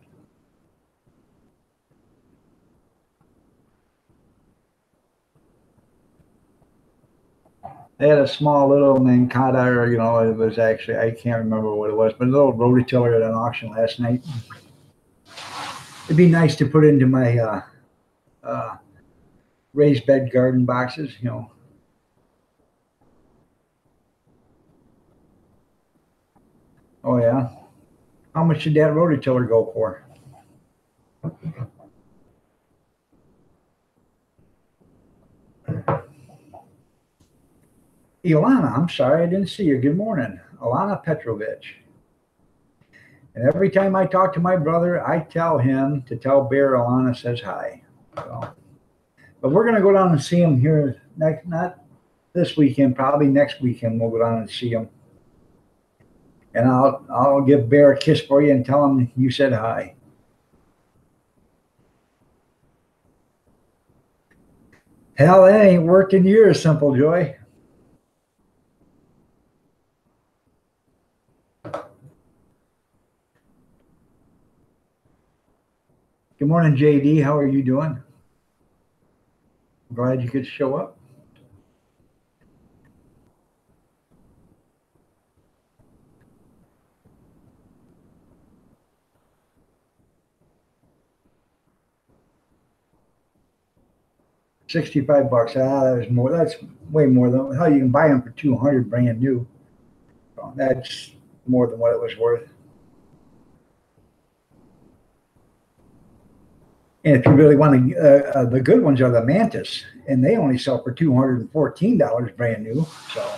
They had a small little Mancata, or it was actually, I can't remember what it was, but a little rototiller at an auction last night. It'd be nice to put into my raised bed garden boxes, Oh yeah. How much did that rototiller go for? Ilana, I'm sorry, I didn't see you. Good morning. Ilana Petrovich. And every time I talk to my brother, I tell him to tell Bear Ilana says hi. So, but we're going to go down and see him here not this weekend, probably next weekend. We'll go down and see him. And I'll give Bear a kiss for you and tell him you said hi. Hell, that ain't worked in years, Simple Joy. Good morning, JD. How are you doing? Glad you could show up. $65. That was more. That's way more than how you can buy them for $200 brand new. So that's more than what it was worth. And if you really want to, the good ones are the Mantis, and they only sell for $214 brand new. So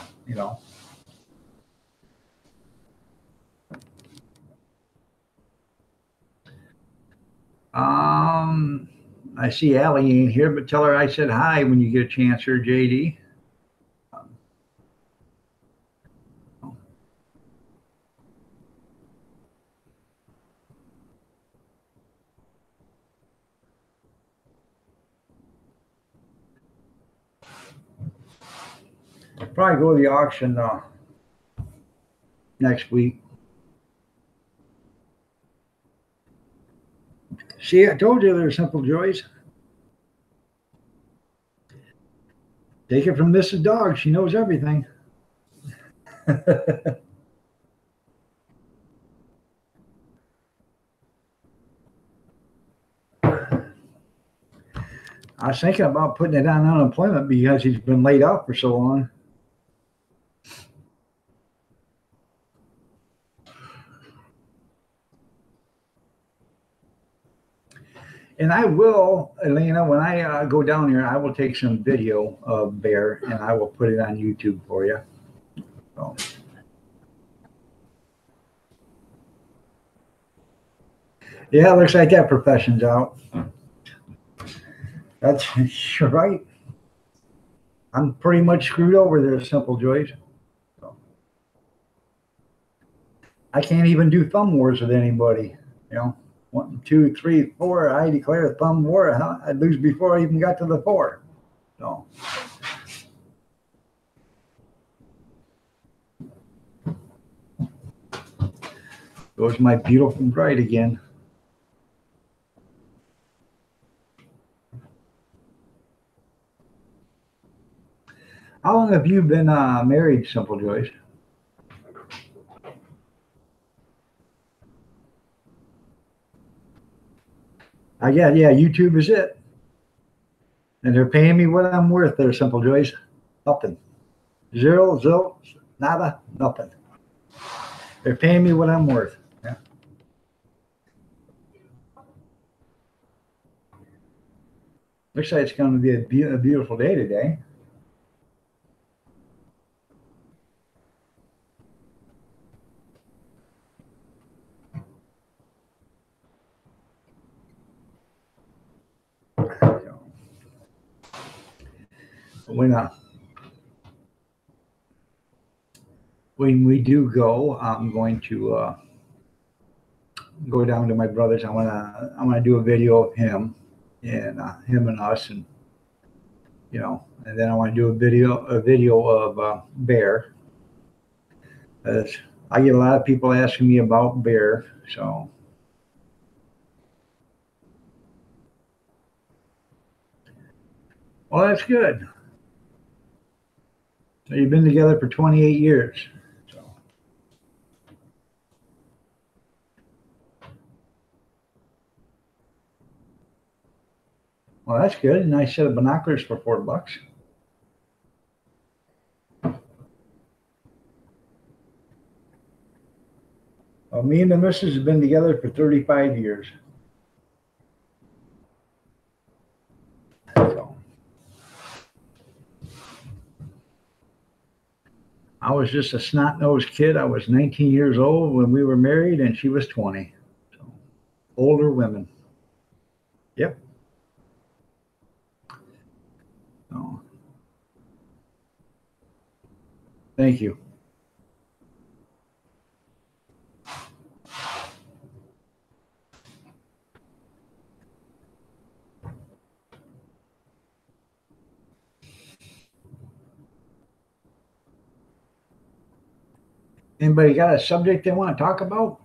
I see Allie ain't here, but tell her I said hi when you get a chance here, JD. I'll probably go to the auction next week. See, I told you they're Simple Joys. Take it from Mrs. Dog. She knows everything. I was thinking about putting it on unemployment because he's been laid off for so long. And I will, Elena, when I go down here, I will take some video of Bear and I will put it on YouTube for you. So. Yeah, it looks like that profession's out. That's you're right. I'm pretty much screwed over there, Simple Joys. So. I can't even do thumb wars with anybody. You know, 1, 2, 3, 4. I declare a thumb war. I'd lose before I even got to the 4. So. Goes my beautiful bride again. How long have you been married, Simple Joys? Yeah, YouTube is it. And they're paying me what I'm worth there, Simple Joys. Nothing. Zero, nada, nothing. They're paying me what I'm worth. Yeah. Looks like it's going to be a beautiful day today. When we do go, I'm going to go down to my brother's. I want to do a video of him and him and us, and you know, and then I want to do a video of Bear. I get a lot of people asking me about Bear, so. Well, that's good. So you've been together for 28 years. So. Well, that's good. A nice set of binoculars for $4. Well, me and the missus have been together for 35 years. So. I was just a snot-nosed kid. I was 19 years old when we were married, and she was 20. So, older women. Yep. So, thank you. Anybody got a subject they want to talk about?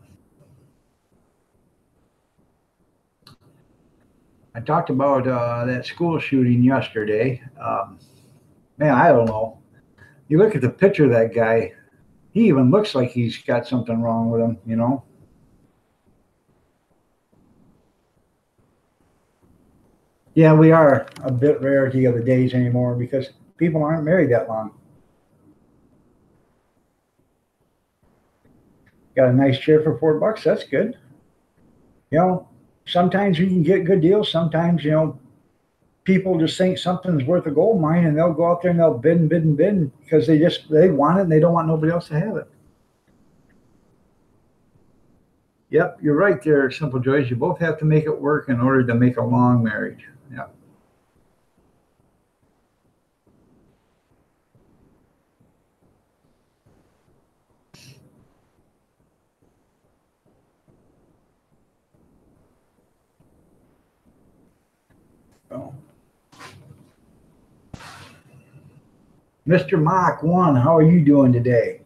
I talked about that school shooting yesterday. Man, I don't know. You look at the picture of that guy, he even looks like he's got something wrong with him, you know? Yeah, we are a bit rarity of the days anymore because people aren't married that long. Got a nice chair for $4. That's good. You know, sometimes you can get good deals. Sometimes, you know, people just think something's worth a gold mine and they'll go out there and they'll bid and bid and bid because they want it and they don't want nobody else to have it. Yep, you're right there, Simple Joys. You both have to make it work in order to make a long marriage. Yeah. So. Mr. Mach 1, how are you doing today?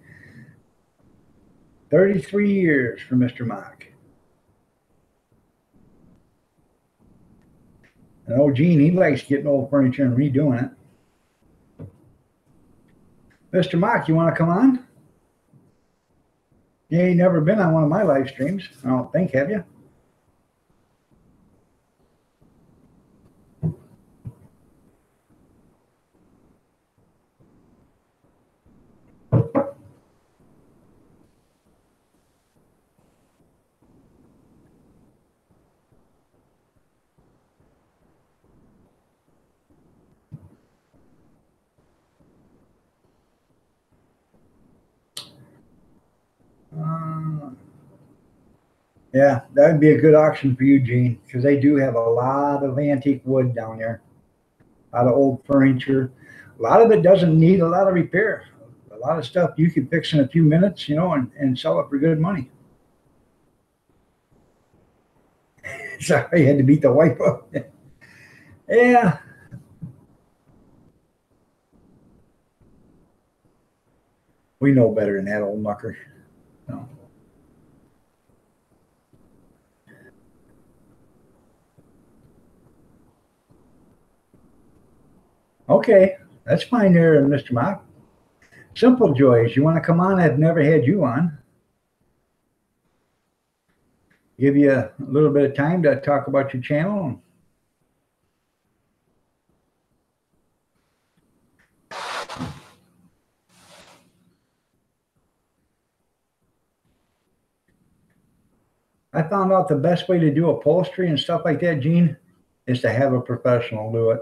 33 years for Mr. Mach. And oh, Gene, he likes getting old furniture and redoing it. Mr. Mach, you want to come on? You ain't never been on one of my live streams, I don't think, have you? Yeah, that would be a good auction for you, Gene, because they do have a lot of antique wood down there, a lot of old furniture. A lot of it doesn't need a lot of repair. A lot of stuff you can fix in a few minutes, you know, and sell it for good money. Sorry, I had to beat the wife up. Yeah. We know better than that, old mucker. No. Okay, that's fine there, Mr. Mock. Simple Joys, you want to come on? I've never had you on. Give you a little bit of time to talk about your channel. I found out the best way to do upholstery and stuff like that, Gene, is to have a professional do it.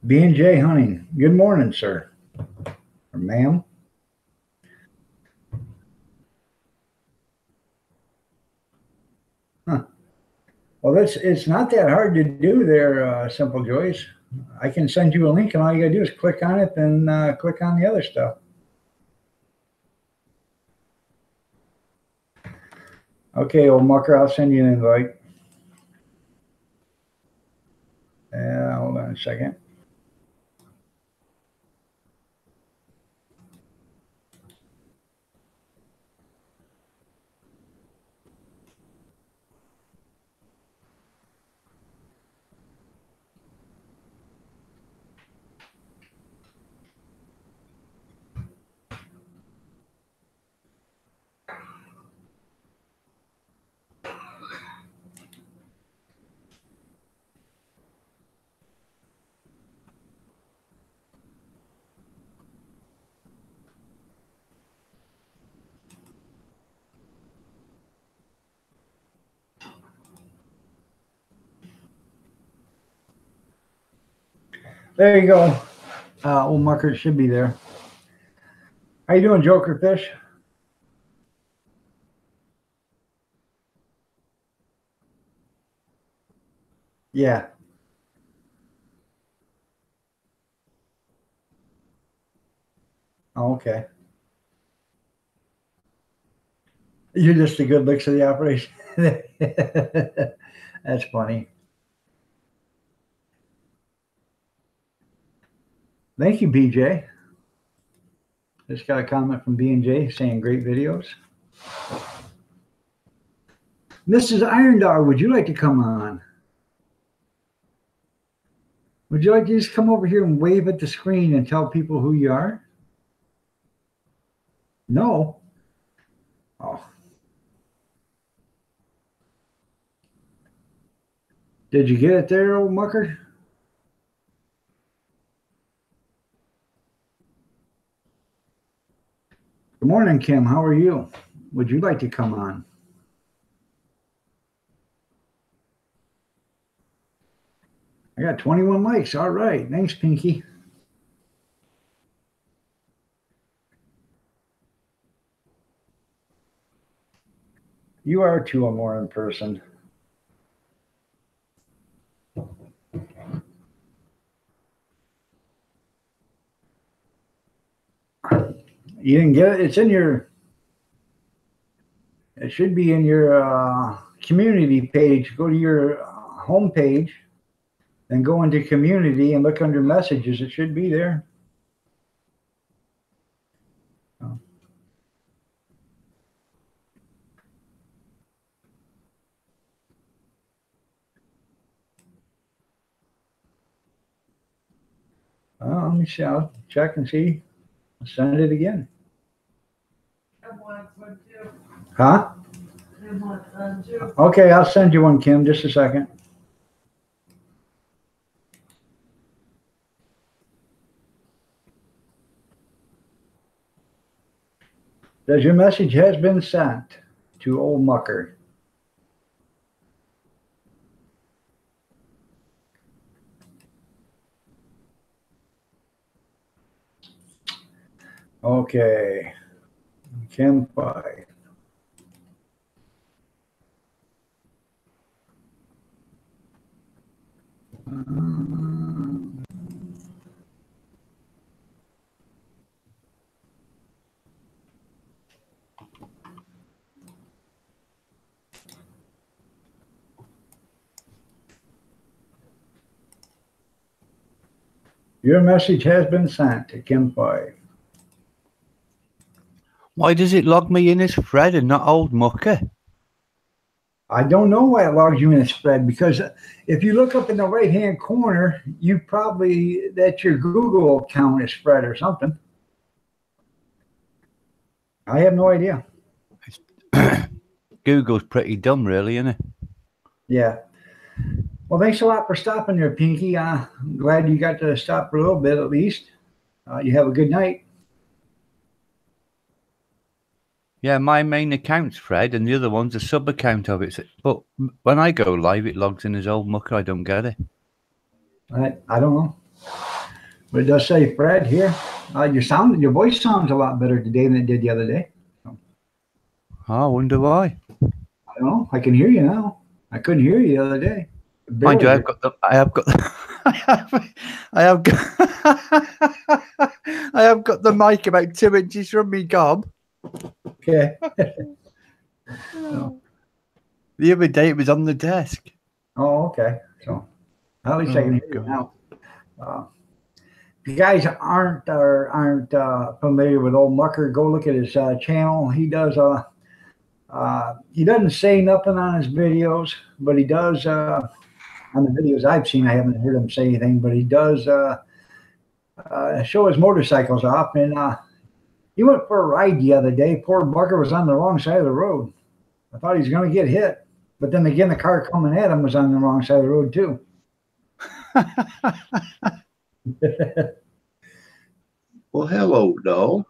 B&J Hunting, good morning, sir. Or ma'am. Huh. Well, it's not that hard to do there, Simple Joys. I can send you a link, and all you gotta do is click on it, then click on the other stuff. Okay, old mucker, I'll send you an invite. Hold on a second. There you go. Old mucker should be there. How you doing, Joker Fish? Yeah. Oh, okay. You're just the good looks of the operation. That's funny. Thank you, BJ. Just got a comment from B&J saying great videos. Mrs. Iron Dog, would you like to come on? Would you like to just come over here and wave at the screen and tell people who you are? No. Oh. Did you get it there, old mucker? Good morning, Kim. How are you? Would you like to come on? I got 21 likes. All right. Thanks, Pinky. You are two or more in person. You didn't get it? It's in your, it should be in your community page. Go to your home page, then go into community and look under messages. It should be there. Oh, let me see. I'll check and see. I'll send it again. Huh? Okay, I'll send you one, Kim. Just a second. Says your message has been sent to Old Mucker. Okay. Kim 5. Your message has been sent to Kim 5. Why does it log me in as Fred and not Old Mucker? I don't know why it logs you in as Fred, because if you look up in the right-hand corner, that's your Google account is Fred or something. I have no idea. Google's pretty dumb, really, isn't it? Yeah. Well, thanks a lot for stopping there, Pinky. I'm glad you got to stop for a little bit at least. You have a good night. Yeah, my main account's Fred, and the other one's a sub-account of it. But when I go live, it logs in as Old Mucker. I don't get it. I don't know. But it does say Fred here. Your voice sounds a lot better today than it did the other day. Oh, I wonder why. I don't know. I can hear you now. I couldn't hear you the other day. Mind you, I have got the mic about 2 inches from me gob. Okay. The other day it was on the desk. Oh, okay. So at least I can hear you now. If you guys aren't familiar with Old Mucker, go look at his channel. He doesn't say nothing on his videos, but he does on the videos I've seen. I haven't heard him say anything, but he does show his motorcycles off. And he went for a ride the other day. Poor Mucker was on the wrong side of the road. I thought he was going to get hit, but then again, the car coming at him was on the wrong side of the road too. Well, hello, doll.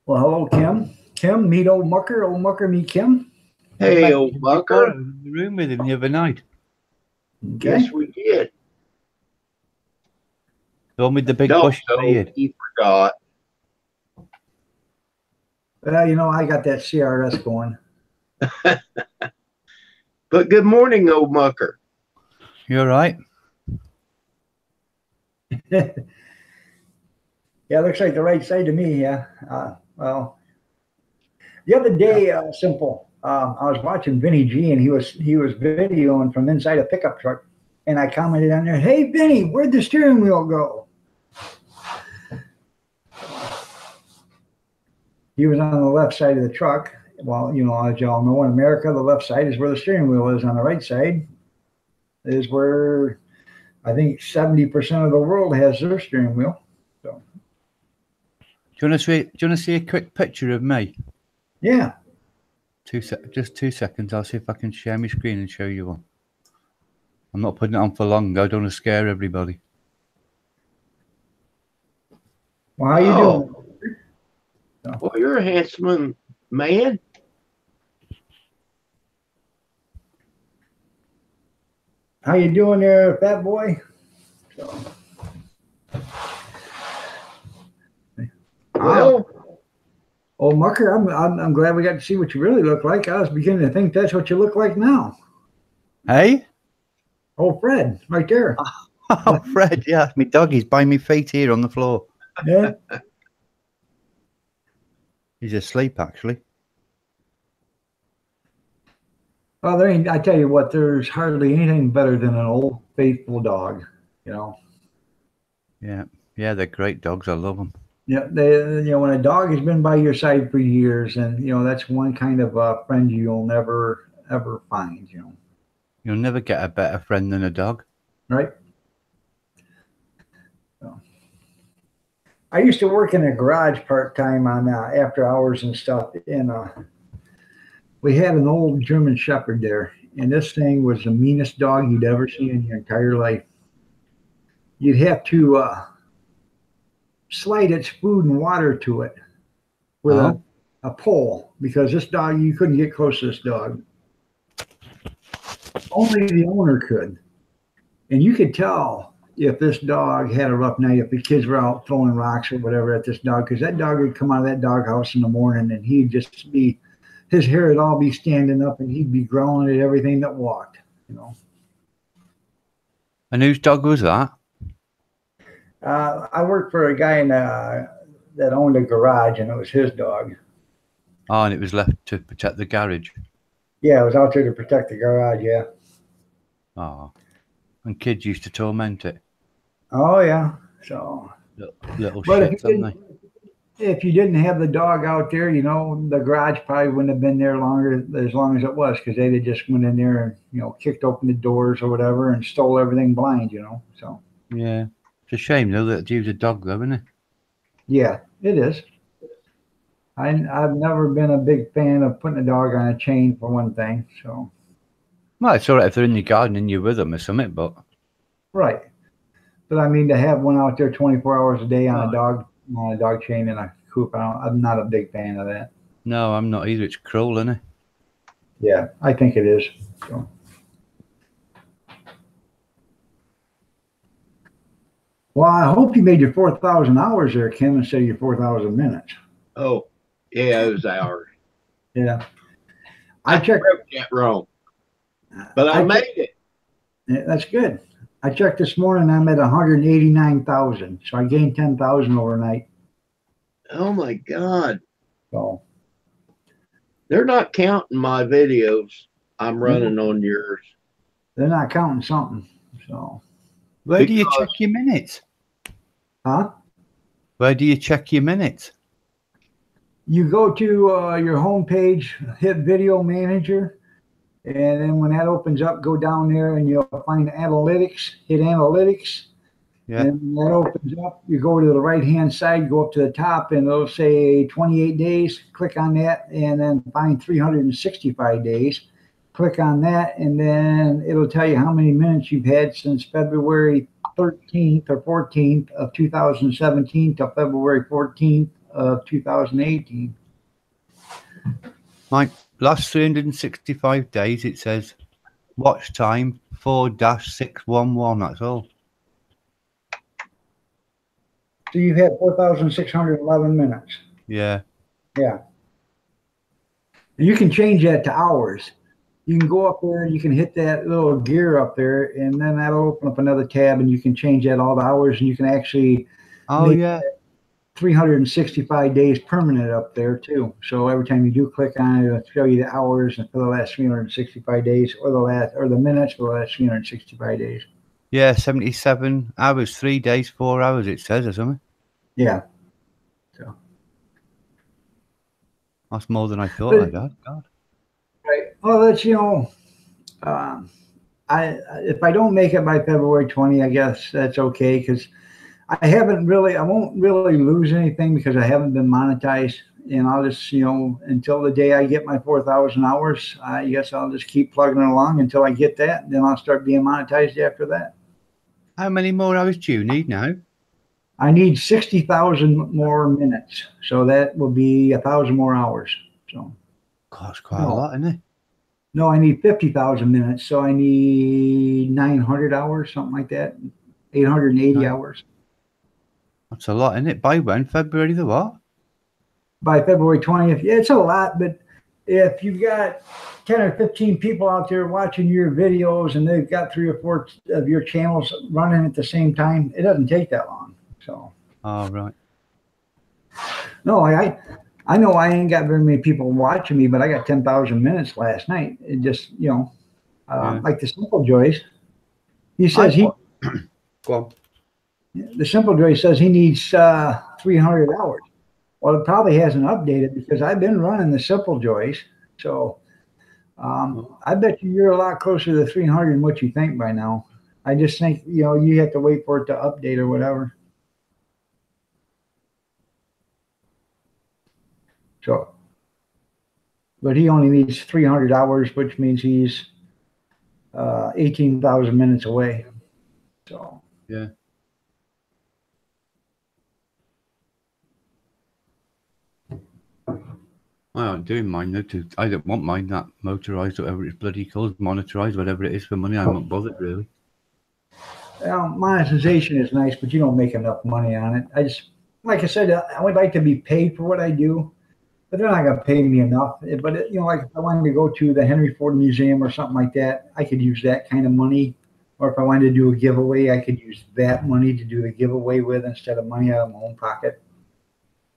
Well, hello, Kim. Kim, meet Old Mucker. Old Mucker, meet Kim. Hey, old Mucker. In the room with him the other night. Okay. Yes, we did. The one with the big No, bush beard. he forgot. Well, I got that CRS going. But good morning, old Mucker. You all right? Yeah, it looks like the right side to me. Yeah. Well, the other day, Simple. I was watching Vinny G, and he was videoing from inside a pickup truck, and I commented on there, "Hey, Vinny, where'd the steering wheel go?" He was on the left side of the truck. Well, as y'all know, in America, the left side is where the steering wheel is. On the right side is where I think 70% of the world has their steering wheel. So, Do you want to see a quick picture of me? yeah. Just 2 seconds. I'll see if I can share my screen and show you one. I'm not putting it on for long. I don't want to scare everybody. Well, how you doing? Well, you're a handsome man. How you doing there, fat boy? Well, Old Mucker, I'm glad we got to see what you really look like. I was beginning to think that's what you look like now. Hey? Oh, Fred, right there. Oh, Fred, yeah. My doggy's by my feet here on the floor. Yeah. He's asleep, actually. Well, I tell you what, there's hardly anything better than an old faithful dog, Yeah, they're great dogs. I love them. Yeah, when a dog has been by your side for years, and that's one kind of friend you'll never ever find. You'll never get a better friend than a dog. Right. I used to work in a garage part-time on after hours and stuff. And we had an old German Shepherd there. And this thing was the meanest dog you'd ever seen in your entire life. You'd have to slide its food and water to it with a pole, because this dog, you couldn't get close to this dog. Only the owner could. And you could tell if this dog had a rough night, if the kids were out throwing rocks or whatever at this dog, because that dog would come out of that doghouse in the morning and he'd just be, his hair would all be standing up and he'd be growling at everything that walked, you know. And whose dog was that? I worked for a guy that owned a garage, and it was his dog. Oh, and it was left to protect the garage. Yeah, it was out there to protect the garage, yeah. Oh, and kids used to torment it. Oh, yeah. So Little shits, aren't they? If you didn't have the dog out there, you know, the garage probably wouldn't have been there as long as it was, because they'd have just went in there and, you know, kicked open the doors or whatever and stole everything blind, you know. So yeah, it's a shame though that you was a dog though, isn't it? Yeah, it is. I've never been a big fan of putting a dog on a chain, for one thing. So Well, it's all right if they're in your garden and you're with them or something, but right. But I mean, to have one out there 24 hours a day on a dog chain in a coop, I'm not a big fan of that. no, I'm not either. It's cruel, isn't it? Yeah, I think it is. So. Well, I hope you made your 4,000 hours there, Kim, instead of your 4,000 minutes. Oh, yeah, it was hours. Yeah. I checked that wrong, but I made it. Yeah, that's good. I checked this morning. I'm at 189,000, so I gained 10,000 overnight. Oh my God! So They're not counting my videos. I'm running on yours. they're not counting something. So Where do you check your minutes? huh? Where do you check your minutes? You go to your home page, hit Video Manager, and then when that opens up, go down there and you'll find Analytics. Hit Analytics. Yeah. And when that opens up, you go to the right-hand side, go up to the top, and it'll say 28 days. Click on that, and then find 365 days. Click on that, and then it'll tell you how many minutes you've had since February 13th or 14th of 2017 to February 14th of 2018. My last 365 days, it says watch time 4-611. That's all. So you've had 4,611 minutes. Yeah. Yeah. And you can change that to hours. You can go up there and you can hit that little gear up there, and then that'll open up another tab, and you can change that all the hours, and you can actually make 365 days permanent up there too. So every time you do click on it, it'll show you the hours and for the last 365 days, or the minutes for the last 365 days. Yeah, 77 hours, 3 days, 4 hours, it says, or something. Yeah. So that's more than I thought I'd had. God. Right. Well, that's, you know, if I don't make it by February 20, I guess that's okay, because I won't really lose anything because I haven't been monetized, and I'll just, you know, until the day I get my 4,000 hours, I guess I'll just keep plugging along until I get that, and then I'll start being monetized after that. How many more hours do you need now? I need 60,000 more minutes, so that will be 1,000 more hours. So, God, it's quite a lot, isn't it? No, I need 50,000 minutes, so I need 900 hours, something like that, 880 hours. That's a lot, isn't it? By when? February the what? By February 20th. Yeah, it's a lot, but if you've got 10 or 15 people out there watching your videos and they've got 3 or 4 of your channels running at the same time, it doesn't take that long. So. Oh, right. No, I know I ain't got very many people watching me, but I got 10,000 minutes last night. It just, you know, like the Simple Joys. He says Go on. The Simple Joy says he needs 300 hours. Well, it probably hasn't updated because I've been running the Simple Joys. So I bet you're a lot closer to 300 than what you think by now. I just think, you know, you have to wait for it to update or whatever. So, but he only needs 300 hours, which means he's 18,000 minutes away. So, Yeah. I aren't doing mine though. I don't want mine that motorized, whatever it's bloody called, monetized, whatever it is for money. I'm not bothered really. well, monetization is nice, but you don't make enough money on it. I just, like I said, I would like to be paid for what I do, but they're not going to pay me enough. But you know, like if I wanted to go to the Henry Ford Museum or something like that, I could use that kind of money. Or if I wanted to do a giveaway, I could use that money to do the giveaway with instead of money out of my own pocket.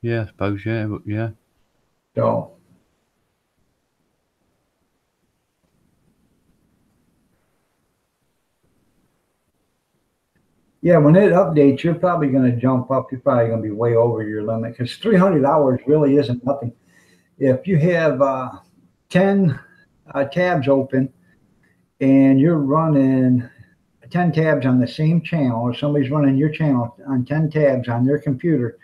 Yeah, I suppose. Yeah. So, yeah, when it updates, you're probably going to jump up. You're probably going to be way over your limit because 300 hours really isn't nothing. If you have 10 tabs open and you're running 10 tabs on the same channel, or somebody's running your channel on 10 tabs on their computer,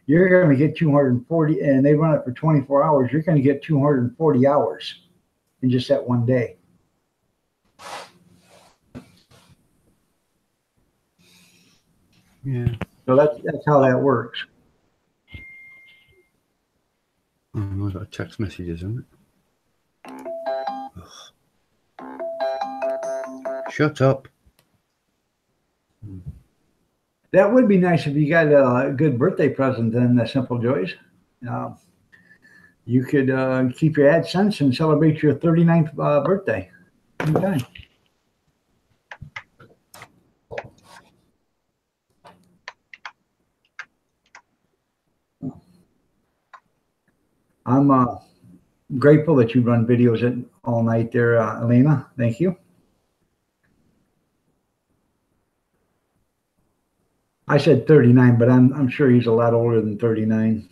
you're going to get 240, and they run it for 24 hours. You're going to get 240 hours in just that one day. Yeah. So that's how that works. Oh, I got text messages, isn't it? Ugh. Shut up. That would be nice if you got a good birthday present then, the Simple Joys. You could keep your AdSense and celebrate your 39th birthday. Okay. I'm grateful that you run videos all night there, Elena. Thank you. I said 39, but I'm sure he's a lot older than 39.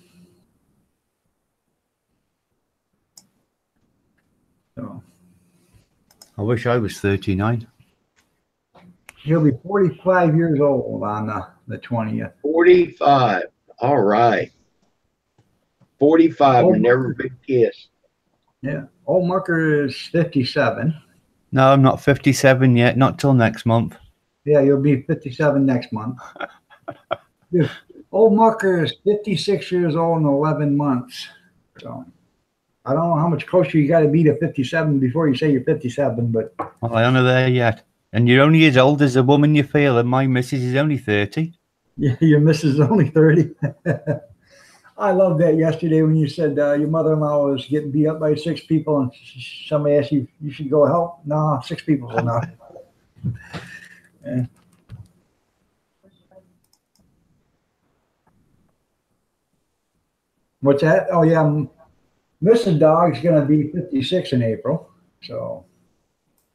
So I wish I was 39. he'll be 45 years old on the 20th. 45. All right. 45 and never been kissed. Yeah. Old Mucker is 57. No, I'm not 57 yet. Not till next month. Yeah, you'll be 57 next month. Dude, old Mucker is 56 years old in 11 months. So I don't know how much closer you got to be to 57 before you say you're 57, but Well, I aren't there yet. And you're only as old as the woman you feel, and my missus is only 30. yeah, your missus is only 30. I loved that yesterday when you said your mother-in-law was getting beat up by 6 people and somebody asked you should go help. No, 6 people is enough. Yeah. What's that? Oh, yeah. Mrs. Dog's going to be 56 in April. So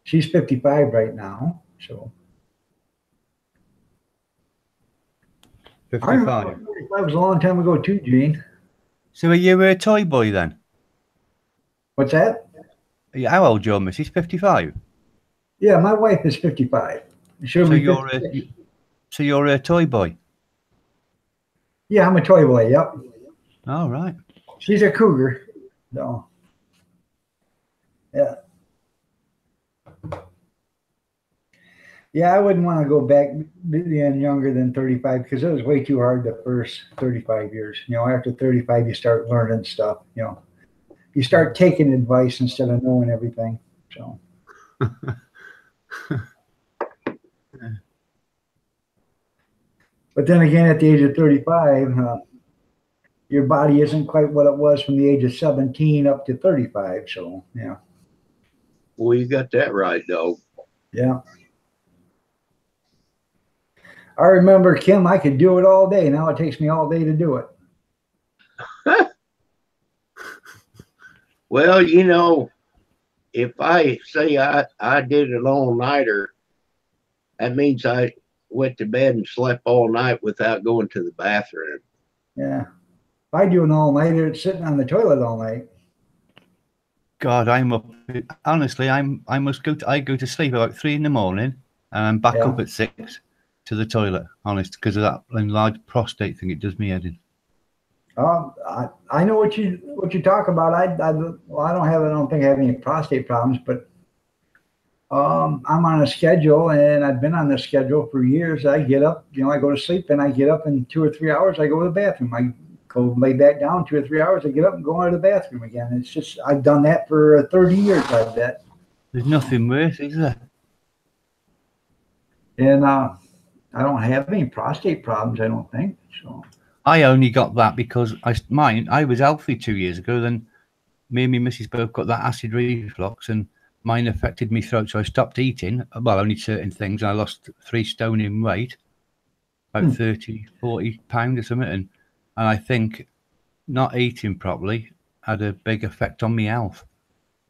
she's 55 right now. So 55. 55 was a long time ago too, Gene. So are you a toy boy then? What's that? How old your missus? 55? Yeah, my wife is 55. She'll be 56. So you're a toy boy? Yeah, I'm a toy boy. Yep. All right. She's a cougar. So, yeah. Yeah, I wouldn't want to go back being younger than 35 because it was way too hard the first 35 years. You know, after 35, you start learning stuff. You know, you start taking advice instead of knowing everything. So. But then again, at the age of 35, your body isn't quite what it was from the age of 17 up to 35. So, yeah. Well, you got that right, though. Yeah. I remember, Kim, I could do it all day. Now it takes me all day to do it. Well, you know, if I say I did an all-nighter, that means I went to bed and slept all night without going to the bathroom. Yeah. If I do an all-nighter, it's sitting on the toilet all night. God, I'm up. Honestly, I go to sleep about 3 in the morning, and I'm back up at 6 to the toilet. Honest, because of that enlarged prostate thing, it does me head in. I know what you talk about. Well, I don't think I have any prostate problems, but I'm on a schedule, and I've been on this schedule for years. I get up, I go to sleep, and I get up in 2 or 3 hours. I go to the bathroom. I go lay back down 2 or 3 hours. I get up and go out of the bathroom again. It's just I've done that for 30 years. I bet. There's nothing worse, is there? And I don't have any prostate problems. I don't think so. I only got that because I was healthy 2 years ago. Then me and my missus both got that acid reflux, and mine affected my throat. So I stopped eating. Well, only certain things. I lost 3 stone in weight, about 30, 40 pounds or something. And I think not eating properly had a big effect on my health.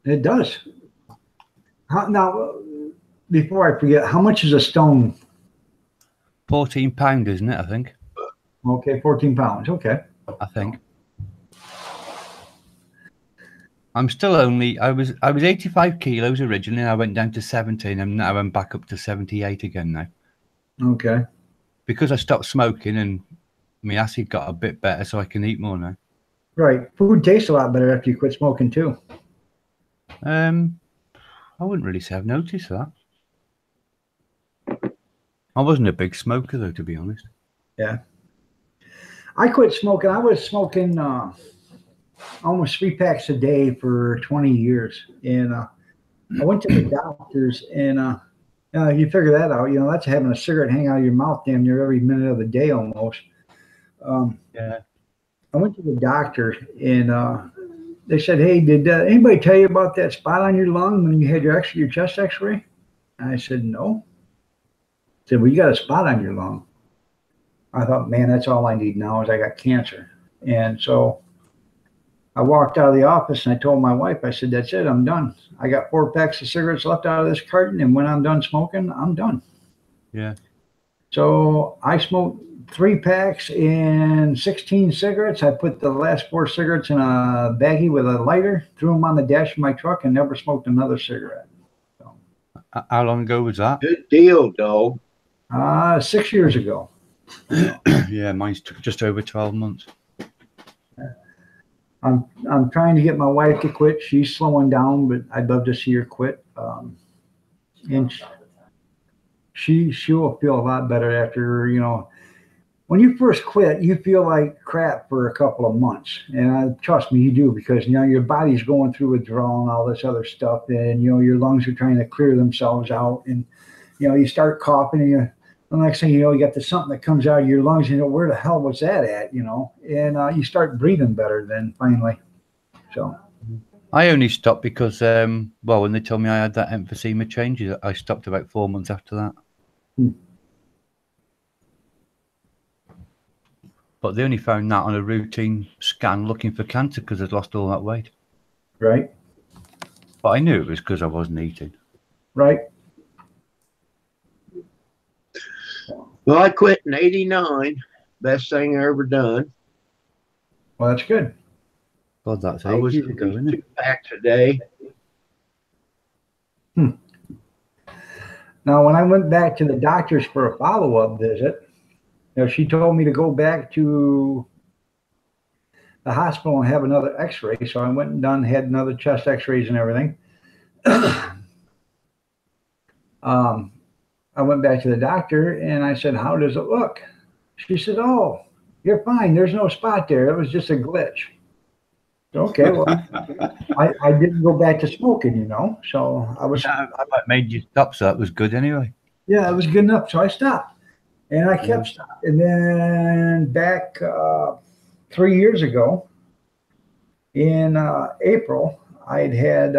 It does. Now, before I forget, how much is a stone? 14 pounds, isn't it? I think. Okay, 14 pounds. Okay. I think. I'm still only. I was 85 kilos originally. And I went down to 17, and now I'm back up to 78 again now. Okay. Because I stopped smoking and my acid got a bit better, so I can eat more now. Right. Food tastes a lot better after you quit smoking too. I wouldn't really say I've noticed that. I wasn't a big smoker though, to be honest. Yeah. I quit smoking. I was smoking almost 3 packs a day for 20 years. And I went to the doctors, and you figure that out. That's having a cigarette hang out of your mouth damn near every minute of the day almost. Yeah. I went to the doctor, and they said, "Hey, did anybody tell you about that spot on your lung when you had your chest X-ray?" And I said, "No." They said, "Well, you got a spot on your lung." I thought, man, that's all I need now is I got cancer. And so I walked out of the office, and I told my wife, I said, "That's it, I'm done. I got 4 packs of cigarettes left out of this carton, and when I'm done smoking, I'm done." Yeah. So I smoked 3 packs and 16 cigarettes. I put the last 4 cigarettes in a baggie with a lighter, threw them on the dash of my truck, and never smoked another cigarette. So, how long ago was that? Good deal, dog. 6 years ago. Yeah, mine's just over 12 months. I'm trying to get my wife to quit. She's slowing down, but I'd love to see her quit. And she will feel a lot better after, when you first quit, you feel like crap for a couple of months. And trust me, you do, because, your body's going through withdrawal and all this other stuff. And, your lungs are trying to clear themselves out. And, you start coughing, and the next thing you know, you got something that comes out of your lungs, and where the hell was that at, and you start breathing better then finally. So I only stopped because, when they told me I had that emphysema changes, I stopped about 4 months after that. But they only found that on a routine scan looking for cancer because I'd lost all that weight. Right. But I knew it was because I wasn't eating. Right. Well, I quit in '89. Best thing I ever done. Well, that's good. God, that's I was 8 years ago, isn't 2 it? packs a day. Now, when I went back to the doctors for a follow-up visit, she told me to go back to the hospital and have another X-ray. So I went and had another chest X-rays and everything. I went back to the doctor, and I said, "How does it look?" She said, "Oh, you're fine. There's no spot there. It was just a glitch." Okay, well, I didn't go back to smoking, so I was. I made you stop, so that was good anyway. Yeah, it was good enough, so I stopped, and I kept stopping. And then back 3 years ago, in April, I'd had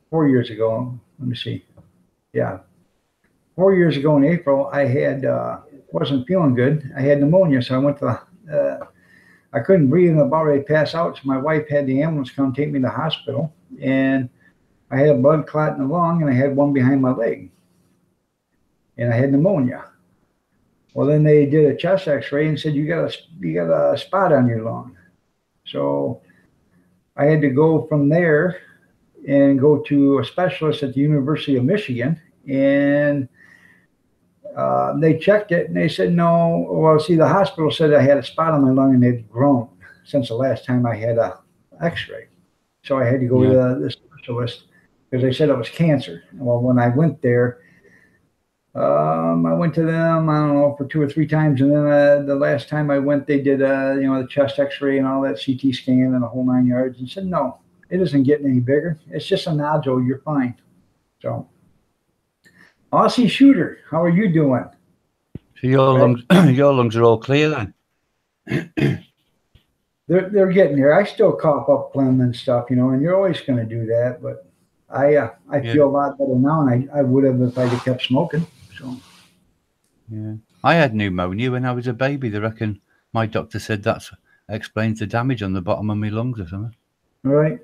4 years ago. Let me see. Yeah, 4 years ago in April, I had wasn't feeling good. I had pneumonia, so I went to. I couldn't breathe and about ready to pass out, so my wife had the ambulance come take me to the hospital, and I had a blood clot in the lung, and I had one behind my leg, and I had pneumonia. Well, then they did a chest X-ray and said you got a spot on your lung. So I had to go from there and go to a specialist at the University of Michigan, and they checked it, and they said no. Well, see, the hospital said I had a spot on my lung and it had grown. since the last time I had a X-ray. So I had to go to the specialist because they said it was cancer. Well, when I went there, I went to them, I don't know, for 2 or 3 times, and then the last time I went, they did the chest X-ray and all that CT scan and the whole 9 yards, and said no, it isn't getting any bigger. It's just a nodule. You're fine. So, Aussie Shooter, how are you doing? So your lungs are all clear then? They're getting there. I still cough up phlegm and stuff, and you're always going to do that. But I feel a lot better now, and I would have if I'd have kept smoking. So yeah, I had pneumonia when I was a baby. They reckon my doctor said that explains the damage on the bottom of my lungs or something. Right.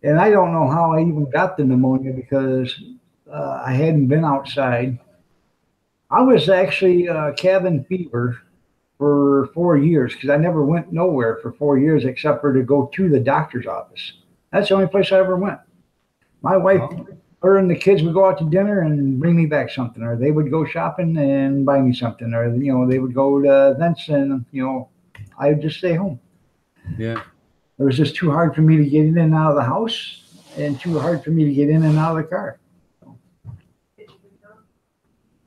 And I don't know how I even got the pneumonia because I hadn't been outside. I was actually cabin fever for 4 years because I never went nowhere for 4 years except for to go to the doctor's office. That's the only place I ever went. My wife, her and the kids would go out to dinner and bring me back something, or they would go shopping and buy me something, or they would go to events and I would just stay home. Yeah. It was just too hard for me to get in and out of the house and too hard for me to get in and out of the car.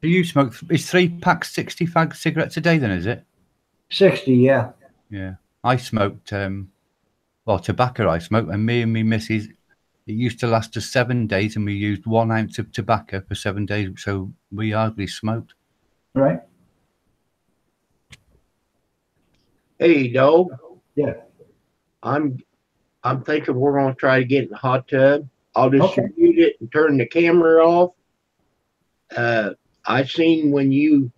Do you smoke? Is 3 packs 60 fag cigarettes a day then, is it? 60, yeah. Yeah. I smoked, tobacco I smoked, and me and me missus, it used to last us 7 days, and we used 1 ounce of tobacco for 7 days, so we hardly smoked. Right. Hey, dog. Yeah. I'm thinking we're gonna try to get in the hot tub. I'll just mute it and turn the camera off. I seen when you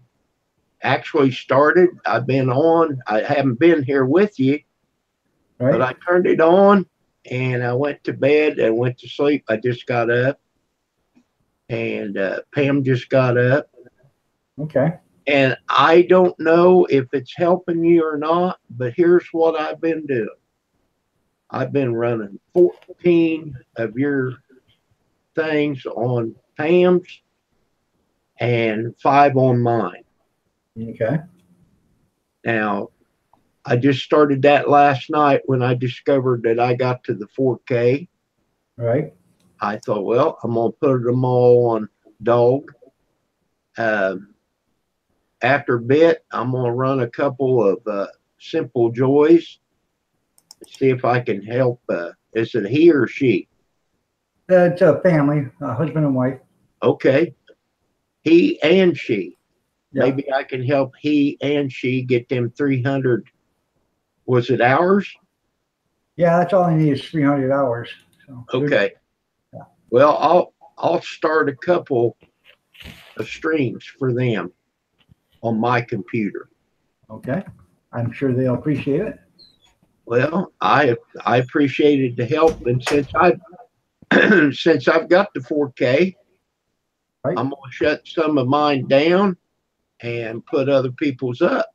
actually started. I've been on. I haven't been here with you, but I turned it on and I went to bed and went to sleep. I just got up, and Pam just got up. Okay. And I don't know if it's helping you or not, but here's what I've been doing. I've been running 14 of your things on Pam's and 5 on mine. Okay. Now, I just started that last night when I discovered that I got to the 4K. Right. I thought, well, I'm going to put them all on dog. After a bit, I'm going to run a couple of Simple Joys. See if I can help. Is it he or she? It's a family, husband and wife. Okay. He and she. Yeah. Maybe I can help he and she get them 300. Was it hours? Yeah, that's all I need is 300 hours. So okay. Yeah. Well, I'll start a couple of streams for them on my computer. Okay. I'm sure they'll appreciate it. Well, I appreciated the help, and since I've got the 4K, I'm gonna shut some of mine down and put other people's up.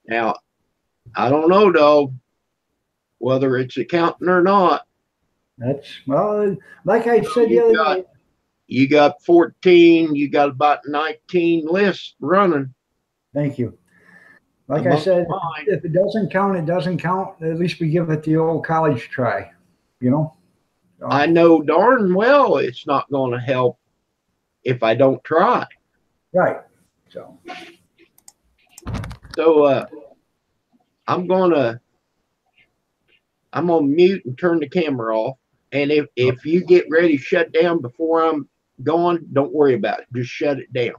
Now, I don't know, dog, whether it's accounting or not. That's like I said the other day. You got 14. You got about 19 lists running. Thank you. Like I said, if it doesn't count, it doesn't count. At least we give it the old college try, I know darn well it's not going to help if I don't try. Right. So I'm gonna mute and turn the camera off. And if you get ready to shut down before I'm gone, don't worry about it. Just shut it down.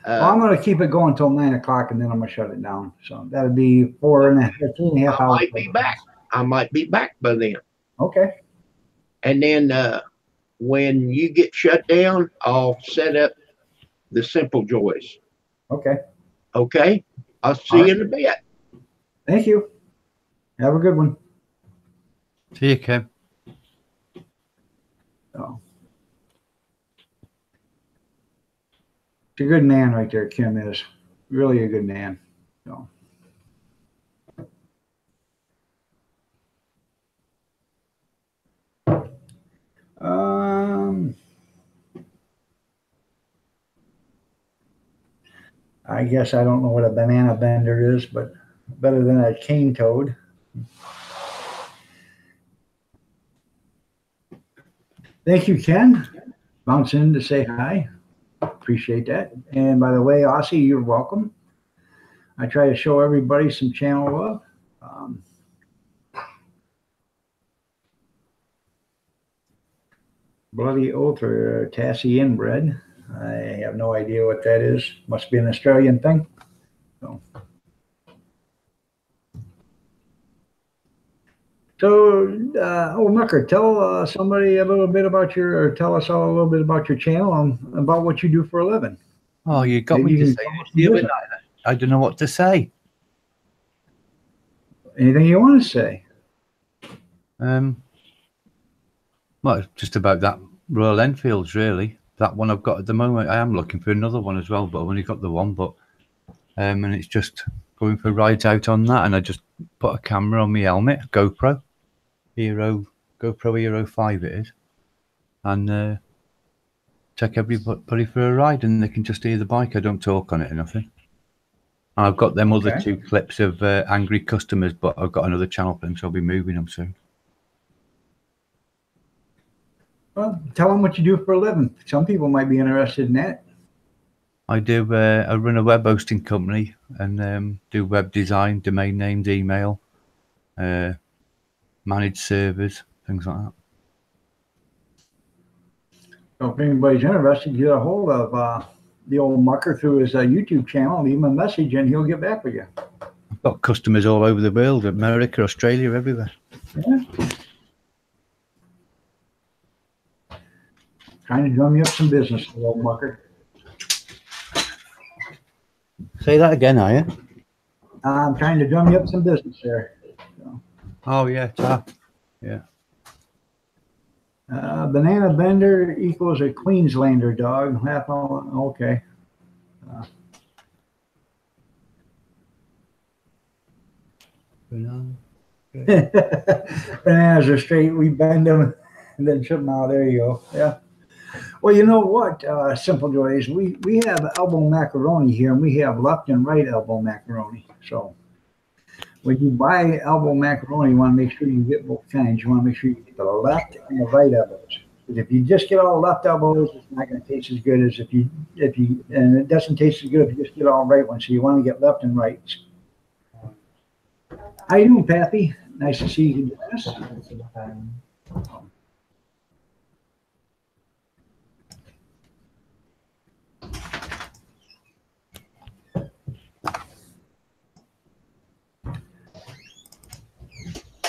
I'm going to keep it going until 9 o'clock, and then I'm going to shut it down. So that'll be 13.5 hours. I might be back. I might be back by then. Okay. And then when you get shut down, I'll set up the Simple Joys. Okay. Okay. I'll see you in a bit. Thank you. Have a good one. See you, Kim. Oh. It's a good man right there, Kim is. Really a good man. So. I guess I don't know what a banana bender is, but better than a cane toad. Thank you, Ken. Bounce in to say hi. Appreciate that. And by the way, Aussie, you're welcome. I try to show everybody some channel love. Bloody oath or Tassie inbred. I have no idea what that is. Must be an Australian thing. So, Mucker, tell somebody a little bit about or tell us all a little bit about your channel and about what you do for a living. Oh, you got Maybe me to you say can this the other night. I don't know what to say. Anything you want to say? Well, just about that Royal Enfields, really. That one I've got at the moment. I am looking for another one as well, but I've only got the one. But and it's just going for rides out on that, and I just put a camera on my helmet, GoPro Hero 5 it is, and take everybody for a ride, and they can just hear the bike. I don't talk on it or nothing. And I've got them other 2 clips of angry customers, but I've got another channel for them, so I'll be moving them soon. Well, tell them what you do for a living. Some people might be interested in that. I do. I run a web hosting company and do web design, domain names, email, manage servers, things like that. So if anybody's interested, get a hold of the old Mucker through his YouTube channel, leave him a message, and he'll get back with you. I've got customers all over the world, America, Australia, everywhere. Yeah. Trying to drum you up some business, the old Mucker. Say that again, are you? I'm trying to drum you up some business there. So. Oh, yeah, yeah. Banana bender equals a Queenslander dog. Okay. Bananas are straight. We bend them and then ship them out. There you go. Yeah. Well, you know what, Simple Joys, we have elbow macaroni here, and we have left and right elbow macaroni. So when you buy elbow macaroni, you want to make sure you get both kinds. You want to make sure you get the left and the right elbows. Because if you just get all left elbows, it's not going to taste as good as and it doesn't taste as good if you just get all right ones. So you want to get left and rights. How you doing, Pappy? Nice to see you join us.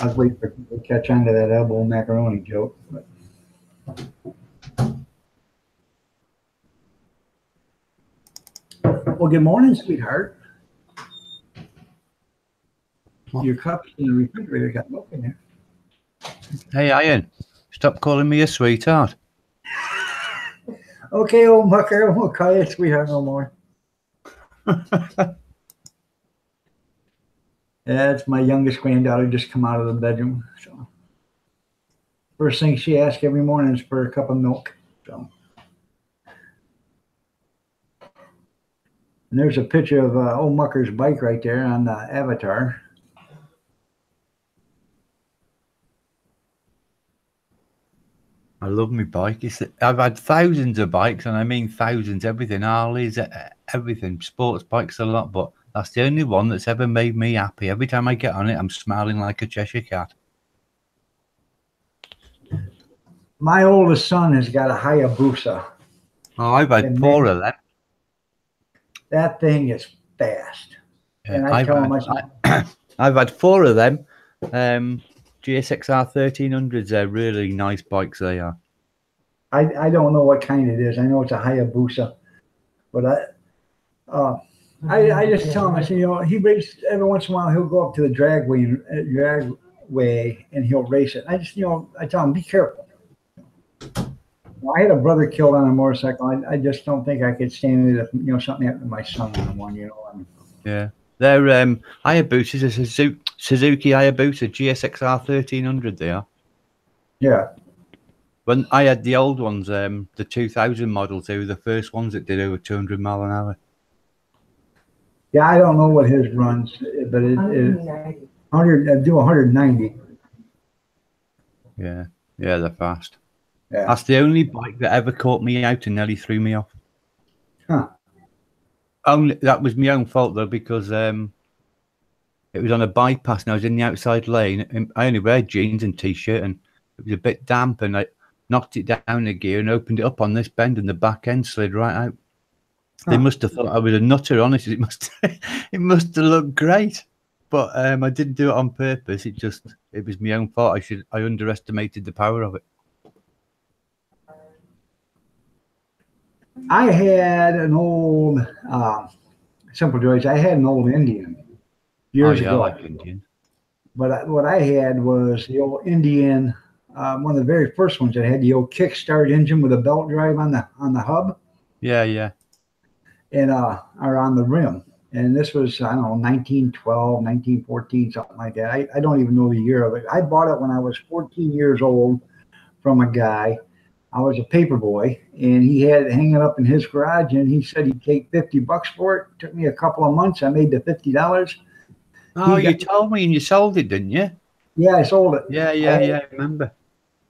I was waiting for people to catch on to that elbow macaroni joke. But. Well, good morning, sweetheart. What? Your cup's in the refrigerator got milk in there. Hey, Ian, stop calling me a sweetheart. Okay, old Mucker, I won't call you a sweetheart no more. Yeah, it's my youngest granddaughter just come out of the bedroom. So first thing she asks every morning is for a cup of milk. So and there's a picture of old Mucker's bike right there on the avatar. I love my bike. I've had thousands of bikes, and I mean thousands, everything, Harleys, everything, sports bikes a lot, but that's the only one that's ever made me happy. Every time I get on it, I'm smiling like a Cheshire cat. My oldest son has got a Hayabusa. Oh, I've had 4 of them. That thing is fast. Yeah, and I tell him, I've had 4 of them. GSXR 1300s, they're really nice bikes, they are. I don't know what kind it is. I know it's a Hayabusa. But I just tell him, I say, he races every once in a while. He'll go up to the dragway and he'll race it. I just, I tell him, be careful. I had a brother killed on a motorcycle. I just don't think I could stand it if something happened to my son on one. Yeah, they're Hayabusas, a Suzuki Hayabusa GSXR 1300. They are. Yeah. When I had the old ones, the 2000 models, they were the first ones that did over 200 miles an hour. Yeah, I don't know what his runs, but it 190. 100 do 190. Yeah, yeah, they're fast. Yeah. That's the only bike that ever caught me out and nearly threw me off. Huh. Only that was my own fault though, because it was on a bypass and I was in the outside lane. And I only wear jeans and t-shirt, and it was a bit damp, and I knocked it down a gear and opened it up on this bend, and the back end slid right out. They Huh. must have thought I was a nutter. Honestly, it must have looked great, but I didn't do it on purpose. It was my own fault. I underestimated the power of it. I had an old Simple Joys. I had an old Indian years I ago. like Indian. But what I had was the old Indian, one of the very first ones that had the old kickstart engine with a belt drive on the hub. Yeah, yeah. And or on the rim. And this was, I don't know, 1912, 1914, something like that. I don't even know the year of it. I bought it when I was 14 years old from a guy. I was a paper boy, and he had it hanging up in his garage, and he said he'd take $50 for it. Took me a couple of months. I made the $50. Oh, you told me and you sold it, didn't you? Yeah, I sold it. Yeah, I remember.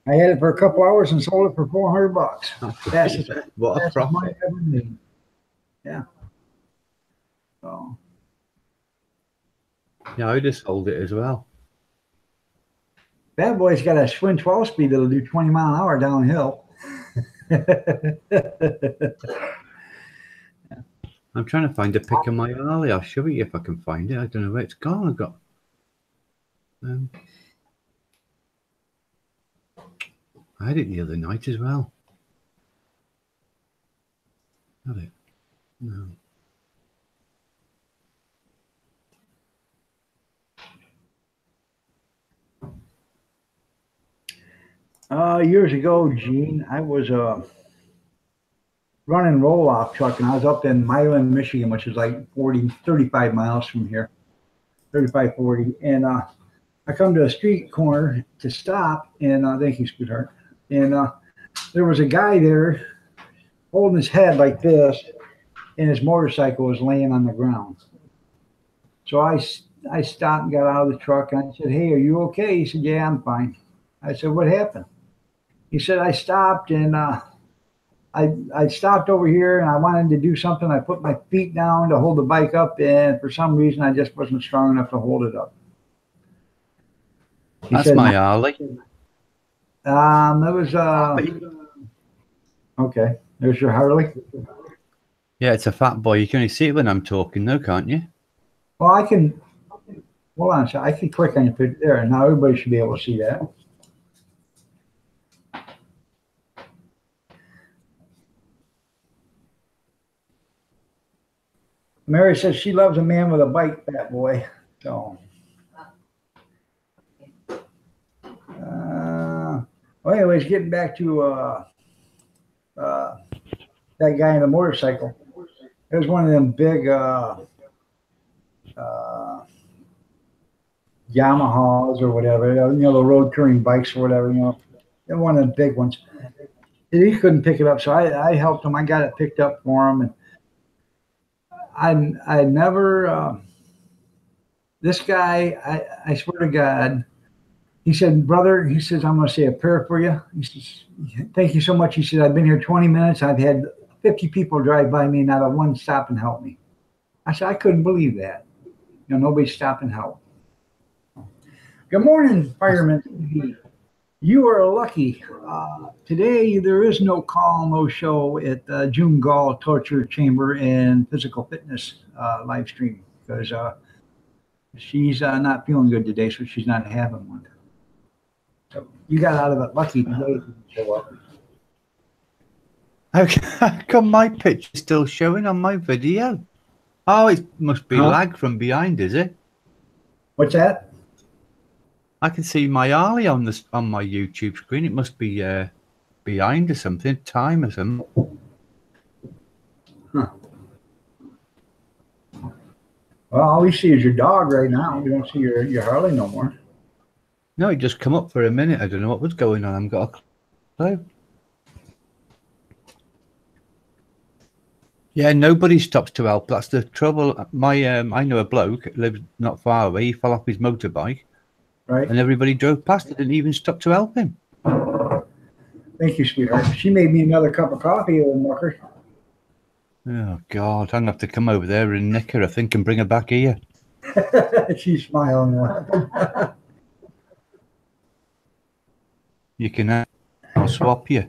I had it for a couple hours and sold it for $400. That's what a profit. money I ever made. Yeah. So. Yeah, I'd have sold it as well. Bad boy's got a Schwinn 12-speed that'll do 20 mile an hour downhill. I'm trying to find a pic of my Harley. I'll show you if I can find it. I don't know where it's gone. I've got. I had it the other night as well. Had it? No. Years ago, Gene, I was running roll-off truck, and I was up in Milan, Michigan, which is like 35 miles from here, 35, 40. And I come to a street corner to stop, and thank you, sweetheart. And there was a guy there holding his head like this, and his motorcycle was laying on the ground. So I stopped and got out of the truck, and I said, "Hey, are you okay?" He said, "Yeah, I'm fine." I said, "What happened?" He said, "I stopped, and I stopped over here, and I wanted to do something. I put my feet down to hold the bike up, and for some reason, I just wasn't strong enough to hold it up." That's my Harley. That was okay. There's your Harley. Yeah, it's a fat boy. You can only see it when I'm talking, though, can't you? Well, I can. Hold on a second. I can click on your picture there, and now everybody should be able to see that. Mary says she loves a man with a bike, that boy. So, well, anyways, getting back to that guy in the motorcycle. It was one of them big Yamahas or whatever, the road touring bikes or whatever, they're one of the big ones. He couldn't pick it up, so I helped him. I got it picked up for him, and I never. This guy, I swear to God, he said, "Brother," he says, "I'm going to say a prayer for you." He says, "Thank you so much." He said, "I've been here 20 minutes. I've had 50 people drive by me, not a one stop and help me." I said, "I couldn't believe that. Nobody stopped and helped." Good morning, Fireman. You are lucky. Today, there is no call, no show at June Gall Torture Chamber and Physical Fitness live stream because she's not feeling good today, so she's not having one. So you got out of it lucky today. Didn't show up. How come my picture's still showing on my video? Oh, it must be lag from behind, is it? What's that? I can see my Harley on my YouTube screen. It must be behind or something, time or something. Huh. Well, all we see is your dog right now. We don't see your Harley no more. No, it just come up for a minute. I don't know what was going on. I've got a clue. Yeah, nobody stops to help. That's the trouble. I know a bloke that lives not far away. He fell off his motorbike, right? and everybody drove past it, didn't even stop to help him. Thank you, sweetheart. She made me another cup of coffee, old mucker. Oh God, I'm gonna have to come over there and nick her, I think, and bring her back here. She's smiling. You can. I'll swap you.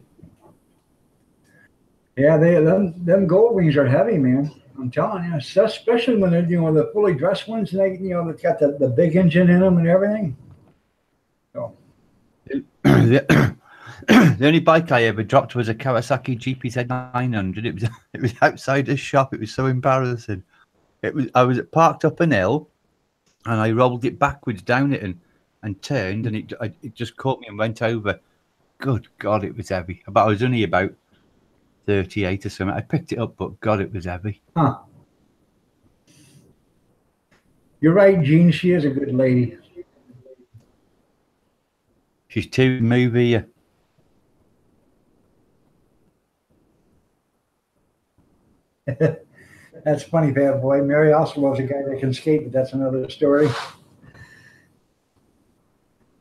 Yeah, them gold wings are heavy, man. I'm telling you, especially when they're the fully dressed ones, and they've got the big engine in them and everything. So the only bike I ever dropped was a Kawasaki GPZ 900. It was outside the shop. It was so embarrassing. I was parked up an hill, and I rolled it backwards down it and turned, and it just caught me and went over. Good God, it was heavy. But I was only about 38 or something. I picked it up, but God, it was heavy. Huh. You're right, Jean. She is a good lady. She's too movie. That's funny, bad boy. Mary also loves a guy that can skate, but that's another story.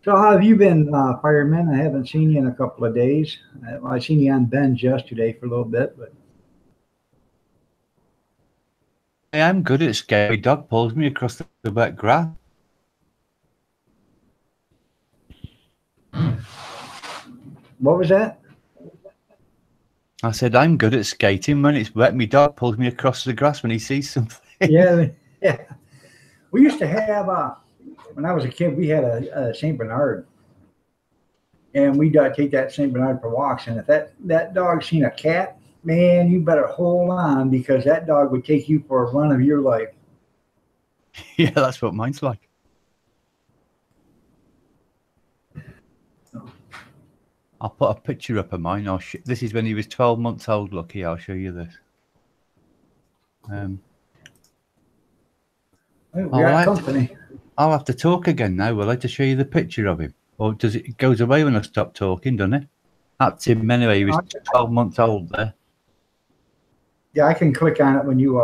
So how have you been, fireman? I haven't seen you in a couple of days. I seen you on Ben's yesterday for a little bit, but I am good at scary dog pulls me across the wet grass. what was that? I said, I'm good at skating. When it's wet, my dog pulls me across the grass when he sees something. Yeah. We used to have, when I was a kid, we had a St. Bernard. And we'd take that St. Bernard for walks. And if that dog seen a cat, man, you better hold on, because that dog would take you for a run of your life. Yeah, that's what mine's like. I'll put a picture up of mine. This is when he was 12 months old. Look here, I'll show you this. We got company. I'll have to talk again now, will I, to show you the picture of him? Or it goes away when I stop talking, doesn't it? That's him anyway. He was 12 months old there. Yeah, I can click on it when you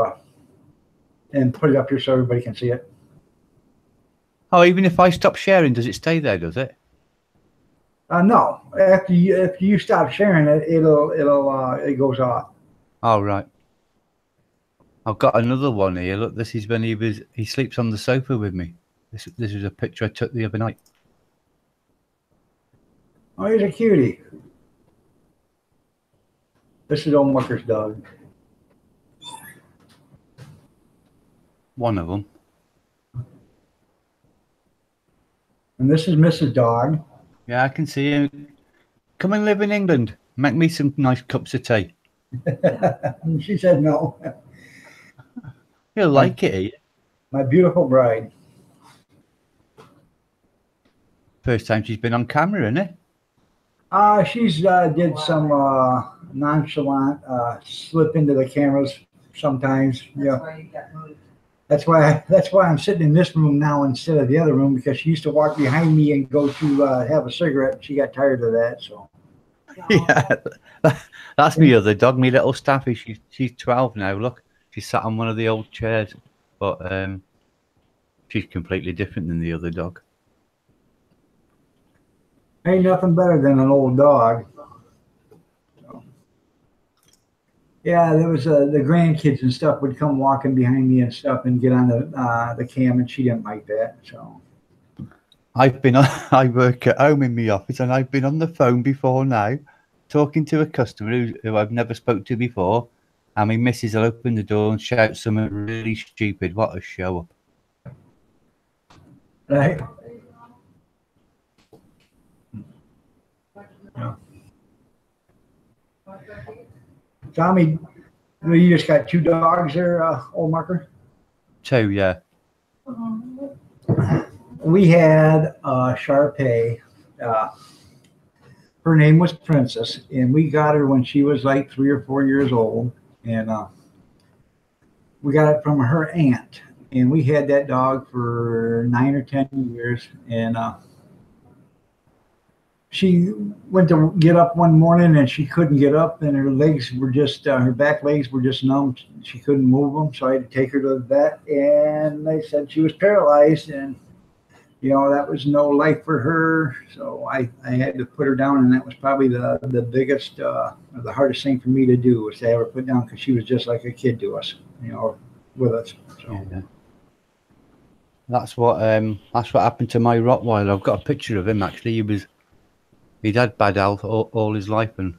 and put it up here so everybody can see it. Oh, even if I stop sharing, does it stay there, does it? No. After you stop sharing it, it goes off. Oh, right. I've got another one here. Look, this is when he sleeps on the sofa with me. This is a picture I took the other night. Oh, he's a cutie. This is old Mucker's dog. One of them. And this is Mrs. Dog. Yeah, I can see him. Come and live in England. Make me some nice cups of tea. She said no. You'll like it, eh? My beautiful bride. First time she's been on camera, isn't it? She's did some nonchalant slip into the cameras sometimes. That's why you got moved. That's why I'm sitting in this room now instead of the other room, because she used to walk behind me and go to have a cigarette. She got tired of that, so. Yeah, that's me other dog, me little Staffy. She's 12 now. Look, she sat on one of the old chairs, but she's completely different than the other dog. Ain't nothing better than an old dog. So. Yeah, there was the grandkids and stuff would come walking behind me and stuff and get on the cam, and she didn't like that. So. I work at home in my office, and I've been on the phone before now, talking to a customer who I've never spoke to before, and my missus will open the door and shout something really stupid. What a show up! Right. Yeah. Tommy, you just got 2 dogs there, old Marker? 2, yeah. We had Sharpay. Her name was Princess, and we got her when she was like 3 or 4 years old, and we got it from her aunt, and we had that dog for 9 or 10 years, and she went to get up one morning and she couldn't get up, and her legs were just her back legs were just numb. She couldn't move them, so I had to take her to the vet, and they said she was paralyzed, and that was no life for her. So I had to put her down, and that was probably the biggest or the hardest thing for me to do, was to have her put down, because she was just like a kid to us, with us. So. Yeah. That's what happened to my Rottweiler. I've got a picture of him actually. He'd had bad health all his life, and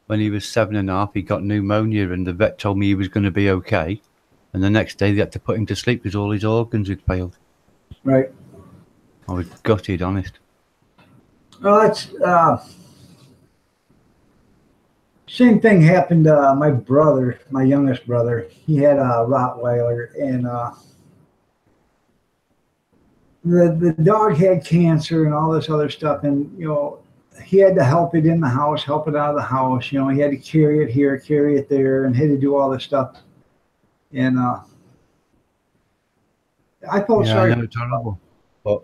when he was 7.5, he got pneumonia, and the vet told me he was going to be okay. And the next day they had to put him to sleep because all his organs had failed. Right. I was gutted, honest. Well, that's same thing happened to my brother, my youngest brother. He had a Rottweiler, and the dog had cancer and all this other stuff, and he had to help it in the house, help it out of the house. He had to carry it here, carry it there, and had to do all this stuff. And I felt sorry. I know, it's horrible. But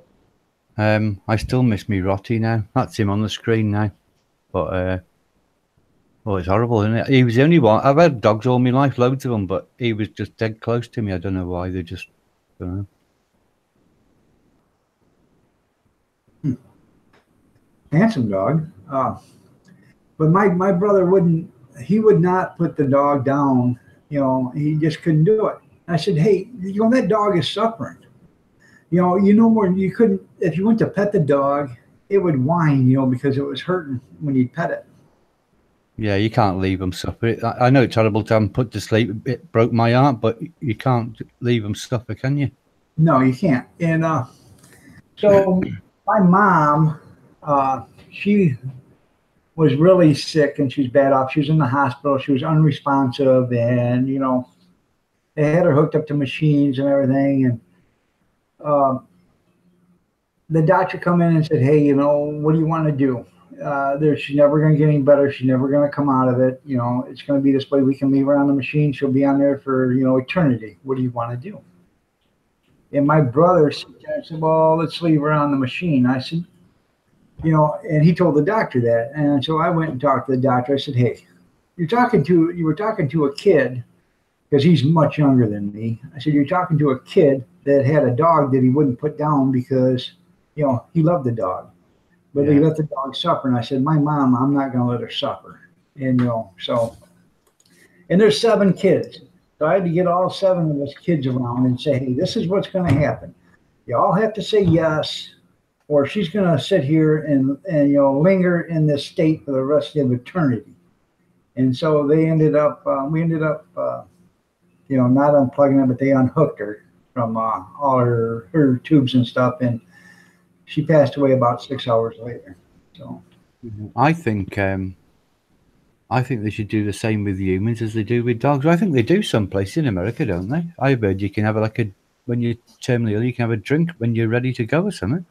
I still miss me Rotty now. That's him on the screen now. But it's horrible, isn't it? He was the only one. I've had dogs all my life, loads of them, but he was just dead close to me. I don't know why. They just, I don't know. Handsome dog. But my brother he would not put the dog down. He just couldn't do it. I said, hey, that dog is suffering. More, you couldn't, if you went to pet the dog, it would whine, because it was hurting when you pet it. Yeah, you can't leave them suffer. I know it's horrible to have them put to sleep. It broke my heart, but you can't leave them suffer, can you? No, you can't. And so my mom, she was really sick, and she was bad off. She was in the hospital. She was unresponsive, and they had her hooked up to machines and everything. And the doctor come in and said, hey, what do you want to do? She's never going to get any better. She's never going to come out of it. It's going to be this way. We can leave her on the machine. She'll be on there for eternity. What do you want to do? And my brother said, well, let's leave her on the machine. I said, and he told the doctor that. And so I went and talked to the doctor. I said, hey, you were talking to a kid, because he's much younger than me. I said, you're talking to a kid that had a dog that he wouldn't put down because, he loved the dog, but he let the dog suffer. And I said, my mom, I'm not going to let her suffer. And, and there's 7 kids. So I had to get all 7 of us kids around and say, hey, this is what's going to happen. You all have to say yes, or she's going to sit here and linger in this state for the rest of eternity. And so we ended up not unplugging her, but they unhooked her from all her tubes and stuff, and she passed away about 6 hours later. So I think they should do the same with humans as they do with dogs. I think they do someplace in America, don't they? I've heard you can have when you're terminally ill, you can have a drink when you're ready to go or something.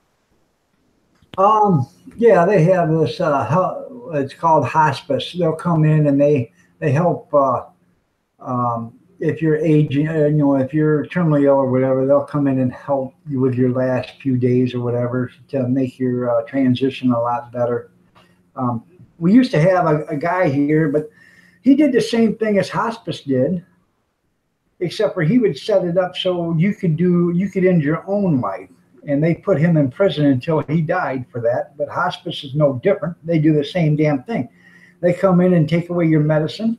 Yeah, they have this. It's called hospice. They'll come in and they help. If you're aging, if you're terminally ill or whatever, they'll come in and help you with your last few days or whatever to make your transition a lot better. We used to have a guy here, but he did the same thing as hospice did, except for he would set it up so you could end your own life. And they put him in prison until he died for that. But hospice is no different. They do the same damn thing. They come in and take away your medicine.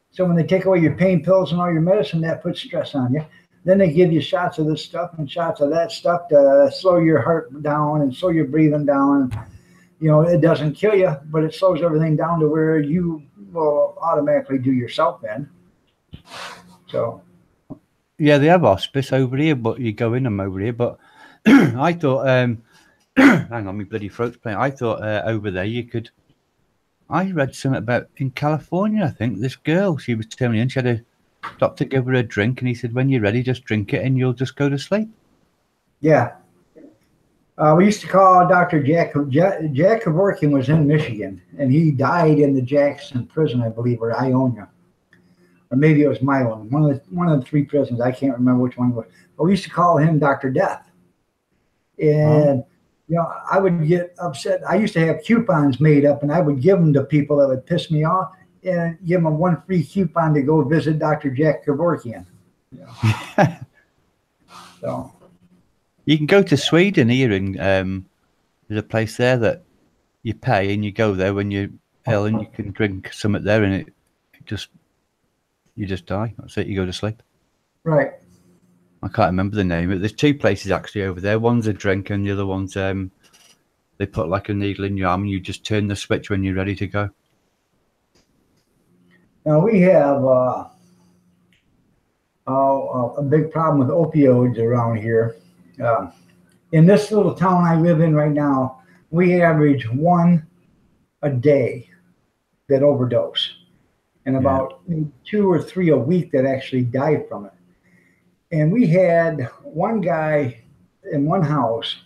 So when they take away your pain pills and all your medicine, that puts stress on you. Then they give you shots of this stuff and shots of that stuff to slow your heart down and slow your breathing down. It doesn't kill you, but it slows everything down to where you will automatically do yourself in. So. Yeah, they have hospice over here, but you go in them over here. But I thought, hang on, my bloody throat's playing. I thought over there you could. I read something about in California. I think this girl, she was telling me, she had a doctor give her a drink, and he said, "When you're ready, just drink it, and you'll just go to sleep." Yeah. We used to call Dr. Jack Kevorkian was in Michigan, and he died in the Jackson prison, I believe, or Ionia, or maybe it was Milan, one of the 3 prisons. I can't remember which one it was. But we used to call him Dr. Death. And I would get upset. I used to have coupons made up, and I would give them to people that would piss me off, and give them one free coupon to go visit Dr. Jack Kevorkian. So You can go to Sweden here, and there's a place there that you pay and you go there when you're ill, and you can drink something there, and you just die. That's it. You go to sleep. right. I can't remember the name. There's two places actually over there. One's a drink, and the other one's they put like a needle in your arm, and you just turn the switch when you're ready to go. Now we have a big problem with opioids around here. In this little town I live in right now, we average one a day that overdose, and about 2 or 3 a week that actually die from it. And we had one guy in one house,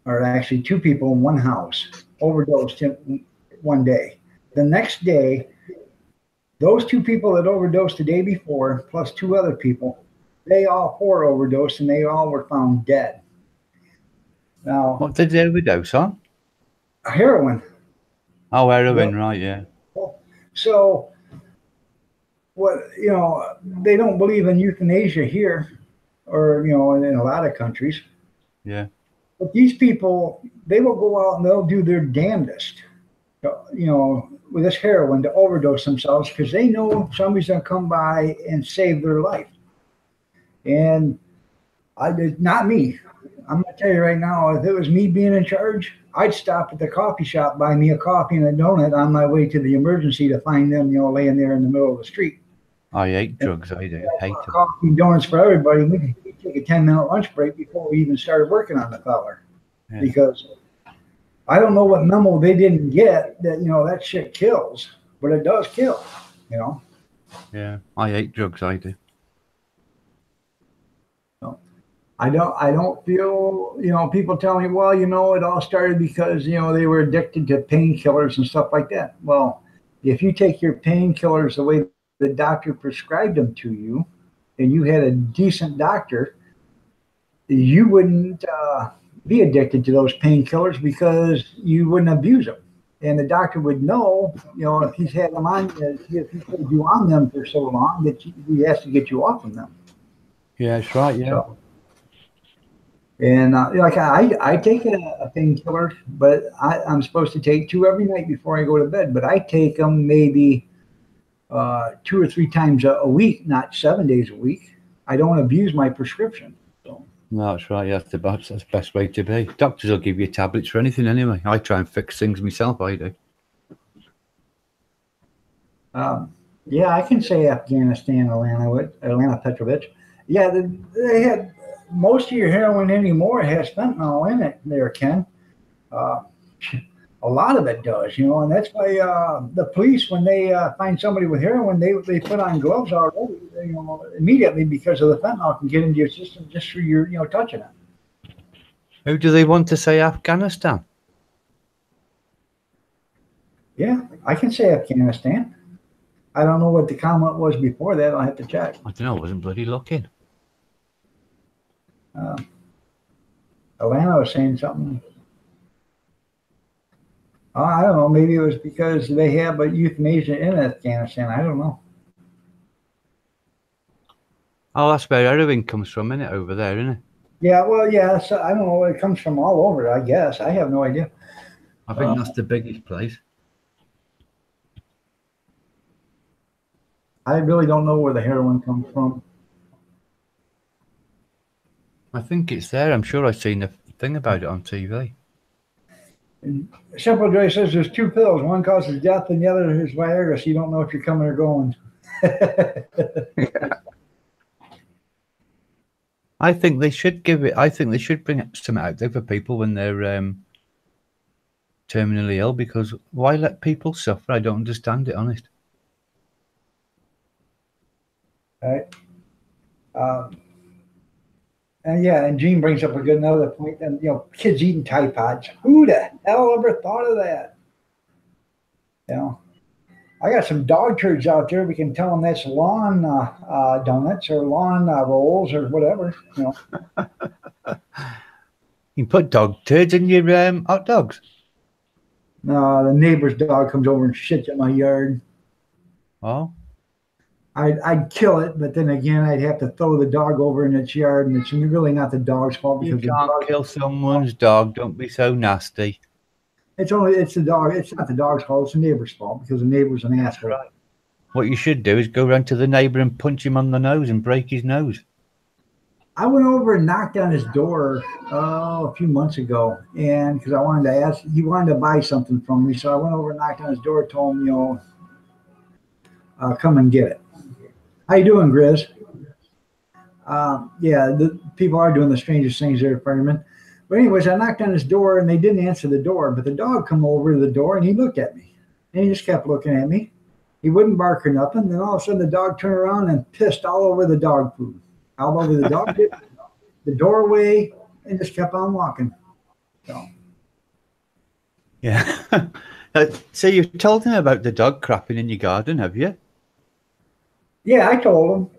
or actually 2 people in one house, overdosed in one day. The next day, those 2 people that overdosed the day before, plus 2 other people, they all 4 overdosed, and they all were found dead. Now, What did they overdose on? heroin. Oh, heroin, right? Yeah. So, they don't believe in euthanasia here, or in a lot of countries. Yeah. But these people, they will go out and they'll do their damnedest, with this heroin to overdose themselves, because they know somebody's going to come by and save their life. And not me. I'm going to tell you right now, if it was me being in charge, I'd stop at the coffee shop, buy me a coffee and a donut on my way to the emergency to find them, laying there in the middle of the street. I hate drugs. I do. I hate them. Coffee and donuts for everybody. We take a 10-minute lunch break before we even started working on the feller. Yeah. Because I don't know what memo they didn't get that, that shit kills, but it does kill, Yeah, I hate drugs. I do. I don't feel, people tell me, well, it all started because, they were addicted to painkillers and stuff like that. Well, if you take your painkillers the way the doctor prescribed them to you, and you had a decent doctor, you wouldn't be addicted to those painkillers because you wouldn't abuse them. And the doctor would know, if he's had them on, if he put you on them for so long, that he has to get you off of them. Yeah, that's right. Yeah. So, and I take a painkiller, but I'm supposed to take 2 every night before I go to bed. But I take them maybe 2 or 3 times a week, not 7 days a week. I don't abuse my prescription. So. No, that's right. Yeah, that's the best way to be. Doctors will give you tablets for anything anyway. I try and fix things myself. I do. Yeah, I can say Afghanistan, Atlanta Petrovich. Yeah, they had. Most of your heroin anymore has fentanyl in it there, Ken. A lot of it does, and that's why the police, when they find somebody with heroin, they put on gloves already, immediately, because of the fentanyl can get into your system just through your touching it. Who do they want to say Afghanistan? Yeah, I can say Afghanistan. I don't know what the comment was before that. I'll have to check. I don't know. I wasn't bloody looking. Atlanta was saying something. I don't know. Maybe it was because they have a euthanasia in Afghanistan. I don't know. Oh, that's where heroin comes from, isn't it? Over there, isn't it? Yeah, well, yeah. So I don't know. It comes from all over, I guess. I have no idea. I think that's the biggest place. I really don't know where the heroin comes from. I think it's there. I'm sure I've seen a thing about it on TV. Simple Joy says there's 2 pills. One causes death and the other is Viagra, so you don't know if you're coming or going. I think they should bring some out there for people when they're terminally ill, because why let people suffer? I don't understand it, honest. Right. And Gene brings up another point. And kids eating Tide Pods. Who the hell ever thought of that? I got some dog turds out there. We can tell them that's lawn donuts or lawn rolls or whatever. You can put dog turds in your hot dogs. No, the neighbor's dog comes over and shits at my yard. Oh, I'd kill it, but then again, I'd have to throw the dog over in its yard, and it's really not the dog's fault you because the can't dog. kill someone's dog. Don't be so nasty. It's the dog. It's not the dog's fault. It's the neighbor's fault because the neighbor's an asshole. Right. What you should do is go round to the neighbour and punch him on the nose and break his nose. I went over and knocked on his door a few months ago, and because I wanted to ask, he wanted to buy something from me, so I went over and knocked on his door, told him, come and get it. How you doing, Grizz? Yeah, the people are doing the strangest things there, fireman. But anyways, I knocked on his door, and they didn't answer the door, but the dog come over to the door, and he looked at me, and he just kept looking at me. He wouldn't bark or nothing. Then all of a sudden, the dog turned around and pissed all over the dog food. All over the dog, the doorway, and just kept on walking. So. Yeah. So you've told him about the dog crapping in your garden, have you? Yeah, I told him.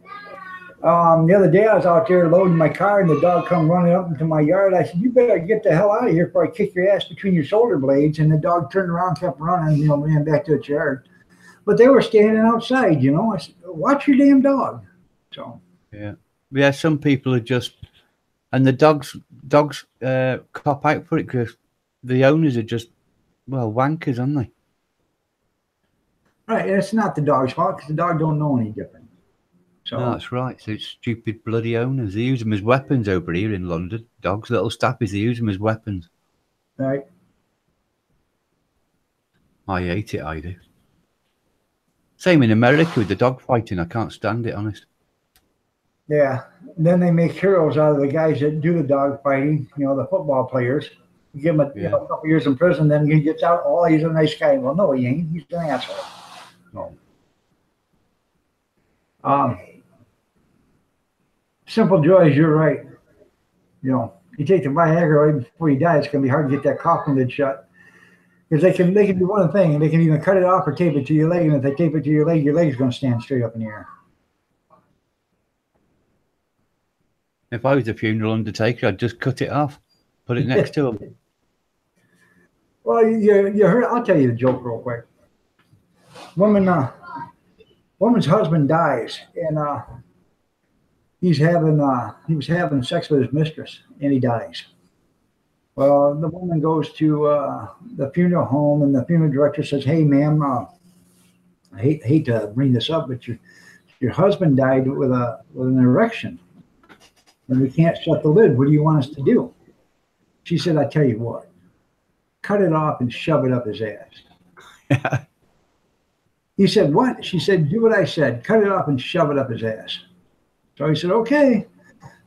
The other day I was out there loading my car, and the dog come running up into my yard. I said, "You better get the hell out of here before I kick your ass between your shoulder blades." And the dog turned around, kept running, ran back to its yard. But they were standing outside, I said, "Watch your damn dog." So. Yeah. Yeah, some people are just, and the dogs cop out for it because the owners are just, well, wankers, aren't they? Right, and it's not the dog's fault because the dog don't know any different. So No, that's right. So it's stupid bloody owners. They use them as weapons over here in London. Dogs, little stappies, they use them as weapons. Right. I hate it, I do. Same in America with the dog fighting. I can't stand it, honest. Yeah. And then they make heroes out of the guys that do the dog fighting, the football players. You give him a couple years in prison, then he gets out, oh, he's a nice guy. Well, no, he ain't. He's an asshole. No. Simple joys, you're right. You take the Viagra right before you die, it's going to be hard to get that cough lid shut. Because they can do one thing, and they can either cut it off or tape it to your leg, and if they tape it to your leg's going to stand straight up in the air. If I was a funeral undertaker, I'd just cut it off, put it next to him. Well, you heard. I'll tell you the joke real quick. Woman's husband dies, and he was having sex with his mistress, and he dies. Well, the woman goes to the funeral home, and the funeral director says, "Hey, ma'am, I hate to bring this up, but your husband died with an erection, and we can't shut the lid. What do you want us to do?" She said, "I tell you what, cut it off and shove it up his ass." He said, "What?" She said, "Do what I said. Cut it off and shove it up his ass." So he said, "Okay."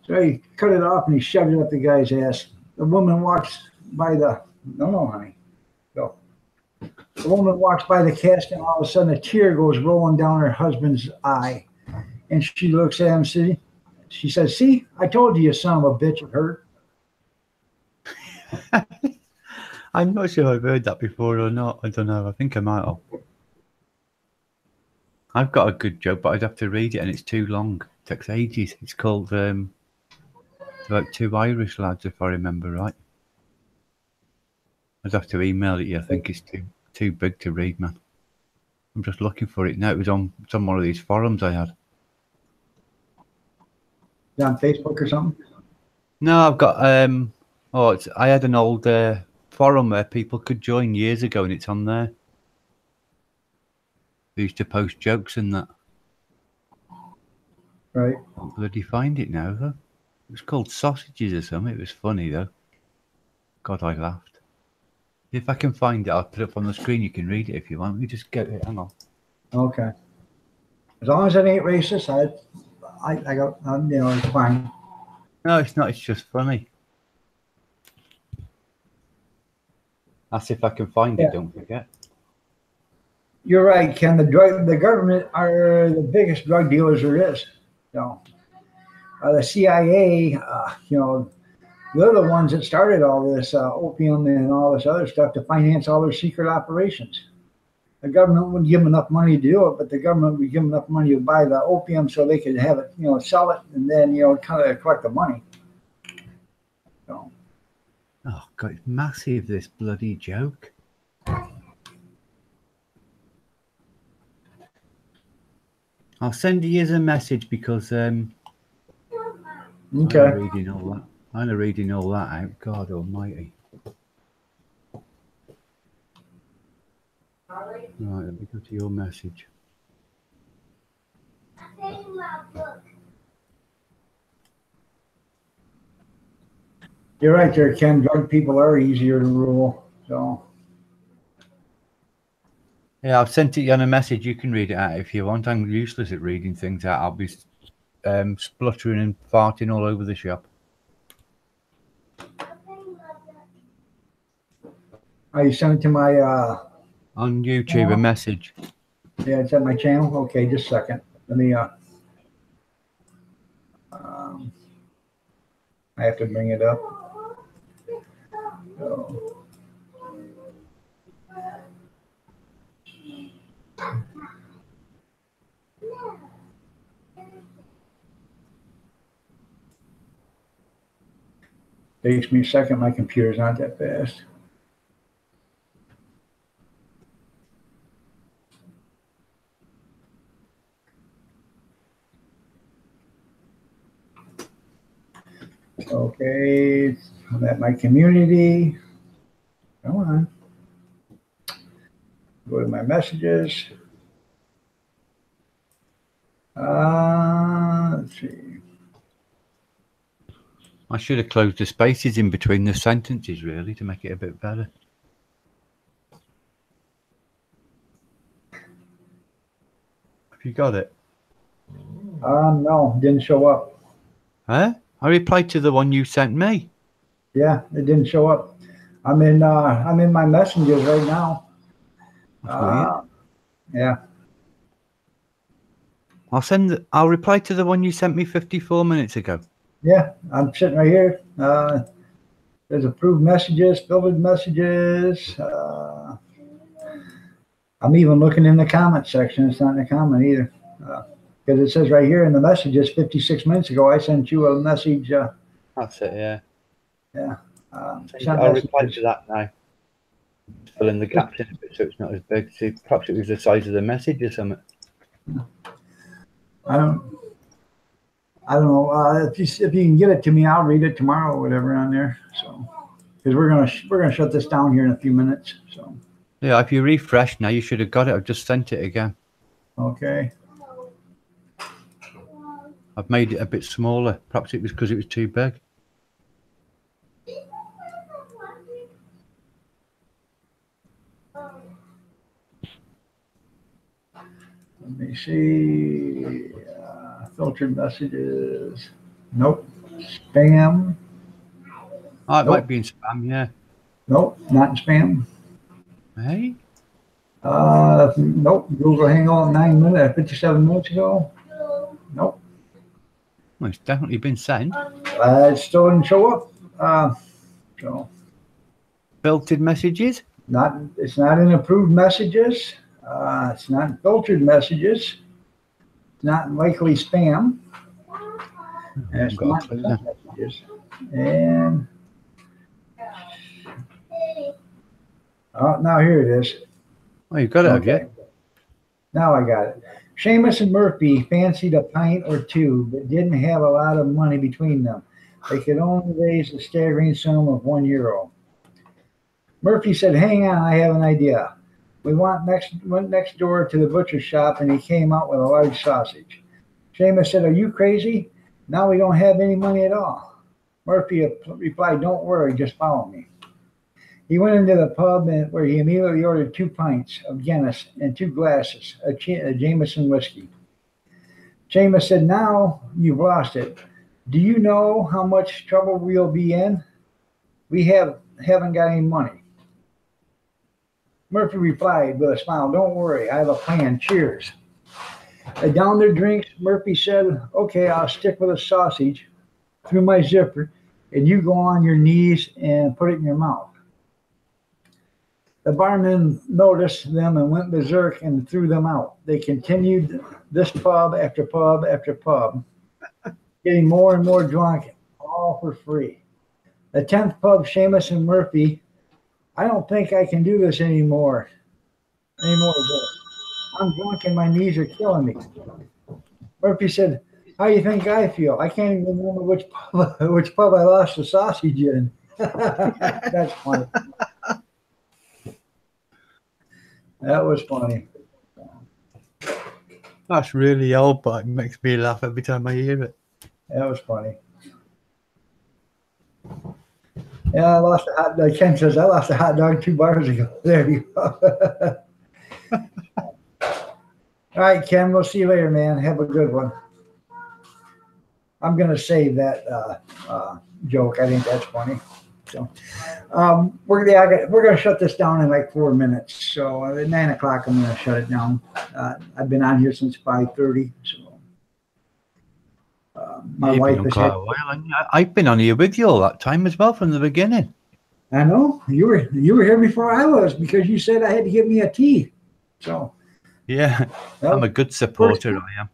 So he cut it off and he shoved it up the guy's ass. The woman walks by no, honey. Go. The woman walks by the casket, and all of a sudden a tear goes rolling down her husband's eye. And she looks at him, she says, "See, I told you, you son of a bitch, it hurt." I'm not sure I've heard that before or not. I don't know. I think I might have. I've got a good joke, but I'd have to read it, and it's too long. It takes ages. It's called about two Irish lads, if I remember right. I'd have to email it you. I think it's too big to read, man. I'm just looking for it now. It was on one of these forums I had. Is it on Facebook or something? No, I've got I had an old forum where people could join years ago, and it's on there. They used to post jokes and that. Right. I can't bloody find it now, though. It was called Sausages or something. It was funny, though. God, I laughed. If I can find it, I'll put it up on the screen. You can read it if you want. You just get it. Hang on. Okay. As long as it ain't racist, I got, it's fine. No, it's not. It's just funny. That's if I can find it, don't forget. You're right, Ken. The government are the biggest drug dealers there is. The CIA, they're the ones that started all this opium and all this other stuff to finance all their secret operations. The government wouldn't give them enough money to do it, but the government would give them enough money to buy the opium so they could have it, sell it, and then, kind of collect the money. So, Oh God, it's massive, this bloody joke. I'll send you a message because Okay. I'm reading all that. I'm reading all that out. God Almighty. Right, let me go to your message. You're right there, Ken. Drug people are easier to rule. So Yeah, I've sent it on a message. You can read it out if you want. I'm useless at reading things out. I'll be spluttering and farting all over the shop. you sent it to my On YouTube, a message. yeah, it's at my channel. Okay, just a second. Let me I have to bring it up. So. Takes me a second. My computer's not that fast. Okay, I'm at my community. Come on. Go to my messages. Let's see. I should have closed the spaces in between the sentences, really, to make it a bit better. Have you got it? No, didn't show up. Huh? I replied to the one you sent me. Yeah, it didn't show up. I'm in my messages right now. That's weird. Yeah. I'll reply to the one you sent me 54 minutes ago. Yeah, I'm sitting right here. There's approved messages, filtered messages. I'm even looking in the comment section. It's not in the comment either. Because it says right here in the messages 56 minutes ago, I sent you a message. That's it, yeah. Yeah. I'll reply to that now. Fill in the gaps in a bit so it's not as big. See, perhaps it was the size of the message or something. I don't know. If you can get it to me, I'll read it tomorrow or whatever on there. So, because we're gonna shut this down here in a few minutes. So. Yeah, if you refresh now, you should have got it. I've just sent it again. Okay. I've made it a bit smaller. Perhaps it was because it was too big. Let me see. Filtered messages. Nope. Spam. Oh, it might be in spam, yeah. Nope, not in spam. Hey? Nope. Google Hangout 57 minutes ago. Nope. Well, it's definitely been sent. It still didn't show up. So. Filtered messages? It's not in approved messages. It's not in filtered messages. It's not in likely spam. And it's not in sent messages. And now here it is. Oh, you got it, have you? Now I got it. Seamus and Murphy fancied a pint or two, but didn't have a lot of money between them. They could only raise a staggering sum of €1. Murphy said, "Hang on, I have an idea." Went next door to the butcher shop, and he came out with a large sausage. Seamus said, "Are you crazy? Now we don't have any money at all." Murphy replied, "Don't worry, just follow me." He went into the pub where he immediately ordered 2 pints of Guinness and 2 glasses of Jameson whiskey. Seamus said, "Now you've lost it. Do you know how much trouble we'll be in? We haven't got any money." Murphy replied with a smile, "Don't worry, I have a plan. Cheers." They downed their drinks. Murphy said, "Okay, I'll stick with a sausage through my zipper, and you go on your knees and put it in your mouth." The barman noticed them and went berserk and threw them out. They continued this pub after pub after pub, getting more and more drunk, all for free. The 10th pub, Seamus and Murphy. I don't think I can do this anymore. I'm drunk and my knees are killing me. Murphy said, how do you think I feel? I can't even remember which pub I lost the sausage in. That's funny. That was funny. That's really old, but it makes me laugh every time I hear it. That was funny. Yeah, I lost a hot dog. Ken says, I lost a hot dog 2 bars ago. There you go. All right, Ken, we'll see you later, man. Have a good one. I'm going to save that joke. I think that's funny. So we're going to shut this down in like 4 minutes. So at 9 o'clock, I'm going to shut it down. I've been on here since 5:30. So my wife has had. I've been on here with you all that time as well from the beginning. I know you were here before I was because you said I had to give me a tea. So yeah, I'm a good supporter. I am.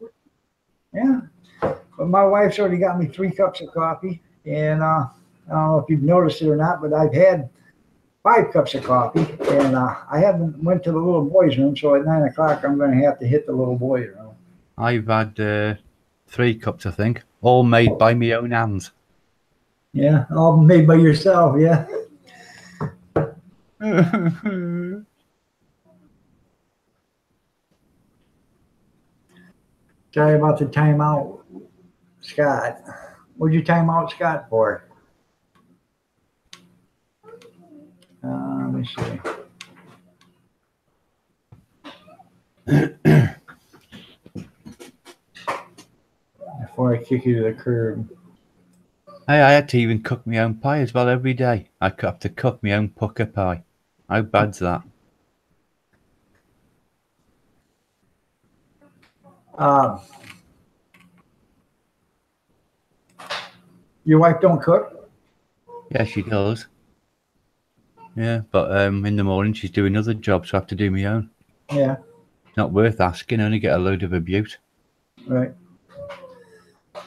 Yeah, but my wife's already got me 3 cups of coffee, and I don't know if you've noticed it or not, but I've had 5 cups of coffee, and I haven't went to the little boy's room. So at 9 o'clock, I'm going to have to hit the little boy's room. I've had 3 cups, I think, all made by my own hands. Yeah, all made by yourself. Yeah. Sorry about the timeout, Scott. What'd you time out Scott for? Let me see. Before I kick you to the curb. Hey, I had to even cook my own pie as well every day. I have to cook my own pucker pie. How bad's that? Your wife don't cook? Yeah, she does. Yeah, but in the morning she's doing other jobs, so I have to do my own. Yeah. It's not worth asking, only get a load of abuse. Right.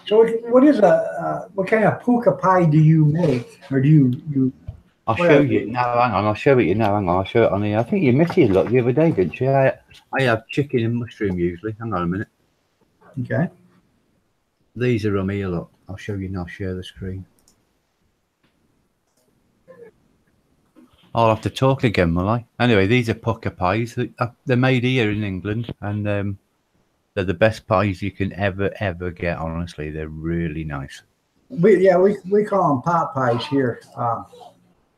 So what kind of puka pie do you make? Or do you I'll show you now, hang on, I'll show it you now, hang on, I'll show it on here. I think you missed it the other day, didn't you? I have chicken and mushroom usually. Hang on a minute. Okay. These are on here, look. I'll show you now, share the screen. I'll have to talk again, will I? Anyway, these are pucker pies. They're made here in England, and they're the best pies you can ever get, honestly. They're really nice. We call them pot pies here.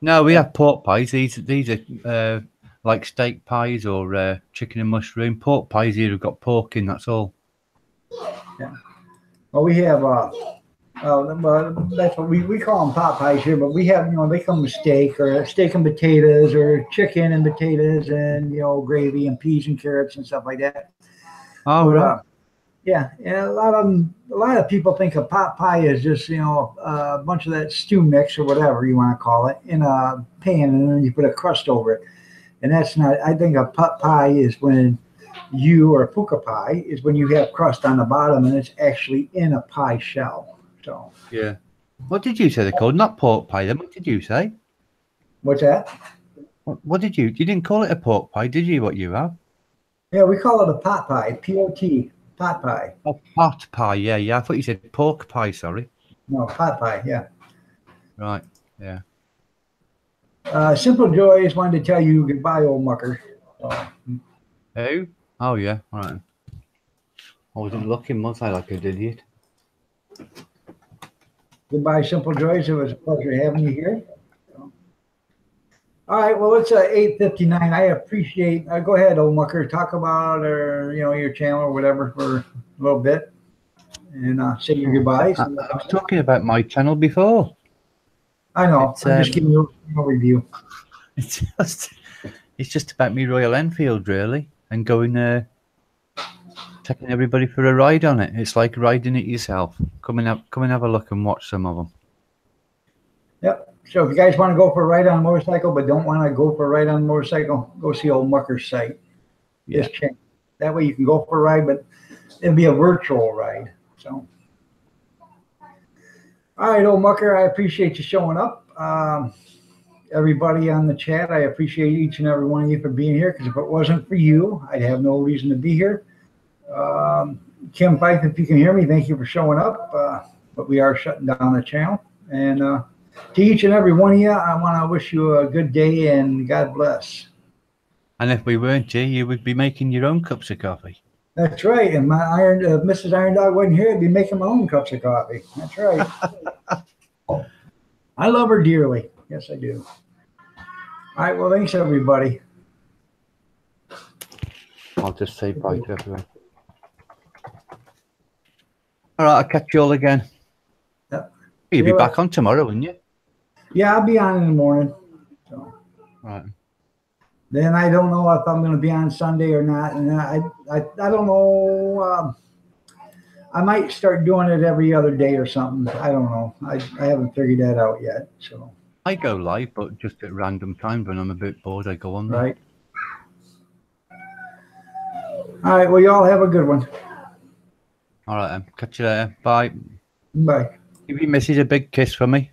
No, we have pork pies. These are like steak pies or chicken and mushroom. Pork pies here have got pork in, that's all. Yeah. Well, we have that's what we call them pot pies here, but we have, they come with steak or steak and potatoes or chicken and potatoes and, gravy and peas and carrots and stuff like that. Oh, right. Yeah. And a lot of people think a pot pie is just, a bunch of that stew mix or whatever you want to call it in a pan, and then you put a crust over it. And that's not, I think a pot pie is when or puka pie is when you have crust on the bottom and it's actually in a pie shell. So yeah. What did you say they're called? Not pork pie then. What did you say? What's that? What did you didn't call it a pork pie, did you, what you have? Yeah, we call it a pot pie. P-O-T, pot pie. Oh, pot pie, yeah. I thought you said pork pie, sorry. No, pot pie, yeah. Right, yeah. Simple Joys wanted to tell you goodbye, old mucker. Who? Oh, yeah, right. I wasn't looking, was I, like an idiot? Goodbye, Simple Joys. It was a pleasure having you here. All right, well, it's 8:59. I appreciate. Go ahead, old mucker. Talk about your channel or whatever for a little bit, and say your goodbyes. I was talking about my channel before. I know. I'm just giving you a review. It's just about me Royal Enfield, really, and going taking everybody for a ride on it. It's like riding it yourself. Come and have a look and watch some of them. Yep. So if you guys want to go for a ride on a motorcycle but don't want to go for a ride on a motorcycle, go see old Mucker's site. Yeah. That way you can go for a ride, but it'll be a virtual ride. So, All right, old mucker, I appreciate you showing up. Everybody on the chat, I appreciate each and every one of you for being here, because if it wasn't for you, I'd have no reason to be here. Kim Fife, if you can hear me, thank you for showing up. But we are shutting down the channel. And to each and every one of you, I want to wish you a good day and God bless. And if we weren't here, you would be making your own cups of coffee. That's right. And my Mrs. Iron Dog wasn't here, I'd be making my own cups of coffee. That's right. I love her dearly. Yes, I do. All right. Well, thanks, everybody. I'll just say bye to everyone. All right, I'll catch you all again. Yep. You'll be back on tomorrow, won't you? Yeah, I'll be on in the morning. So. Right. Then I don't know if I'm going to be on Sunday or not, and I don't know. I might start doing it every other day or something. I don't know. I haven't figured that out yet. So I go live, but just at random times when I'm a bit bored, I go on there. Right. All right. Well, y'all have a good one. All right, catch you later. Bye. Bye. Give your missus a big kiss for me.